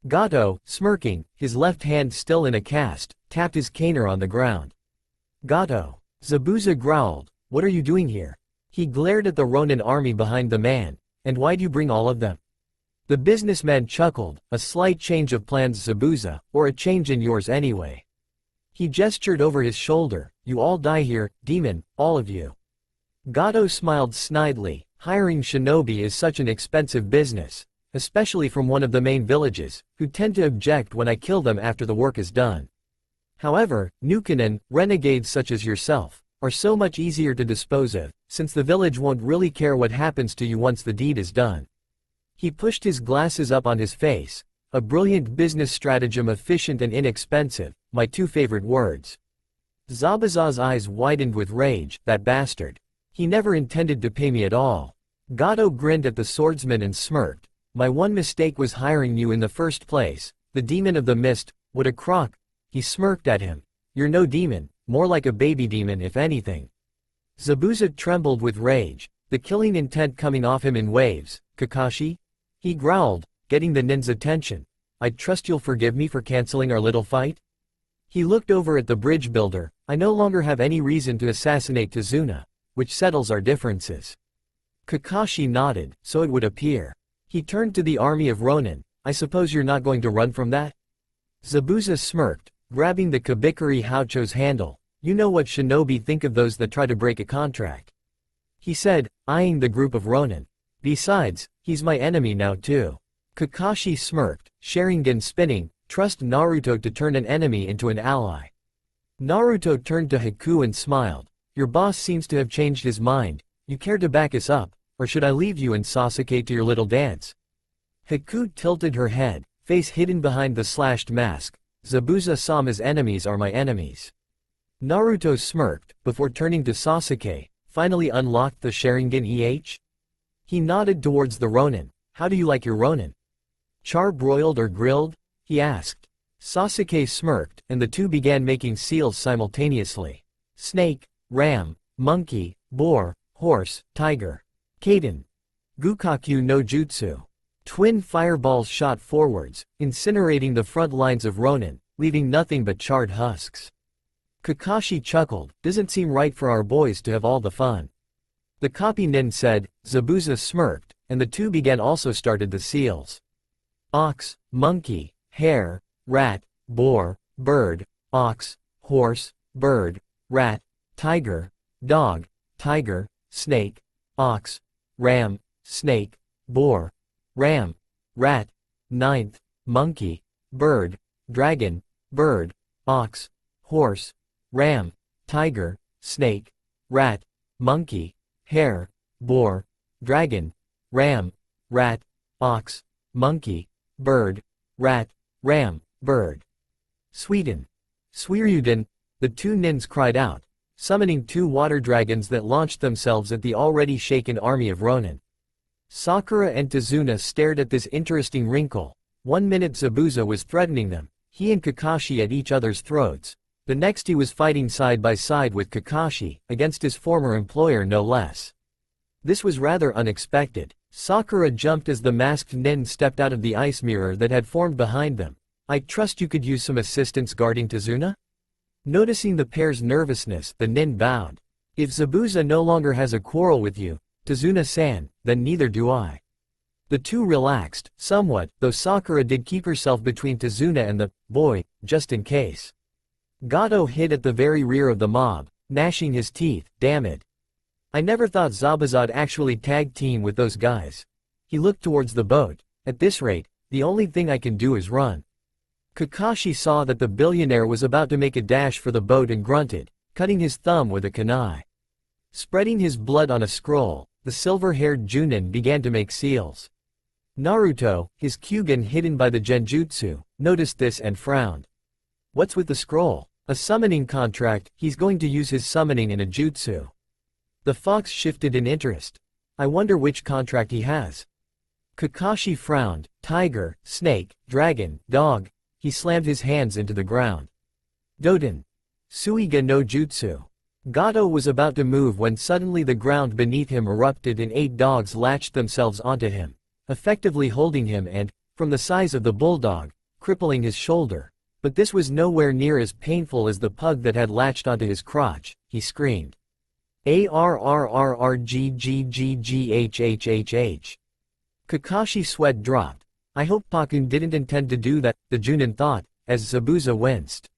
Gato, smirking, his left hand still in a cast, tapped his caner on the ground. Gato. Zabuza growled, what are you doing here? He glared at the Ronin army behind the man. And why'd you bring all of them? The businessman chuckled, a slight change of plans, Zabuza, or a change in yours anyway. He gestured over his shoulder, you all die here, demon, all of you. Gato smiled snidely, hiring shinobi is such an expensive business. Especially from one of the main villages, who tend to object when I kill them after the work is done. However, Nukenin, renegades such as yourself, are so much easier to dispose of, since the village won't really care what happens to you once the deed is done. He pushed his glasses up on his face, a brilliant business stratagem, efficient and inexpensive, my 2 favorite words. Zabuza's eyes widened with rage, that bastard. He never intended to pay me at all. Gato grinned at the swordsman and smirked. My one mistake was hiring you in the first place, the demon of the mist, what a crock. He smirked at him. You're no demon, more like a baby demon if anything. Zabuza trembled with rage, the killing intent coming off him in waves. Kakashi? He growled, getting the nin's attention. I trust you'll forgive me for canceling our little fight? He looked over at the bridge builder. I no longer have any reason to assassinate Tazuna, which settles our differences. Kakashi nodded, so it would appear. He turned to the army of Ronin. I suppose you're not going to run from that? Zabuza smirked, grabbing the Kabikari Haucho's handle. You know what shinobi think of those that try to break a contract. He said, eyeing the group of Ronin. Besides, he's my enemy now too. Kakashi smirked, Sharingan spinning, trust Naruto to turn an enemy into an ally. Naruto turned to Haku and smiled. Your boss seems to have changed his mind. You care to back us up? Or should I leave you and Sasuke to your little dance? Haku tilted her head, face hidden behind the slashed mask. Zabuza-sama's enemies are my enemies. Naruto smirked, before turning to Sasuke, finally unlocked the Sharingan EH? He nodded towards the Ronin. How do you like your Ronin? Char-broiled or grilled? He asked. Sasuke smirked, and the two began making seals simultaneously. Snake, ram, monkey, boar, horse, tiger. Kaden. Gukaku no Jutsu. Twin fireballs shot forwards, incinerating the front lines of Ronin, leaving nothing but charred husks. Kakashi chuckled, doesn't seem right for our boys to have all the fun. The copy nin said. Zabuza smirked, and the two began also started the seals. Ox, monkey, hare, rat, boar, bird, ox, horse, bird, rat, tiger, dog, tiger, snake, ox, ram, snake, boar, ram, rat, ninth, monkey, bird, dragon, bird, ox, horse, ram, tiger, snake, rat, monkey, hare, boar, dragon, ram, rat, ox, monkey, bird, rat, ram, bird. Sweden. Sweden, the two nins cried out, summoning two water dragons that launched themselves at the already shaken army of Ronin. Sakura and Tazuna stared at this interesting wrinkle. 1 minute Zabuza was threatening them, he and Kakashi at each other's throats. The next he was fighting side by side with Kakashi, against his former employer no less. This was rather unexpected. Sakura jumped as the masked nin stepped out of the ice mirror that had formed behind them. I trust you could use some assistance guarding Tazuna? Noticing the pair's nervousness, the nin bowed. If Zabuza no longer has a quarrel with you, Tazuna-san, then neither do I. The two relaxed, somewhat, though Sakura did keep herself between Tazuna and the boy, just in case. Gato hid at the very rear of the mob, gnashing his teeth. Damn it. I never thought Zabuza'd actually tag team with those guys. He looked towards the boat. At this rate, the only thing I can do is run. Kakashi saw that the billionaire was about to make a dash for the boat and grunted, cutting his thumb with a kunai. Spreading his blood on a scroll, the silver-haired Junin began to make seals. Naruto, his Kyugen hidden by the genjutsu, noticed this and frowned. What's with the scroll? A summoning contract. He's going to use his summoning in a jutsu. The fox shifted in interest. I wonder which contract he has. Kakashi frowned. Tiger, snake, dragon, dog. He slammed his hands into the ground. Doden. Suiga no jutsu. Gato was about to move when suddenly the ground beneath him erupted and 8 dogs latched themselves onto him, effectively holding him and, from the size of the bulldog, crippling his shoulder. But this was nowhere near as painful as the pug that had latched onto his crotch. He screamed. Arrrrrggggghhhh. Kakashi's sweat dropped. I hope Pakun didn't intend to do that, the Junin thought, as Zabuza winced.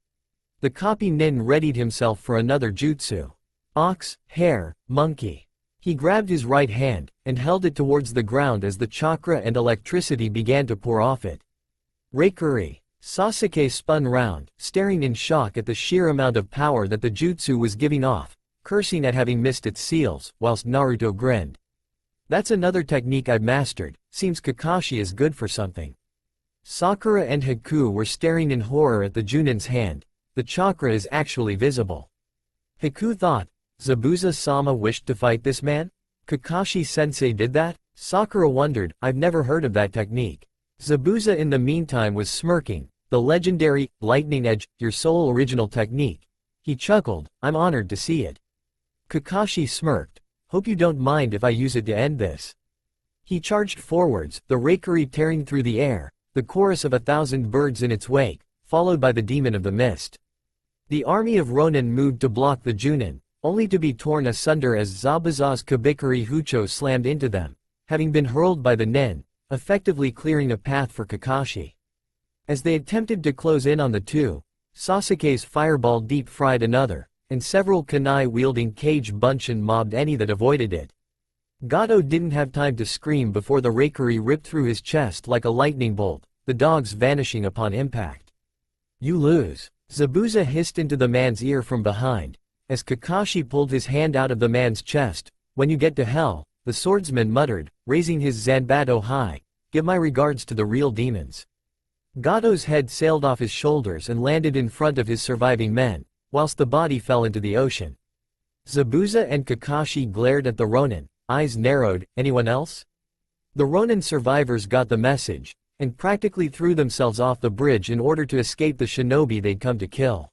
The copy nin readied himself for another jutsu. Ox, hare, monkey. He grabbed his right hand, and held it towards the ground as the chakra and electricity began to pour off it. Reikuri. Sasuke spun round, staring in shock at the sheer amount of power that the jutsu was giving off, cursing at having missed its seals, whilst Naruto grinned. That's another technique I've mastered, seems Kakashi is good for something. Sakura and Haku were staring in horror at the Junin's hand. The chakra is actually visible. Haku thought, Zabuza-sama wished to fight this man? Kakashi-sensei did that? Sakura wondered, I've never heard of that technique. Zabuza in the meantime was smirking, the legendary, lightning edge, your sole original technique. He chuckled, I'm honored to see it. Kakashi smirked, hope you don't mind if I use it to end this. He charged forwards, the Reikuri tearing through the air, the chorus of 1,000 birds in its wake, followed by the demon of the mist. The army of Ronin moved to block the Junin, only to be torn asunder as Zabuza's Kabikari Hucho slammed into them, having been hurled by the nin, effectively clearing a path for Kakashi. As they attempted to close in on the two, Sasuke's fireball deep-fried another, and several kunai-wielding cage bunshin mobbed any that avoided it. Gato didn't have time to scream before the Reikuri ripped through his chest like a lightning bolt, the dogs vanishing upon impact. You lose. Zabuza hissed into the man's ear from behind, as Kakashi pulled his hand out of the man's chest. When you get to hell, the swordsman muttered, raising his zanbato high, give my regards to the real demons. Gato's head sailed off his shoulders and landed in front of his surviving men, whilst the body fell into the ocean. Zabuza and Kakashi glared at the Ronin, eyes narrowed. Anyone else? The Ronin survivors got the message, and practically threw themselves off the bridge in order to escape the shinobi they'd come to kill.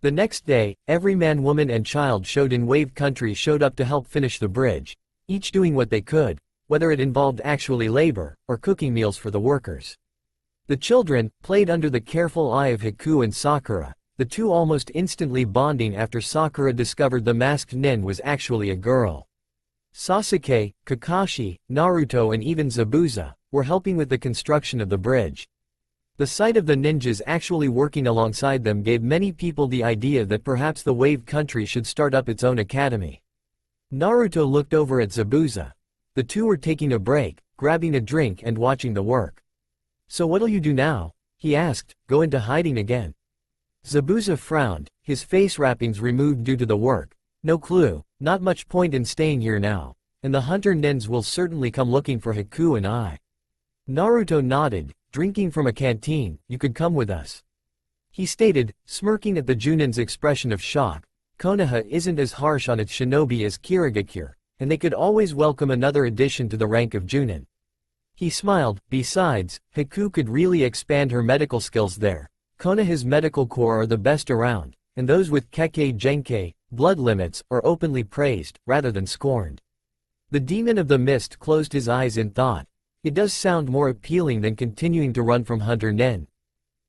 The next day, every man, woman and child showed in Wave Country showed up to help finish the bridge, each doing what they could, whether it involved actually labor, or cooking meals for the workers. The children played under the careful eye of Haku and Sakura, the two almost instantly bonding after Sakura discovered the masked nin was actually a girl. Sasuke, Kakashi, Naruto and even Zabuza were helping with the construction of the bridge. The sight of the ninjas actually working alongside them gave many people the idea that perhaps the Wave Country should start up its own academy. Naruto looked over at Zabuza. The two were taking a break, grabbing a drink and watching the work. "So what'll you do now?" he asked. "Go into hiding again?" Zabuza frowned, his face wrappings removed due to the work. "No clue, not much point in staying here now, and the hunter nins will certainly come looking for Haku and I." Naruto nodded, drinking from a canteen. "You could come with us," he stated, smirking at the Junin's expression of shock. Konoha isn't as harsh on its shinobi as Kirigakure, and they could always welcome another addition to the rank of Junin. He smiled. Besides, Haku could really expand her medical skills there. Konoha's medical corps are the best around, and those with kekkei Genkai, blood limits, are openly praised, rather than scorned. The demon of the mist closed his eyes in thought. It does sound more appealing than continuing to run from Hunter Nen.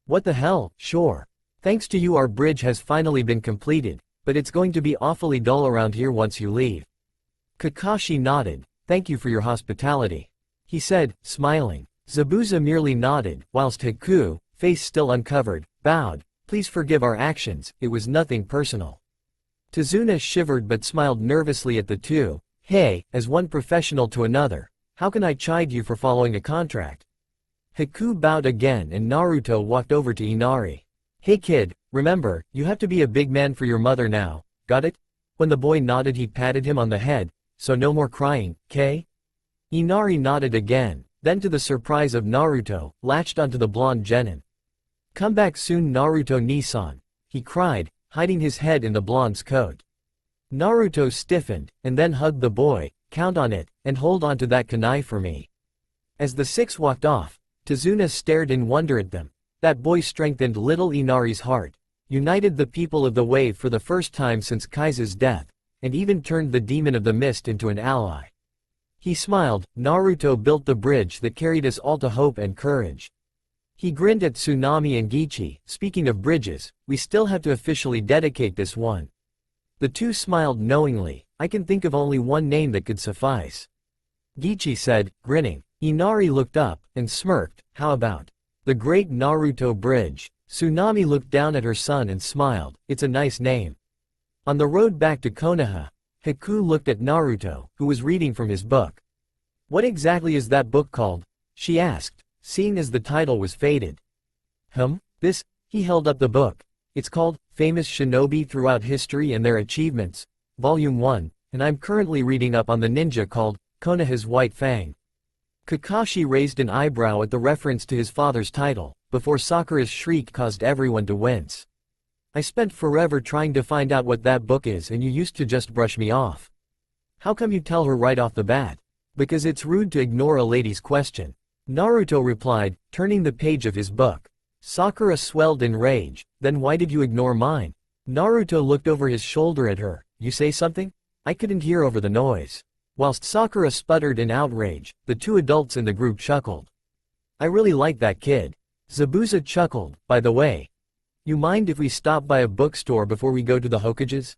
"What the hell, sure. Thanks to you our bridge has finally been completed, but it's going to be awfully dull around here once you leave." Kakashi nodded. "Thank you for your hospitality," he said, smiling. Zabuza merely nodded, whilst Haku, face still uncovered, bowed. "Please forgive our actions, it was nothing personal." Tazuna shivered but smiled nervously at the two. "Hey, as one professional to another, how can I chide you for following a contract?" Haku bowed again and Naruto walked over to Inari. "Hey kid, remember, you have to be a big man for your mother now, got it?" When the boy nodded he patted him on the head. "So no more crying, Kei?" Inari nodded again, then to the surprise of Naruto, latched onto the blonde genin. "Come back soon Naruto-Nisan," he cried, hiding his head in the blonde's coat. Naruto stiffened, and then hugged the boy. "Count on it, and hold on to that kunai for me." As the six walked off, Tazuna stared in wonder at them. That boy strengthened little Inari's heart, united the people of the wave for the first time since Kaisa's death, and even turned the demon of the mist into an ally. He smiled. Naruto built the bridge that carried us all to hope and courage. He grinned at Tsunami and Gichi. "Speaking of bridges, we still have to officially dedicate this one." The two smiled knowingly. "I can think of only one name that could suffice," Gichi said, grinning. Inari looked up, and smirked. "How about the Great Naruto Bridge?" Tsunami looked down at her son and smiled. "It's a nice name." On the road back to Konoha, Haku looked at Naruto, who was reading from his book. "What exactly is that book called?" she asked, seeing as the title was faded. This," he held up the book. "It's called, Famous Shinobi Throughout History and Their Achievements, Volume 1, and I'm currently reading up on the ninja called, Konoha's White Fang." Kakashi raised an eyebrow at the reference to his father's title, before Sakura's shriek caused everyone to wince. "I spent forever trying to find out what that book is and you used to just brush me off. How come you tell her right off the bat?" "Because it's rude to ignore a lady's question," Naruto replied, turning the page of his book. Sakura swelled in rage. "Then why did you ignore mine?" Naruto looked over his shoulder at her. "You say something? I couldn't hear over the noise." Whilst Sakura sputtered in outrage, the two adults in the group chuckled. "I really like that kid." Zabuza chuckled. "By the way, you mind if we stop by a bookstore before we go to the Hokages?"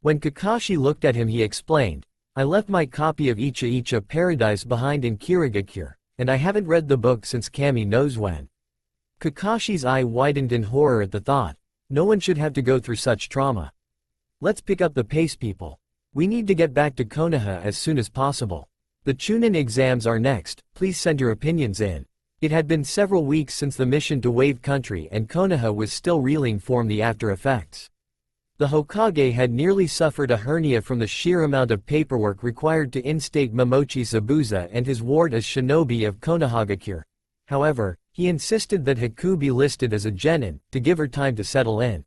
When Kakashi looked at him he explained, "I left my copy of Icha Icha Paradise behind in Kirigakure, and I haven't read the book since Kami knows when." Kakashi's eye widened in horror at the thought. No one should have to go through such trauma. "Let's pick up the pace people. We need to get back to Konoha as soon as possible. The Chunin exams are next, please send your opinions in." It had been several weeks since the mission to Wave Country and Konoha was still reeling from the after effects. The Hokage had nearly suffered a hernia from the sheer amount of paperwork required to instate Momochi Zabuza and his ward as shinobi of Konohagakure. However, he insisted that Haku be listed as a genin, to give her time to settle in.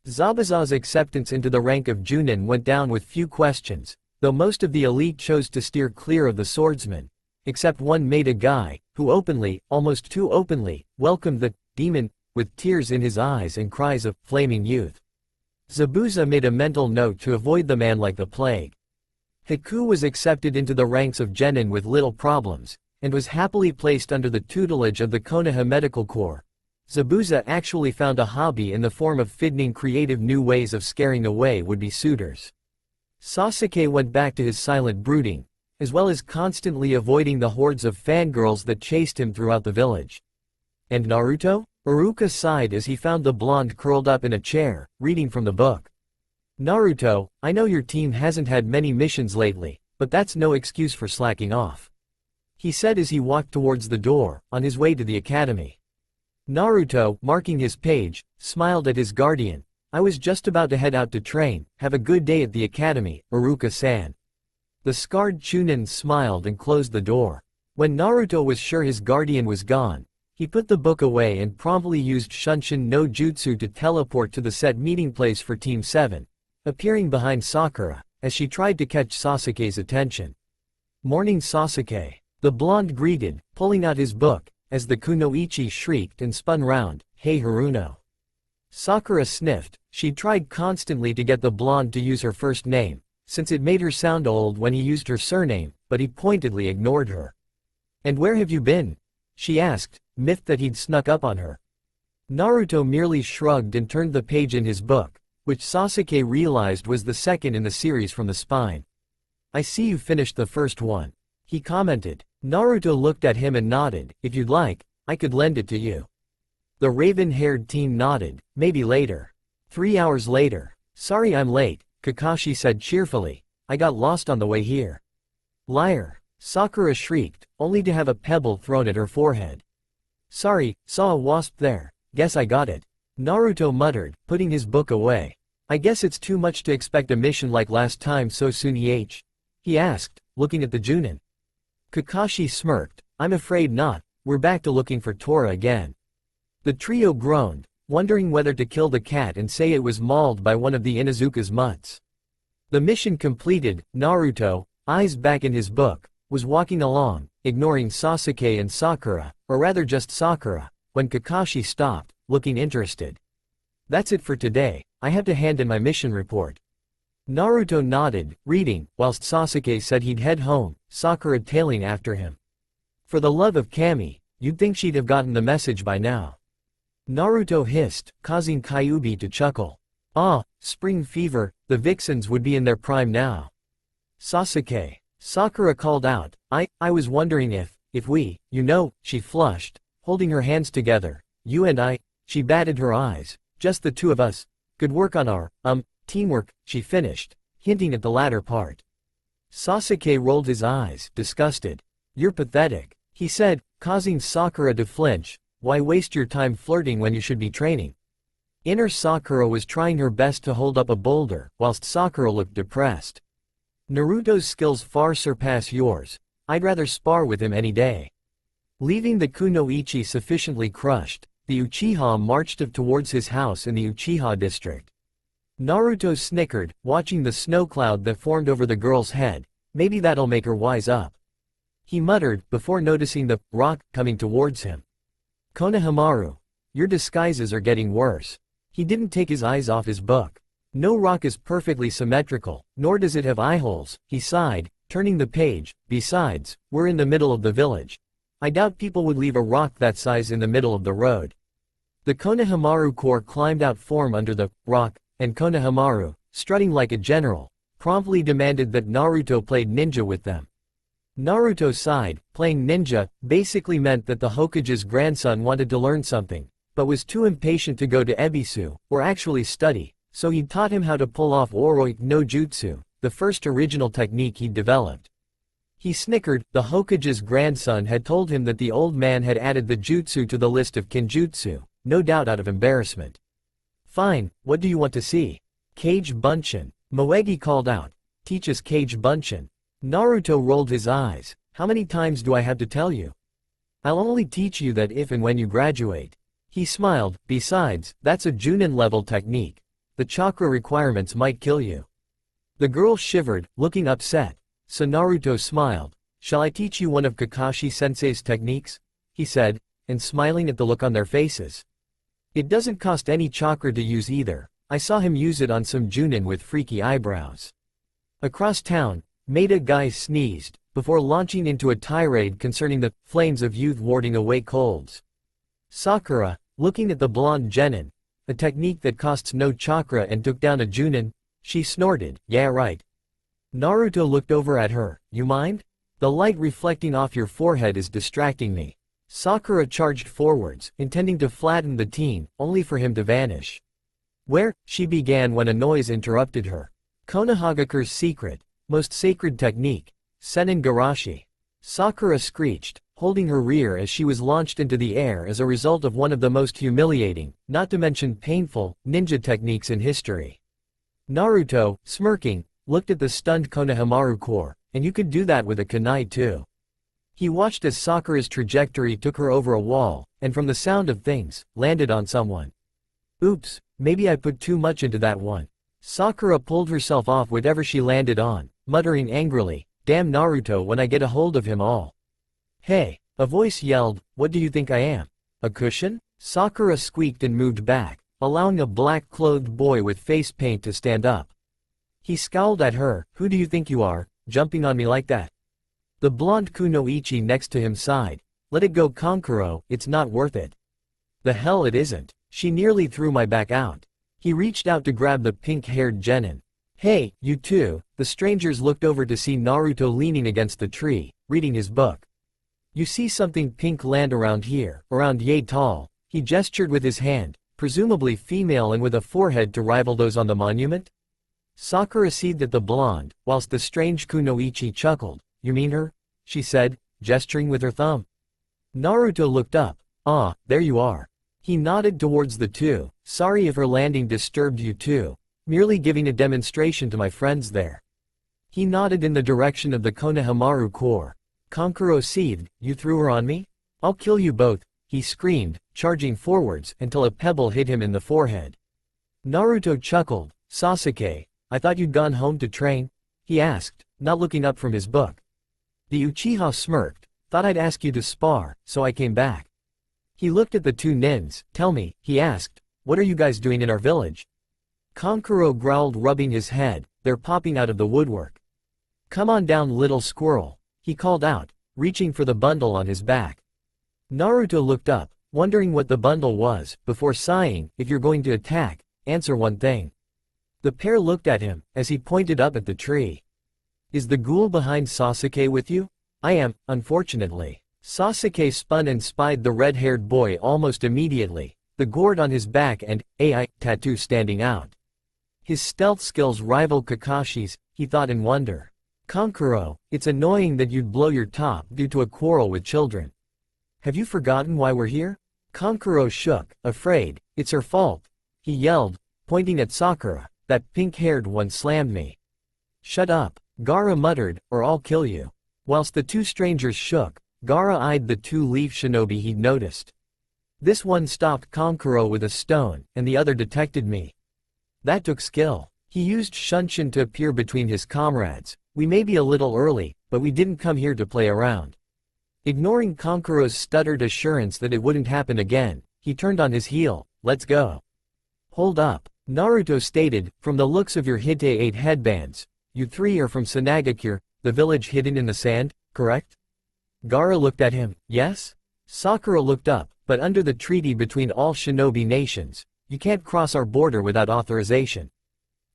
Zabuza's acceptance into the rank of Junin went down with few questions, though most of the elite chose to steer clear of the swordsman, except one Maida guy, who openly, almost too openly, welcomed the demon, with tears in his eyes and cries of flaming youth. Zabuza made a mental note to avoid the man like the plague. Haku was accepted into the ranks of genin with little problems, and was happily placed under the tutelage of the Konoha Medical Corps. Zabuza actually found a hobby in the form of finding creative new ways of scaring away would-be suitors. Sasuke went back to his silent brooding, as well as constantly avoiding the hordes of fangirls that chased him throughout the village. And Naruto? Iruka sighed as he found the blonde curled up in a chair, reading from the book. Naruto, I know your team hasn't had many missions lately, but that's no excuse for slacking off, he said as he walked towards the door, on his way to the academy. Naruto, marking his page, smiled at his guardian. I was just about to head out to train, have a good day at the academy, Iruka-san. The scarred Chunin smiled and closed the door. When Naruto was sure his guardian was gone, he put the book away and promptly used Shunshin no Jutsu to teleport to the set meeting place for Team 7, appearing behind Sakura, as she tried to catch Sasuke's attention. Morning Sasuke. The blonde greeted, pulling out his book, as the kunoichi shrieked and spun round, hey Haruno. Sakura sniffed. She tried constantly to get the blonde to use her first name, since it made her sound old when he used her surname, but he pointedly ignored her. And where have you been? She asked, miffed that he'd snuck up on her. Naruto merely shrugged and turned the page in his book, which Sasuke realized was the second in the series from the spine. I see you finished the first one, he commented. Naruto looked at him and nodded. If you'd like, I could lend it to you. The raven-haired teen nodded, maybe later. 3 hours later. Sorry I'm late, Kakashi said cheerfully. I got lost on the way here. Liar. Sakura shrieked, only to have a pebble thrown at her forehead. Sorry, saw a wasp there, guess I got it. Naruto muttered, putting his book away. I guess it's too much to expect a mission like last time so soon he asked, looking at the Junin. Kakashi smirked, I'm afraid not, we're back to looking for Tora again. The trio groaned, wondering whether to kill the cat and say it was mauled by one of the Inuzuka's mutts. The mission completed, Naruto, eyes back in his book, was walking along, ignoring Sasuke and Sakura, or rather just Sakura, when Kakashi stopped, looking interested. That's it for today, I have to hand in my mission report. Naruto nodded, reading, whilst Sasuke said he'd head home, Sakura tailing after him. For the love of Kami, you'd think she'd have gotten the message by now. Naruto hissed, causing Kyuubi to chuckle. Ah, spring fever, the vixens would be in their prime now. Sasuke. Sakura called out, I was wondering if we, she flushed, holding her hands together, you and I, she batted her eyes, just the two of us, could work on our, teamwork, she finished, hinting at the latter part. Sasuke rolled his eyes, disgusted. You're pathetic, he said, causing Sakura to flinch. Why waste your time flirting when you should be training? Inner Sakura was trying her best to hold up a boulder, whilst Sakura looked depressed. Naruto's skills far surpass yours. I'd rather spar with him any day. Leaving the kunoichi sufficiently crushed, the Uchiha marched towards his house in the Uchiha district. Naruto snickered, watching the snow cloud that formed over the girl's head. Maybe that'll make her wise up, he muttered, before noticing the rock coming towards him. Konohamaru, your disguises are getting worse. He didn't take his eyes off his book. No rock is perfectly symmetrical, nor does it have eye holes, he sighed, turning the page. Besides, we're in the middle of the village. I doubt people would leave a rock that size in the middle of the road. The Konohamaru Corps climbed out from under the rock, and Konohamaru, strutting like a general, promptly demanded that Naruto played ninja with them. Naruto sighed. Playing ninja basically meant that the Hokage's grandson wanted to learn something, but was too impatient to go to Ebisu, or actually study, so he'd taught him how to pull off Oroik no Jutsu, the first original technique he'd developed. He snickered. The Hokage's grandson had told him that the old man had added the jutsu to the list of kinjutsu, no doubt out of embarrassment. Fine, what do you want to see? Kage Bunshin. Moegi called out. Teach us Kage Bunshin. Naruto rolled his eyes. How many times do I have to tell you? I'll only teach you that if and when you graduate. He smiled. Besides, that's a Junin level technique. The chakra requirements might kill you. The girl shivered, looking upset. So Naruto smiled. Shall I teach you one of Kakashi-sensei's techniques? He said, and smiling at the look on their faces. It doesn't cost any chakra to use either. I saw him use it on some Junin with freaky eyebrows. Across town, Maida Guy sneezed, before launching into a tirade concerning the flames of youth warding away colds. Sakura, looking at the blonde genin, a technique that costs no chakra and took down a Junin, she snorted, yeah right. Naruto looked over at her. You mind? The light reflecting off your forehead is distracting me. Sakura charged forwards, intending to flatten the teen, only for him to vanish. Where? She began when a noise interrupted her. Konohagakure's secret, most sacred technique, Senin Garashi. Sakura screeched, holding her rear as she was launched into the air as a result of one of the most humiliating, not to mention painful, ninja techniques in history. Naruto, smirking, looked at the stunned Konohamaru core, and you could do that with a kunai too. He watched as Sakura's trajectory took her over a wall, and from the sound of things, landed on someone. Oops, maybe I put too much into that one. Sakura pulled herself off whatever she landed on, muttering angrily, damn Naruto when I get a hold of him all. Hey, a voice yelled, what do you think I am? A cushion? Sakura squeaked and moved back, allowing a black-clothed boy with face paint to stand up. He scowled at her, who do you think you are, jumping on me like that? The blonde kunoichi next to him sighed, let it go Kankuro, it's not worth it. The hell it isn't, she nearly threw my back out. He reached out to grab the pink-haired genin. Hey, you two, the strangers looked over to see Naruto leaning against the tree, reading his book. You see something pink land around here, around yay tall, he gestured with his hand, presumably female and with a forehead to rival those on the monument? Sakura seethed at the blonde, whilst the strange kunoichi chuckled. You mean her? She said, gesturing with her thumb. Naruto looked up. Ah, there you are. He nodded towards the two. Sorry if her landing disturbed you too. Merely giving a demonstration to my friends there. He nodded in the direction of the Konohamaru core. Kankuro seethed, you threw her on me? I'll kill you both, he screamed, charging forwards until a pebble hit him in the forehead. Naruto chuckled. Sasuke, I thought you'd gone home to train? He asked, not looking up from his book. The Uchiha smirked. Thought I'd ask you to spar, so I came back. He looked at the two nins. Tell me, he asked, what are you guys doing in our village? Kankuro growled, rubbing his head. They're popping out of the woodwork. Come on down, little squirrel, he called out, reaching for the bundle on his back. Naruto looked up, wondering what the bundle was, before sighing, if you're going to attack, answer one thing. The pair looked at him, as he pointed up at the tree. Is the ghoul behind Sasuke with you? I am, unfortunately. Sasuke spun and spied the red-haired boy almost immediately, the gourd on his back and AI tattoo standing out. His stealth skills rival Kakashi's, he thought in wonder. Kankuro, it's annoying that you'd blow your top due to a quarrel with children. Have you forgotten why we're here? Kankuro shook, afraid. It's her fault. He yelled, pointing at Sakura. That pink-haired one slammed me. Shut up, Gaara muttered, or I'll kill you. Whilst the two strangers shook, Gaara eyed the two-leaf shinobi he'd noticed. This one stopped Kankuro with a stone, and the other detected me. That took skill. He used Shunshin to appear between his comrades. We may be a little early, but we didn't come here to play around. Ignoring Kankuro's stuttered assurance that it wouldn't happen again, he turned on his heel. Let's go. Hold up, Naruto stated, from the looks of your Hite 8 headbands, you three are from Sanagakure, the village hidden in the sand, correct? Gaara looked at him. Yes? Sakura looked up, but under the treaty between all shinobi nations, you can't cross our border without authorization.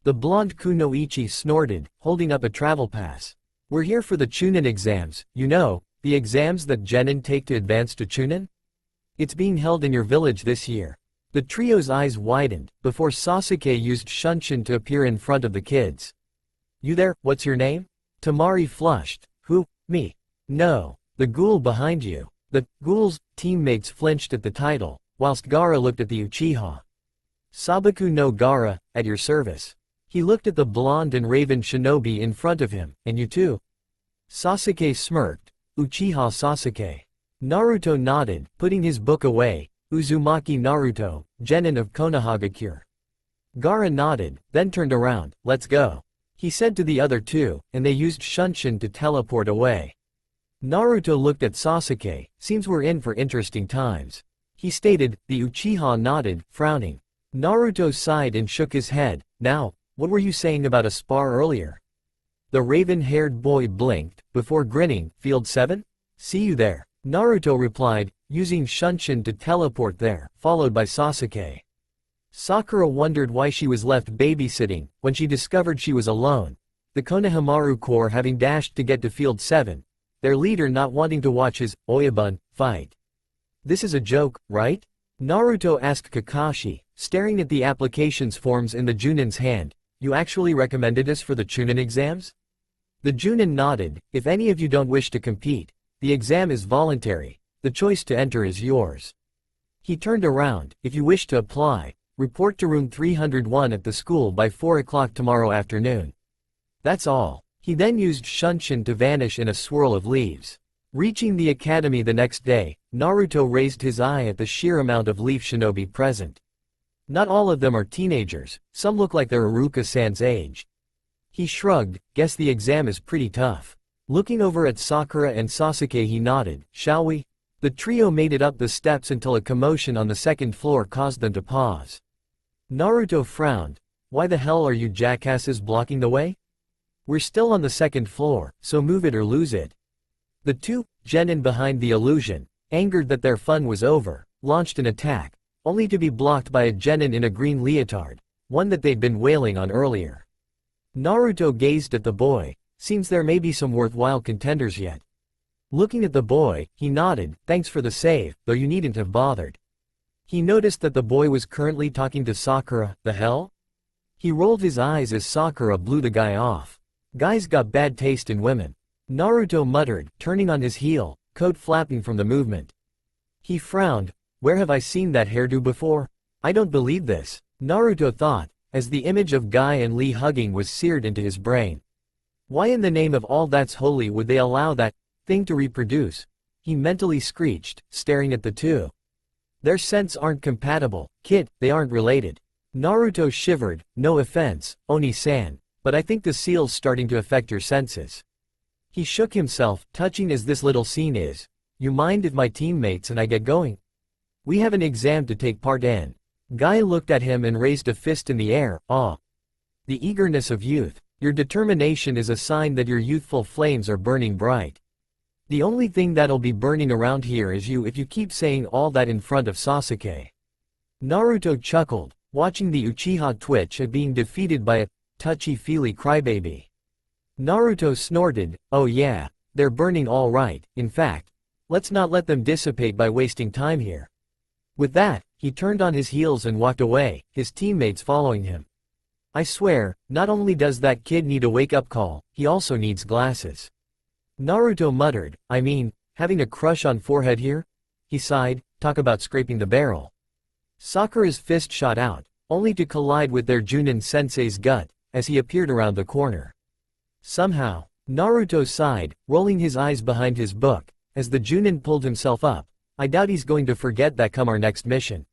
The blonde kunoichi snorted, holding up a travel pass. We're here for the Chunin exams, you know, the exams that genin take to advance to Chunin? It's being held in your village this year. The trio's eyes widened, before Sasuke used Shunshin to appear in front of the kids. You there, what's your name? Tamari flushed. Who? Me. No, the ghoul behind you. The ghoul's teammates flinched at the title, whilst Gaara looked at the Uchiha. Sabaku no Gaara, at your service. He looked at the blonde and raven shinobi in front of him, and you too? Sasuke smirked. Uchiha Sasuke. Naruto nodded, putting his book away. Uzumaki Naruto, genin of Konohagakure. Gaara nodded, then turned around. Let's go. He said to the other two, and they used Shunshin to teleport away. Naruto looked at Sasuke. Seems we're in for interesting times. He stated. The Uchiha nodded, frowning. Naruto sighed and shook his head. Now, what were you saying about a spar earlier? The raven-haired boy blinked, before grinning. Field 7? See you there. Naruto replied, using Shunshin to teleport there, followed by Sasuke. Sakura wondered why she was left babysitting, when she discovered she was alone. the Konohamaru Corps having dashed to get to Field 7, their leader not wanting to watch his Oyabun fight. This is a joke, right? Naruto asked Kakashi, staring at the applications forms in the Junin's hand. You actually recommended us for the Chunin exams? The Junin nodded. If any of you don't wish to compete, the exam is voluntary. The choice to enter is yours. He turned around. If you wish to apply, report to room 301 at the school by 4 o'clock tomorrow afternoon. That's all. He then used Shunshin to vanish in a swirl of leaves. Reaching the academy the next day, Naruto raised his eye at the sheer amount of leaf shinobi present. Not all of them are teenagers, some look like they're Iruka-san's age. He shrugged, guess the exam is pretty tough. Looking over at Sakura and Sasuke he nodded, shall we? The trio made it up the steps until a commotion on the second floor caused them to pause. Naruto frowned. Why the hell are you jackasses blocking the way? We're still on the second floor, so move it or lose it. The two, genin behind the illusion, angered that their fun was over, launched an attack, only to be blocked by a genin in a green leotard, one that they'd been wailing on earlier. Naruto gazed at the boy. Seems there may be some worthwhile contenders yet. Looking at the boy, he nodded, thanks for the save, though you needn't have bothered. He noticed that the boy was currently talking to Sakura. The hell? He rolled his eyes as Sakura blew the guy off. Guys got bad taste in women. Naruto muttered, turning on his heel, coat flapping from the movement. He frowned. Where have I seen that hairdo before? I don't believe this, Naruto thought, as the image of Guy and Lee hugging was seared into his brain. Why in the name of all that's holy would they allow that thing to reproduce? He mentally screeched, staring at the two. Their scents aren't compatible, kid, they aren't related. Naruto shivered, no offense, Oni-san, but I think the seal's starting to affect your senses. He shook himself, touching as this little scene is. You mind if my teammates and I get going? We have an exam to take part in. Guy looked at him and raised a fist in the air, awe. The eagerness of youth. Your determination is a sign that your youthful flames are burning bright. The only thing that'll be burning around here is you if you keep saying all that in front of Sasuke. Naruto chuckled, watching the Uchiha twitch at being defeated by a touchy-feely crybaby. Naruto snorted, oh yeah, they're burning all right. In fact, let's not let them dissipate by wasting time here. With that, he turned on his heels and walked away, his teammates following him. I swear, not only does that kid need a wake-up call, he also needs glasses. Naruto muttered, I mean, having a crush on forehead here? He sighed, talk about scraping the barrel. Sakura's fist shot out, only to collide with their Junin sensei's gut, as he appeared around the corner. Somehow, Naruto sighed, rolling his eyes behind his book, as the Junin pulled himself up. I doubt he's going to forget that come our next mission.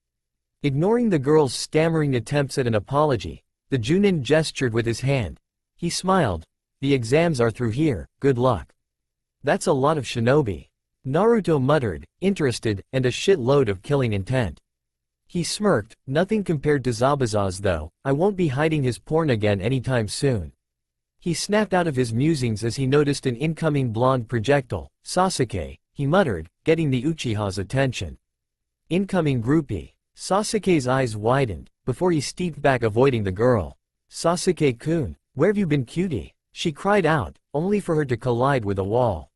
Ignoring the girl's stammering attempts at an apology, the Junin gestured with his hand. He smiled. The exams are through here, good luck. That's a lot of shinobi. Naruto muttered, interested, and a shitload of killing intent. He smirked, nothing compared to Zabuza's though, I won't be hiding his porn again anytime soon. He snapped out of his musings as he noticed an incoming blonde projectile. Sasuke, he muttered, getting the Uchiha's attention. Incoming groupie. Sasuke's eyes widened, before he stepped back avoiding the girl. Sasuke-kun, where have you been, cutie? She cried out, only for her to collide with a wall.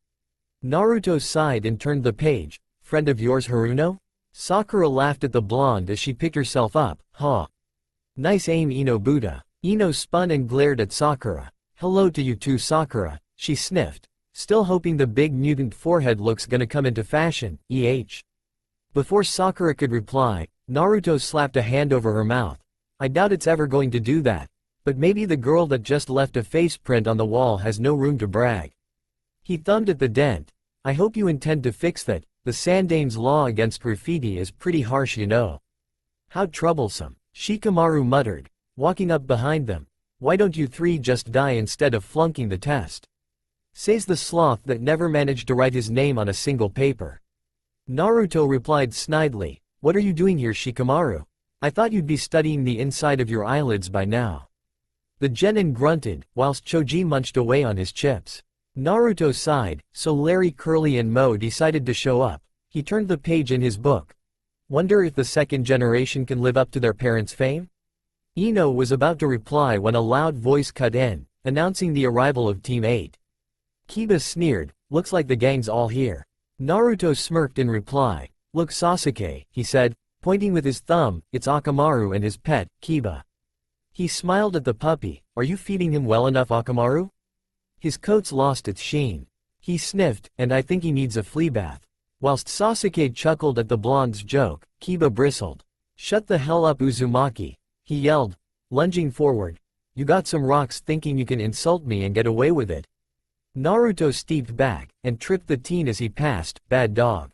Naruto sighed and turned the page. Friend of yours Haruno? Sakura laughed at the blonde as she picked herself up. Ha. Nice aim, Ino Buddha. Ino spun and glared at Sakura. Hello to you too, Sakura, she sniffed, still hoping the big mutant forehead look's gonna come into fashion, Before Sakura could reply, Naruto slapped a hand over her mouth. I doubt it's ever going to do that, but maybe the girl that just left a face print on the wall has no room to brag. He thumbed at the dent. I hope you intend to fix that. The Sandame's law against graffiti is pretty harsh, you know. How troublesome, Shikamaru muttered, walking up behind them. Why don't you three just die instead of flunking the test? Says the sloth that never managed to write his name on a single paper. Naruto replied snidely, what are you doing here, Shikamaru? I thought you'd be studying the inside of your eyelids by now. The genin grunted, whilst Choji munched away on his chips. Naruto sighed, so Larry, Curly and Mo decided to show up. He turned the page in his book. Wonder if the second generation can live up to their parents' fame? Ino was about to reply when a loud voice cut in. announcing the arrival of Team 8. Kiba sneered, looks like the gang's all here. Naruto smirked in reply. Look Sasuke, he said, pointing with his thumb, it's Akamaru and his pet, Kiba. He smiled at the puppy, are you feeding him well enough Akamaru? His coat's lost its sheen. He sniffed, and I think he needs a flea bath. Whilst Sasuke chuckled at the blonde's joke, Kiba bristled. Shut the hell up Uzumaki, he yelled, lunging forward. You got some rocks thinking you can insult me and get away with it. Naruto stepped back, and tripped the teen as he passed, bad dog.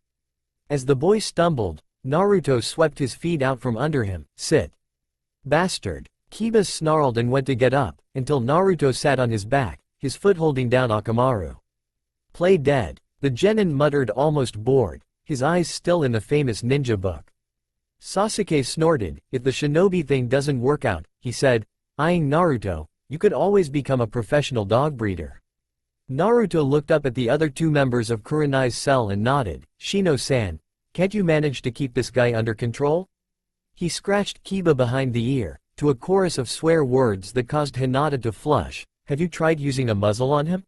As the boy stumbled, Naruto swept his feet out from under him, sit. Bastard. Kiba snarled and went to get up, until Naruto sat on his back, his foot holding down Akamaru. Play dead. The genin muttered almost bored, his eyes still in the famous ninja book. Sasuke snorted, if the shinobi thing doesn't work out, he said, eyeing Naruto, you could always become a professional dog breeder. Naruto looked up at the other two members of Kurenai's cell and nodded, Shino-san, can't you manage to keep this guy under control? He scratched Kiba behind the ear, to a chorus of swear words that caused Hinata to flush, have you tried using a muzzle on him?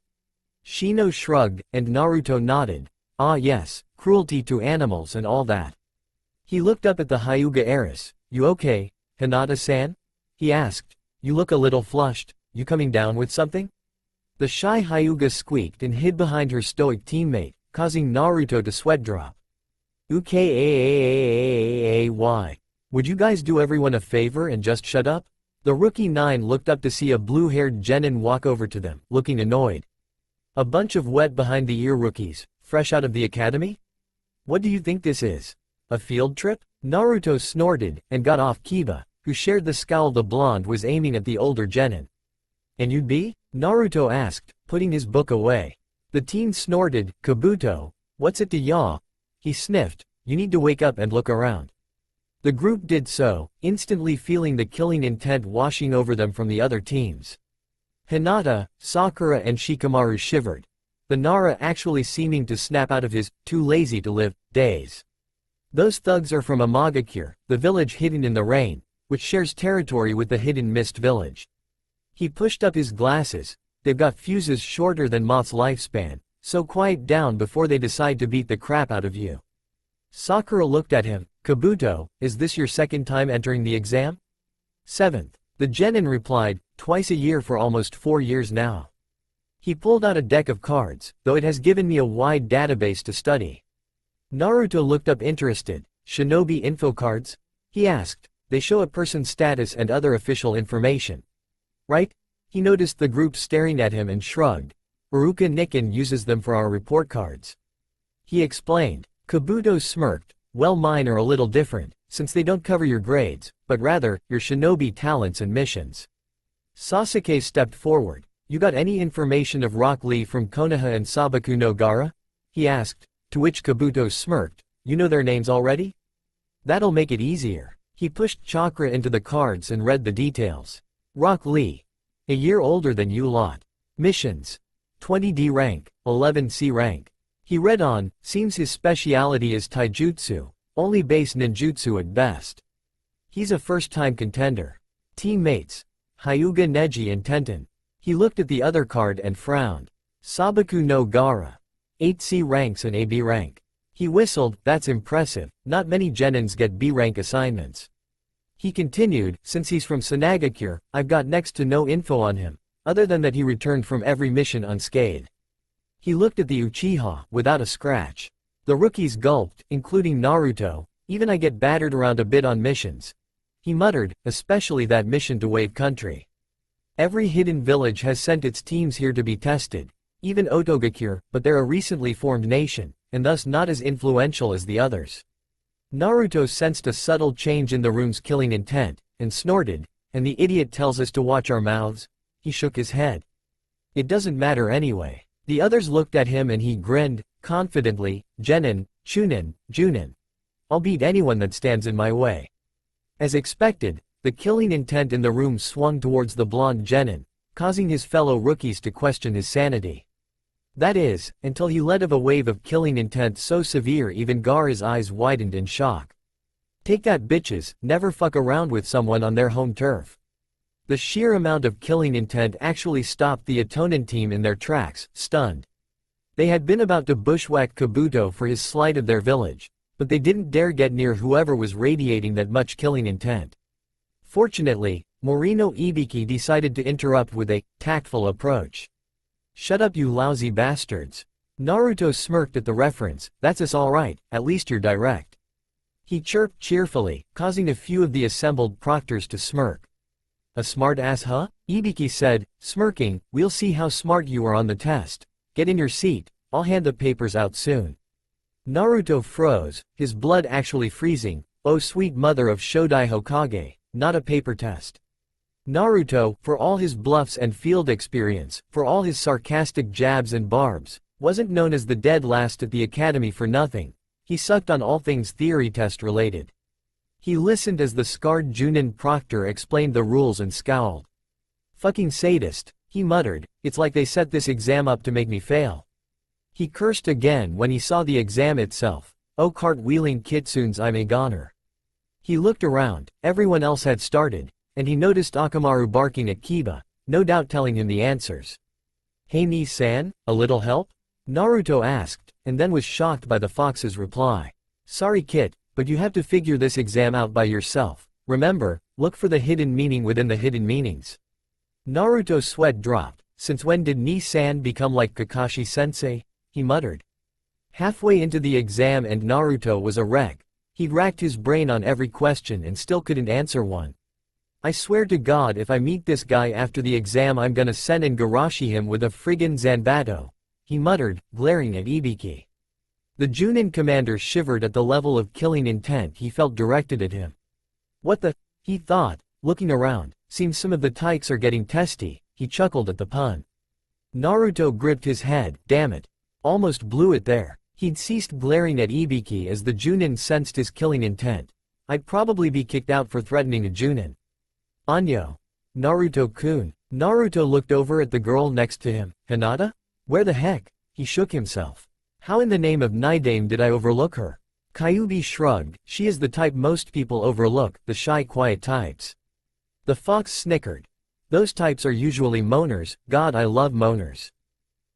Shino shrugged, and Naruto nodded, ah yes, cruelty to animals and all that. He looked up at the Hyuga heiress, you okay, Hinata-san? He asked, you look a little flushed, you coming down with something? The shy Hyuga squeaked and hid behind her stoic teammate, causing Naruto to sweat drop. Ukay, would you guys do everyone a favor and just shut up? The rookie 9 looked up to see a blue-haired genin walk over to them, looking annoyed. A bunch of wet behind-the-ear rookies, fresh out of the academy? What do you think this is? A field trip? Naruto snorted, and got off Kiba, who shared the scowl the blonde was aiming at the older genin. And you'd be? Naruto asked, putting his book away. The teen snorted, Kabuto, what's it to yaw? He sniffed, you need to wake up and look around. The group did so, instantly feeling the killing intent washing over them from the other teams. Hinata, Sakura and Shikamaru shivered, the Nara actually seeming to snap out of his too lazy to live days. Those thugs are from Amagakure, the village hidden in the rain, which shares territory with the Hidden Mist village. He pushed up his glasses, they've got fuses shorter than Moth's lifespan, so quiet down before they decide to beat the crap out of you. Sakura looked at him, Kabuto, is this your second time entering the exam? Seventh. The genin replied, twice a year for almost 4 years now. He pulled out a deck of cards, though it has given me a wide database to study. Naruto looked up interested, shinobi info cards? He asked, they show a person's status and other official information. Right? He noticed the group staring at him and shrugged. Uruka Nikken uses them for our report cards. He explained. Kabuto smirked, well mine are a little different, since they don't cover your grades, but rather, your shinobi talents and missions. Sasuke stepped forward. You got any information of Rock Lee from Konoha and Sabaku no Gara? He asked, to which Kabuto smirked, you know their names already? That'll make it easier. He pushed chakra into the cards and read the details. Rock Lee. A year older than you lot. Missions. 20D rank, 11C rank. He read on, seems his speciality is taijutsu, only base ninjutsu at best. He's a first-time contender. Teammates. Hyuga Neji and Tenten. He looked at the other card and frowned. Sabaku no Gara. 8C ranks and a B rank. He whistled, that's impressive, not many genins get B rank assignments. He continued, since he's from Sanagakure, I've got next to no info on him, other than that he returned from every mission unscathed. He looked at the Uchiha, without a scratch. The rookies gulped, including Naruto, even I get battered around a bit on missions. He muttered, especially that mission to Wave Country. Every hidden village has sent its teams here to be tested, even Otogakure, but they're a recently formed nation, and thus not as influential as the others. Naruto sensed a subtle change in the room's killing intent, and snorted, and the idiot tells us to watch our mouths? He shook his head. It doesn't matter anyway. The others looked at him and he grinned, confidently, Genin, Chunin, Junin. I'll beat anyone that stands in my way. As expected, the killing intent in the room swung towards the blonde Genin, causing his fellow rookies to question his sanity. That is, until he led of a wave of killing intent so severe even Gaara's eyes widened in shock. Take that bitches, never fuck around with someone on their home turf. The sheer amount of killing intent actually stopped the Atonin team in their tracks, stunned. They had been about to bushwhack Kabuto for his slight of their village, but they didn't dare get near whoever was radiating that much killing intent. Fortunately, Morino Ibiki decided to interrupt with a tactful approach. "Shut up, you lousy bastards." Naruto smirked at the reference. "That's us all right, at least you're direct." He chirped cheerfully, causing a few of the assembled proctors to smirk. "A smart ass, huh?" Ibiki said, smirking. "We'll see how smart you are on the test. Get in your seat, I'll hand the papers out soon." Naruto froze, his blood actually freezing. Oh sweet mother of Shodai Hokage, not a paper test. Naruto, for all his bluffs and field experience, for all his sarcastic jabs and barbs, wasn't known as the dead last at the academy for nothing. He sucked on all things theory test related. He listened as the scarred Junin proctor explained the rules and scowled. "Fucking sadist," he muttered, "it's like they set this exam up to make me fail." He cursed again when he saw the exam itself. Oh cartwheeling kitsune's I'm a goner. He looked around, everyone else had started, and he noticed Akamaru barking at Kiba, no doubt telling him the answers. "Hey Nii-san, a little help?" Naruto asked, and then was shocked by the fox's reply. "Sorry Kit, but you have to figure this exam out by yourself. Remember, look for the hidden meaning within the hidden meanings." Naruto's sweat dropped. Since when did Nii-san become like Kakashi-sensei? He muttered. Halfway into the exam and Naruto was a wreck. He'd racked his brain on every question and still couldn't answer one. "I swear to God if I meet this guy after the exam I'm gonna send and Garashi him with a friggin' Zanbato," he muttered, glaring at Ibiki. The Junin commander shivered at the level of killing intent he felt directed at him. "What the?" he thought, looking around. "Seems some of the tykes are getting testy," he chuckled at the pun. Naruto gripped his head. Damn it. Almost blew it there. He'd ceased glaring at Ibiki as the Junin sensed his killing intent. "I'd probably be kicked out for threatening a Junin." "Anyo. Naruto-kun." Naruto looked over at the girl next to him. "Hinata? Where the heck?" He shook himself. "How in the name of Nidame did I overlook her?" Kyuubi shrugged. "She is the type most people overlook, the shy quiet types." The fox snickered. "Those types are usually moaners, God I love moaners."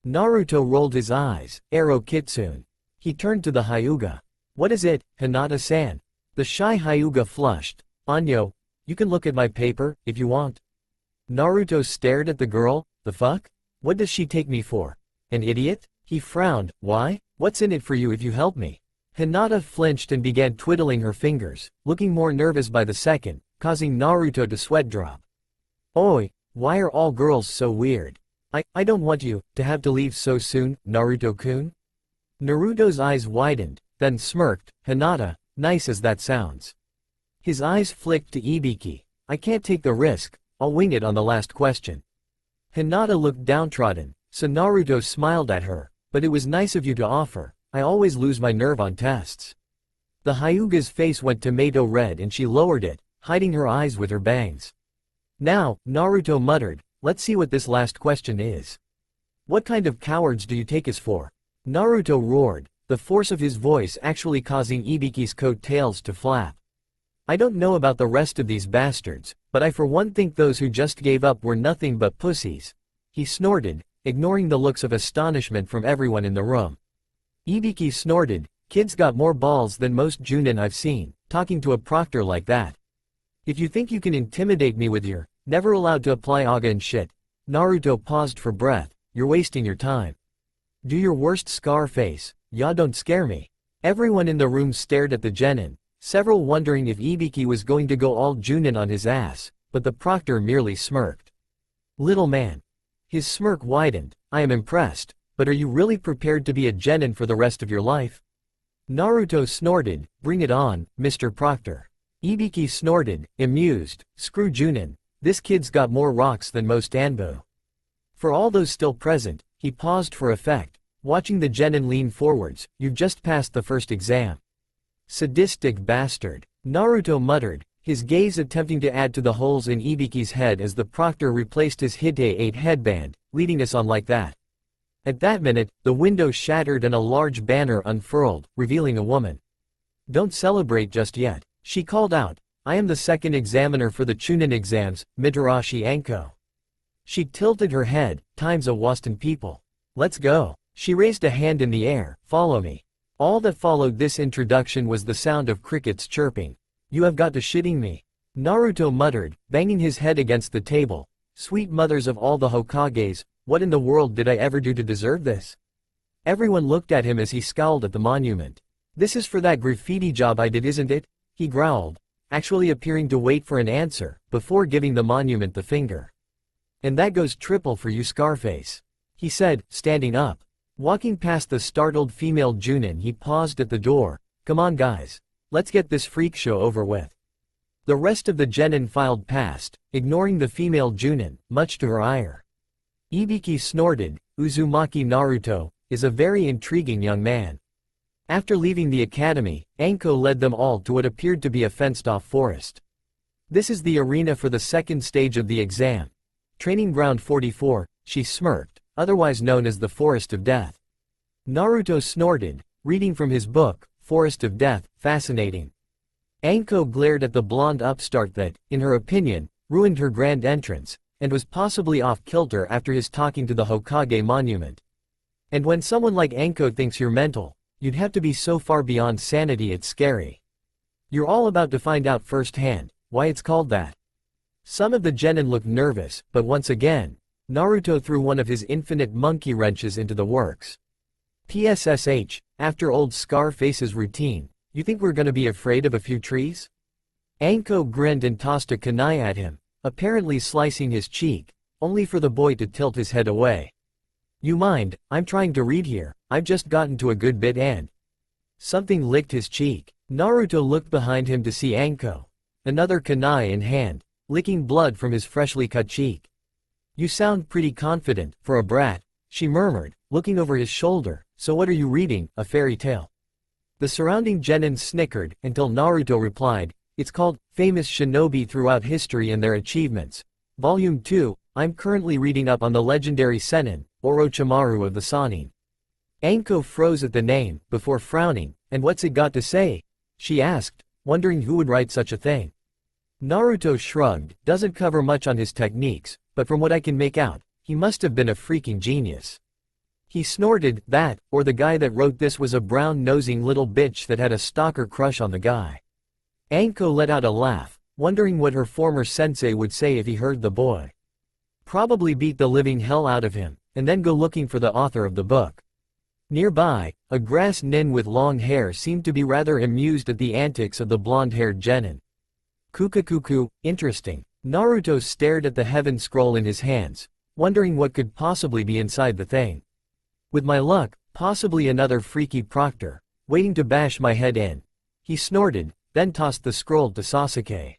Naruto rolled his eyes. "Arrow Kitsune." He turned to the Hyuga. "What is it, Hinata-san?" The shy Hyuga flushed. "Anyo, you can look at my paper, if you want." Naruto stared at the girl. "The fuck? What does she take me for? An idiot?" He frowned. "Why? What's in it for you if you help me?" Hinata flinched and began twiddling her fingers, looking more nervous by the second, causing Naruto to sweat drop. "Oi, why are all girls so weird? I don't want you to have to leave so soon, Naruto-kun." Naruto's eyes widened, then smirked. "Hinata, nice as that sounds." His eyes flicked to Ibiki. "I can't take the risk, I'll wing it on the last question." Hinata looked downtrodden, so Naruto smiled at her. "But it was nice of you to offer, I always lose my nerve on tests." The Hyuga's face went tomato red and she lowered it, hiding her eyes with her bangs. "Now," Naruto muttered, "let's see what this last question is." "What kind of cowards do you take us for?" Naruto roared, the force of his voice actually causing Ibiki's coat tails to flap. "I don't know about the rest of these bastards, but I for one think those who just gave up were nothing but pussies." He snorted, ignoring the looks of astonishment from everyone in the room. Ibiki snorted. "Kid's got more balls than most Junin I've seen, talking to a proctor like that. If you think you can intimidate me with your never allowed to apply aga and shit." Naruto paused for breath. "You're wasting your time. Do your worst scar face, ya don't scare me." Everyone in the room stared at the genin, several wondering if Ibiki was going to go all Junin on his ass, but the proctor merely smirked. "Little man." His smirk widened. "I am impressed, but are you really prepared to be a genin for the rest of your life?" Naruto snorted. "Bring it on, Mr. Proctor." Ibiki snorted, amused. "Screw Junin. This kid's got more rocks than most Anbu." For all those still present, he paused for effect, watching the genin lean forwards. "You've just passed the first exam." "Sadistic bastard," Naruto muttered, his gaze attempting to add to the holes in Ibiki's head as the proctor replaced his Hite 8 headband, leading us on like that. At that minute, the window shattered and a large banner unfurled, revealing a woman. "Don't celebrate just yet," she called out. I am the second examiner for the Chunin exams, Mitarashi Anko. She tilted her head, times a Waston people. Let's go. She raised a hand in the air, follow me. All that followed this introduction was the sound of crickets chirping. You have got to shitting me. Naruto muttered, banging his head against the table. Sweet mothers of all the Hokages, what in the world did I ever do to deserve this? Everyone looked at him as he scowled at the monument. This is for that graffiti job I did, isn't it? He growled, actually appearing to wait for an answer, before giving the monument the finger. And that goes triple for you, Scarface, he said, standing up. Walking past the startled female Junin, he paused at the door. Come on guys. Let's get this freak show over with. The rest of the genin filed past, ignoring the female Junin, much to her ire. Ibiki snorted, Uzumaki Naruto is a very intriguing young man. After leaving the academy, Anko led them all to what appeared to be a fenced-off forest. This is the arena for the second stage of the exam. Training ground 44, she smirked, otherwise known as the Forest of Death. Naruto snorted, reading from his book, Forest of Death, fascinating. Anko glared at the blonde upstart that, in her opinion, ruined her grand entrance, and was possibly off-kilter after his talking to the Hokage monument. And when someone like Anko thinks you're mental, you'd have to be so far beyond sanity it's scary. You're all about to find out firsthand why it's called that. Some of the genin looked nervous, but once again, Naruto threw one of his infinite monkey wrenches into the works. PSSH, after old Scarface's routine, you think we're gonna be afraid of a few trees? Anko grinned and tossed a kunai at him, apparently slicing his cheek, only for the boy to tilt his head away. You mind, I'm trying to read here, I've just gotten to a good bit and… Something licked his cheek. Naruto looked behind him to see Anko, another kunai in hand, licking blood from his freshly cut cheek. You sound pretty confident, for a brat, she murmured, looking over his shoulder. So what are you reading, a fairy tale? The surrounding genin snickered, until Naruto replied, it's called, Famous Shinobi Throughout History and Their Achievements. Volume 2, I'm currently reading up on the legendary Sennin, Orochimaru of the Sannin. Anko froze at the name, before frowning, and what's it got to say? She asked, wondering who would write such a thing. Naruto shrugged, doesn't cover much on his techniques, but from what I can make out, he must have been a freaking genius. He snorted, that, or the guy that wrote this was a brown-nosing little bitch that had a stalker crush on the guy. Anko let out a laugh, wondering what her former sensei would say if he heard the boy. Probably beat the living hell out of him, and then go looking for the author of the book. Nearby, a grass nin with long hair seemed to be rather amused at the antics of the blonde-haired genin. Kukakuku, interesting. Naruto stared at the heaven scroll in his hands, wondering what could possibly be inside the thing. With my luck, possibly another freaky proctor, waiting to bash my head in. He snorted, then tossed the scroll to Sasuke.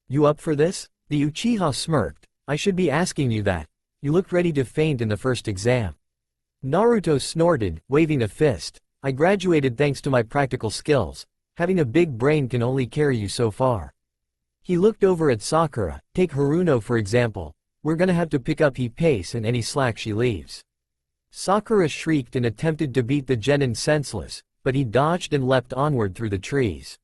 You up for this? The Uchiha smirked, I should be asking you that. You looked ready to faint in the first exam. Naruto snorted, waving a fist. I graduated thanks to my practical skills. Having a big brain can only carry you so far. He looked over at Sakura, take Haruno for example. We're gonna have to pick up her pace and any slack she leaves. Sakura shrieked and attempted to beat the genin senseless, but he dodged and leapt onward through the trees.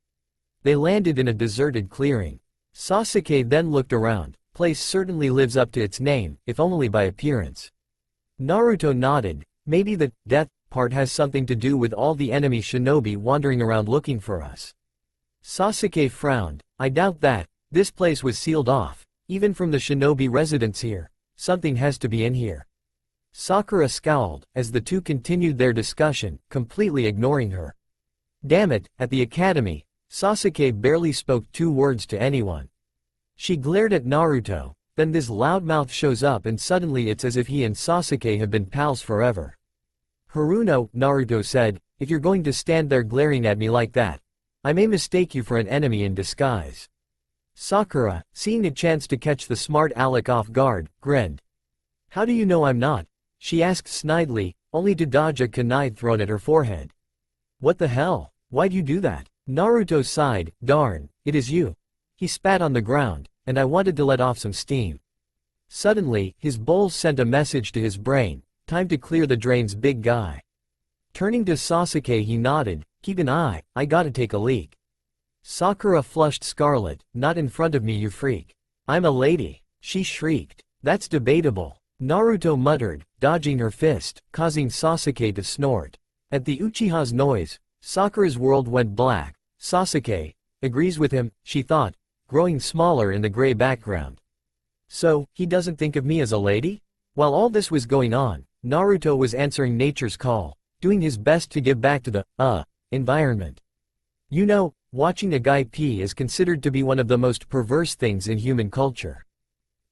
They landed in a deserted clearing. Sasuke then looked around. Place certainly lives up to its name, if only by appearance. Naruto nodded. Maybe the death part has something to do with all the enemy shinobi wandering around looking for us. Sasuke frowned. I doubt that. This place was sealed off, even from the shinobi residents here. Something has to be in here. Sakura scowled, as the two continued their discussion, completely ignoring her. Damn it, at the academy, Sasuke barely spoke 2 words to anyone. She glared at Naruto, then this loudmouth shows up and suddenly it's as if he and Sasuke have been pals forever. Haruno, Naruto said, if you're going to stand there glaring at me like that, I may mistake you for an enemy in disguise. Sakura, seeing a chance to catch the smart aleck off guard, grinned. How do you know I'm not? She asked snidely, only to dodge a kunai thrown at her forehead. What the hell? Why'd you do that? Naruto sighed, darn, it is you. He spat on the ground, and I wanted to let off some steam. Suddenly, his bowls sent a message to his brain, time to clear the drains, big guy. Turning to Sasuke he nodded, keep an eye, I gotta take a leak. Sakura flushed scarlet. Not in front of me, you freak. I'm a lady, she shrieked. That's debatable. Naruto muttered, dodging her fist, causing Sasuke to snort. At the Uchiha's noise, Sakura's world went black. Sasuke agrees with him, she thought, growing smaller in the gray background. So, he doesn't think of me as a lady? While all this was going on, Naruto was answering nature's call, doing his best to give back to the environment. You know, watching a guy pee is considered to be one of the most perverse things in human culture.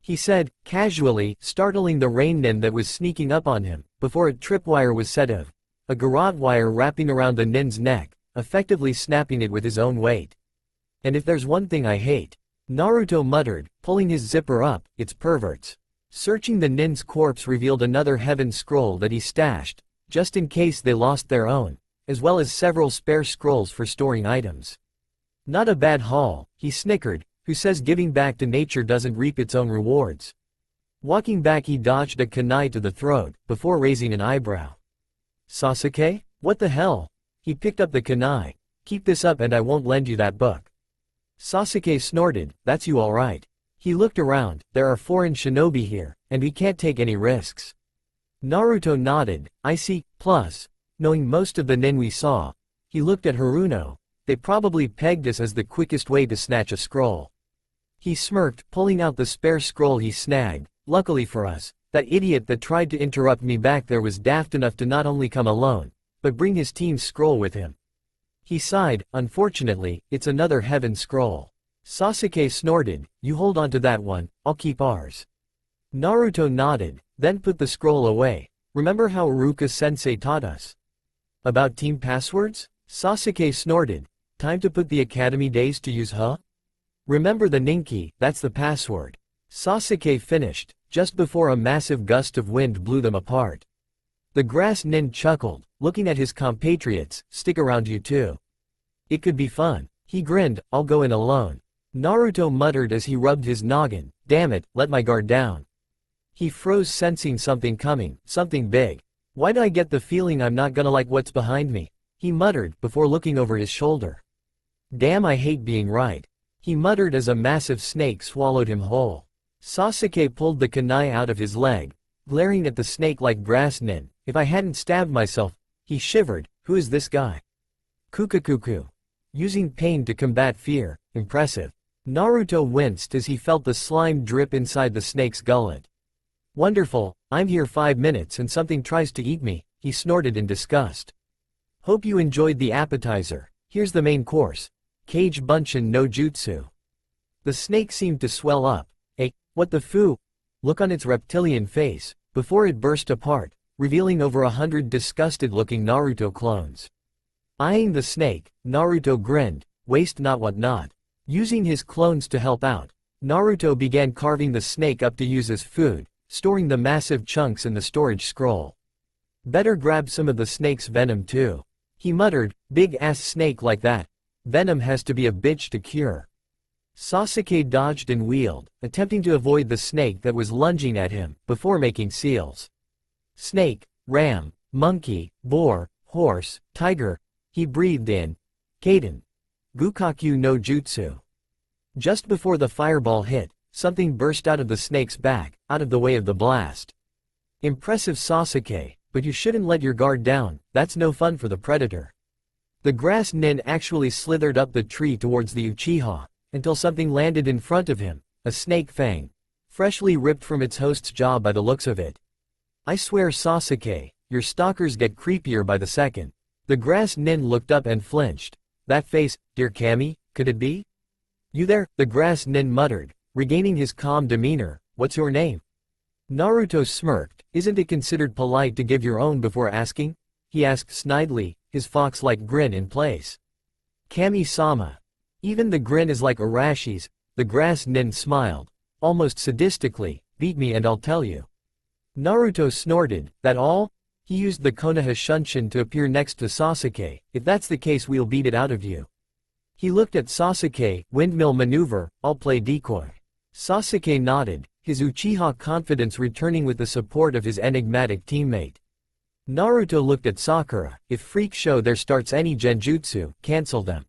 He said, casually, startling the rain nin that was sneaking up on him, before a tripwire was set of a garrote wire wrapping around the nin's neck, effectively snapping it with his own weight. And if there's one thing I hate, Naruto muttered, pulling his zipper up, it's perverts. Searching the nin's corpse revealed another heaven scroll that he stashed, just in case they lost their own, as well as several spare scrolls for storing items. Not a bad haul, he snickered, who says giving back to nature doesn't reap its own rewards. Walking back he dodged a kunai to the throat, before raising an eyebrow. Sasuke? What the hell? He picked up the kunai. Keep this up and I won't lend you that book. Sasuke snorted, that's you alright. He looked around, there are foreign shinobi here, and we can't take any risks. Naruto nodded, I see, plus, knowing most of the nin we saw, he looked at Haruno, they probably pegged us as the quickest way to snatch a scroll. He smirked, pulling out the spare scroll he snagged. Luckily for us, that idiot that tried to interrupt me back there was daft enough to not only come alone, but bring his team's scroll with him. He sighed, unfortunately, it's another heaven scroll. Sasuke snorted, you hold on to that one, I'll keep ours. Naruto nodded, then put the scroll away. Remember how Iruka-sensei taught us about team passwords? Sasuke snorted, time to put the academy days to use, huh? Remember the ninki, that's the password. Sasuke finished, just before a massive gust of wind blew them apart. The grass nin chuckled, looking at his compatriots, stick around you too. It could be fun. He grinned, I'll go in alone. Naruto muttered as he rubbed his noggin, damn it, let my guard down. He froze sensing something coming, something big. Why do I get the feeling I'm not gonna like what's behind me? He muttered, before looking over his shoulder. Damn, I hate being right. He muttered as a massive snake swallowed him whole. Sasuke pulled the kunai out of his leg, glaring at the snake like grass nin. If I hadn't stabbed myself, he shivered, who is this guy? Kukakuku. Using pain to combat fear, impressive. Naruto winced as he felt the slime drip inside the snake's gullet. Wonderful, I'm here 5 minutes and something tries to eat me, he snorted in disgust. Hope you enjoyed the appetizer. Here's the main course. Kage Bunshin no Jutsu. The snake seemed to swell up. What the foo? Look on its reptilian face, before it burst apart, revealing over 100 disgusted-looking Naruto clones. Eyeing the snake, Naruto grinned, waste not what not. Using his clones to help out, Naruto began carving the snake up to use as food, storing the massive chunks in the storage scroll. Better grab some of the snake's venom too. He muttered, big-ass snake like that. Venom has to be a bitch to cure. Sasuke dodged and wheeled, attempting to avoid the snake that was lunging at him, before making seals. Snake, ram, monkey, boar, horse, tiger. He breathed in. Kaden. Gukaku no Jutsu. Just before the fireball hit, something burst out of the snake's back, out of the way of the blast. Impressive, Sasuke, but you shouldn't let your guard down, that's no fun for the predator. The grass nin actually slithered up the tree towards the Uchiha, until something landed in front of him, a snake fang, freshly ripped from its host's jaw by the looks of it. I swear, Sasuke, your stalkers get creepier by the second. The grass nin looked up and flinched. That face, dear Kami, could it be? You there? The grass nin muttered, regaining his calm demeanor, what's your name? Naruto smirked, isn't it considered polite to give your own before asking? He asked snidely, his fox-like grin in place. Kami-sama. Even the grin is like Arashi's. The grass nin smiled, almost sadistically, beat me and I'll tell you. Naruto snorted, that all? He used the Konoha Shunshin to appear next to Sasuke, if that's the case we'll beat it out of you. He looked at Sasuke, windmill maneuver, I'll play decoy. Sasuke nodded, his Uchiha confidence returning with the support of his enigmatic teammate. Naruto looked at Sakura, if freak show there starts any genjutsu, cancel them.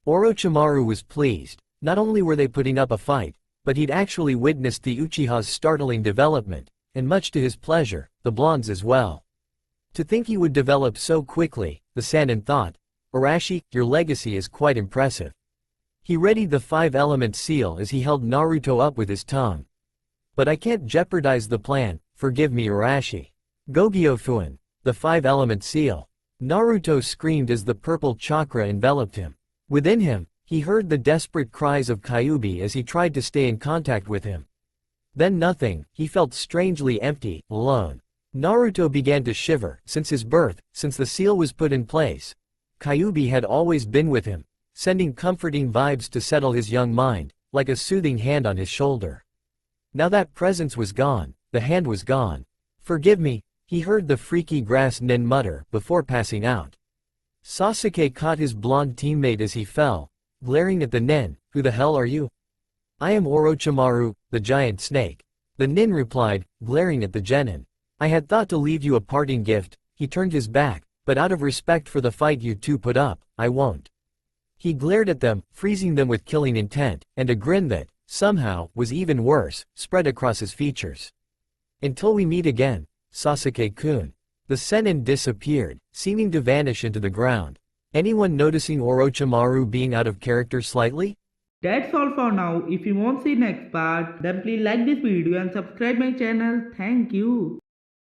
Orochimaru was pleased. Not only were they putting up a fight, but he'd actually witnessed the Uchiha's startling development, and much to his pleasure, the blondes as well. To think he would develop so quickly, the Sannin thought. Arashi, your legacy is quite impressive. He readied the 5-element seal as he held Naruto up with his tongue. But I can't jeopardize the plan, forgive me Arashi. Gogyofuin, the 5-element seal. Naruto screamed as the purple chakra enveloped him. Within him, he heard the desperate cries of Kyuubi as he tried to stay in contact with him. Then nothing, he felt strangely empty, alone. Naruto began to shiver. Since his birth, since the seal was put in place, Kyuubi had always been with him, sending comforting vibes to settle his young mind, like a soothing hand on his shoulder. Now that presence was gone, the hand was gone. Forgive me, he heard the freaky grass nin mutter before passing out. Sasuke caught his blonde teammate as he fell, glaring at the nin. Who the hell are you? I am Orochimaru, the giant snake. The nin replied, glaring at the genin. I had thought to leave you a parting gift. He turned his back, but out of respect for the fight you two put up, I won't. He glared at them, freezing them with killing intent, and a grin that, somehow, was even worse, spread across his features. Until we meet again, Sasuke-kun. The Sennin disappeared, seeming to vanish into the ground. Anyone noticing Orochimaru being out of character slightly? That's all for now. If you want to see next part, then please like this video and subscribe my channel. Thank you.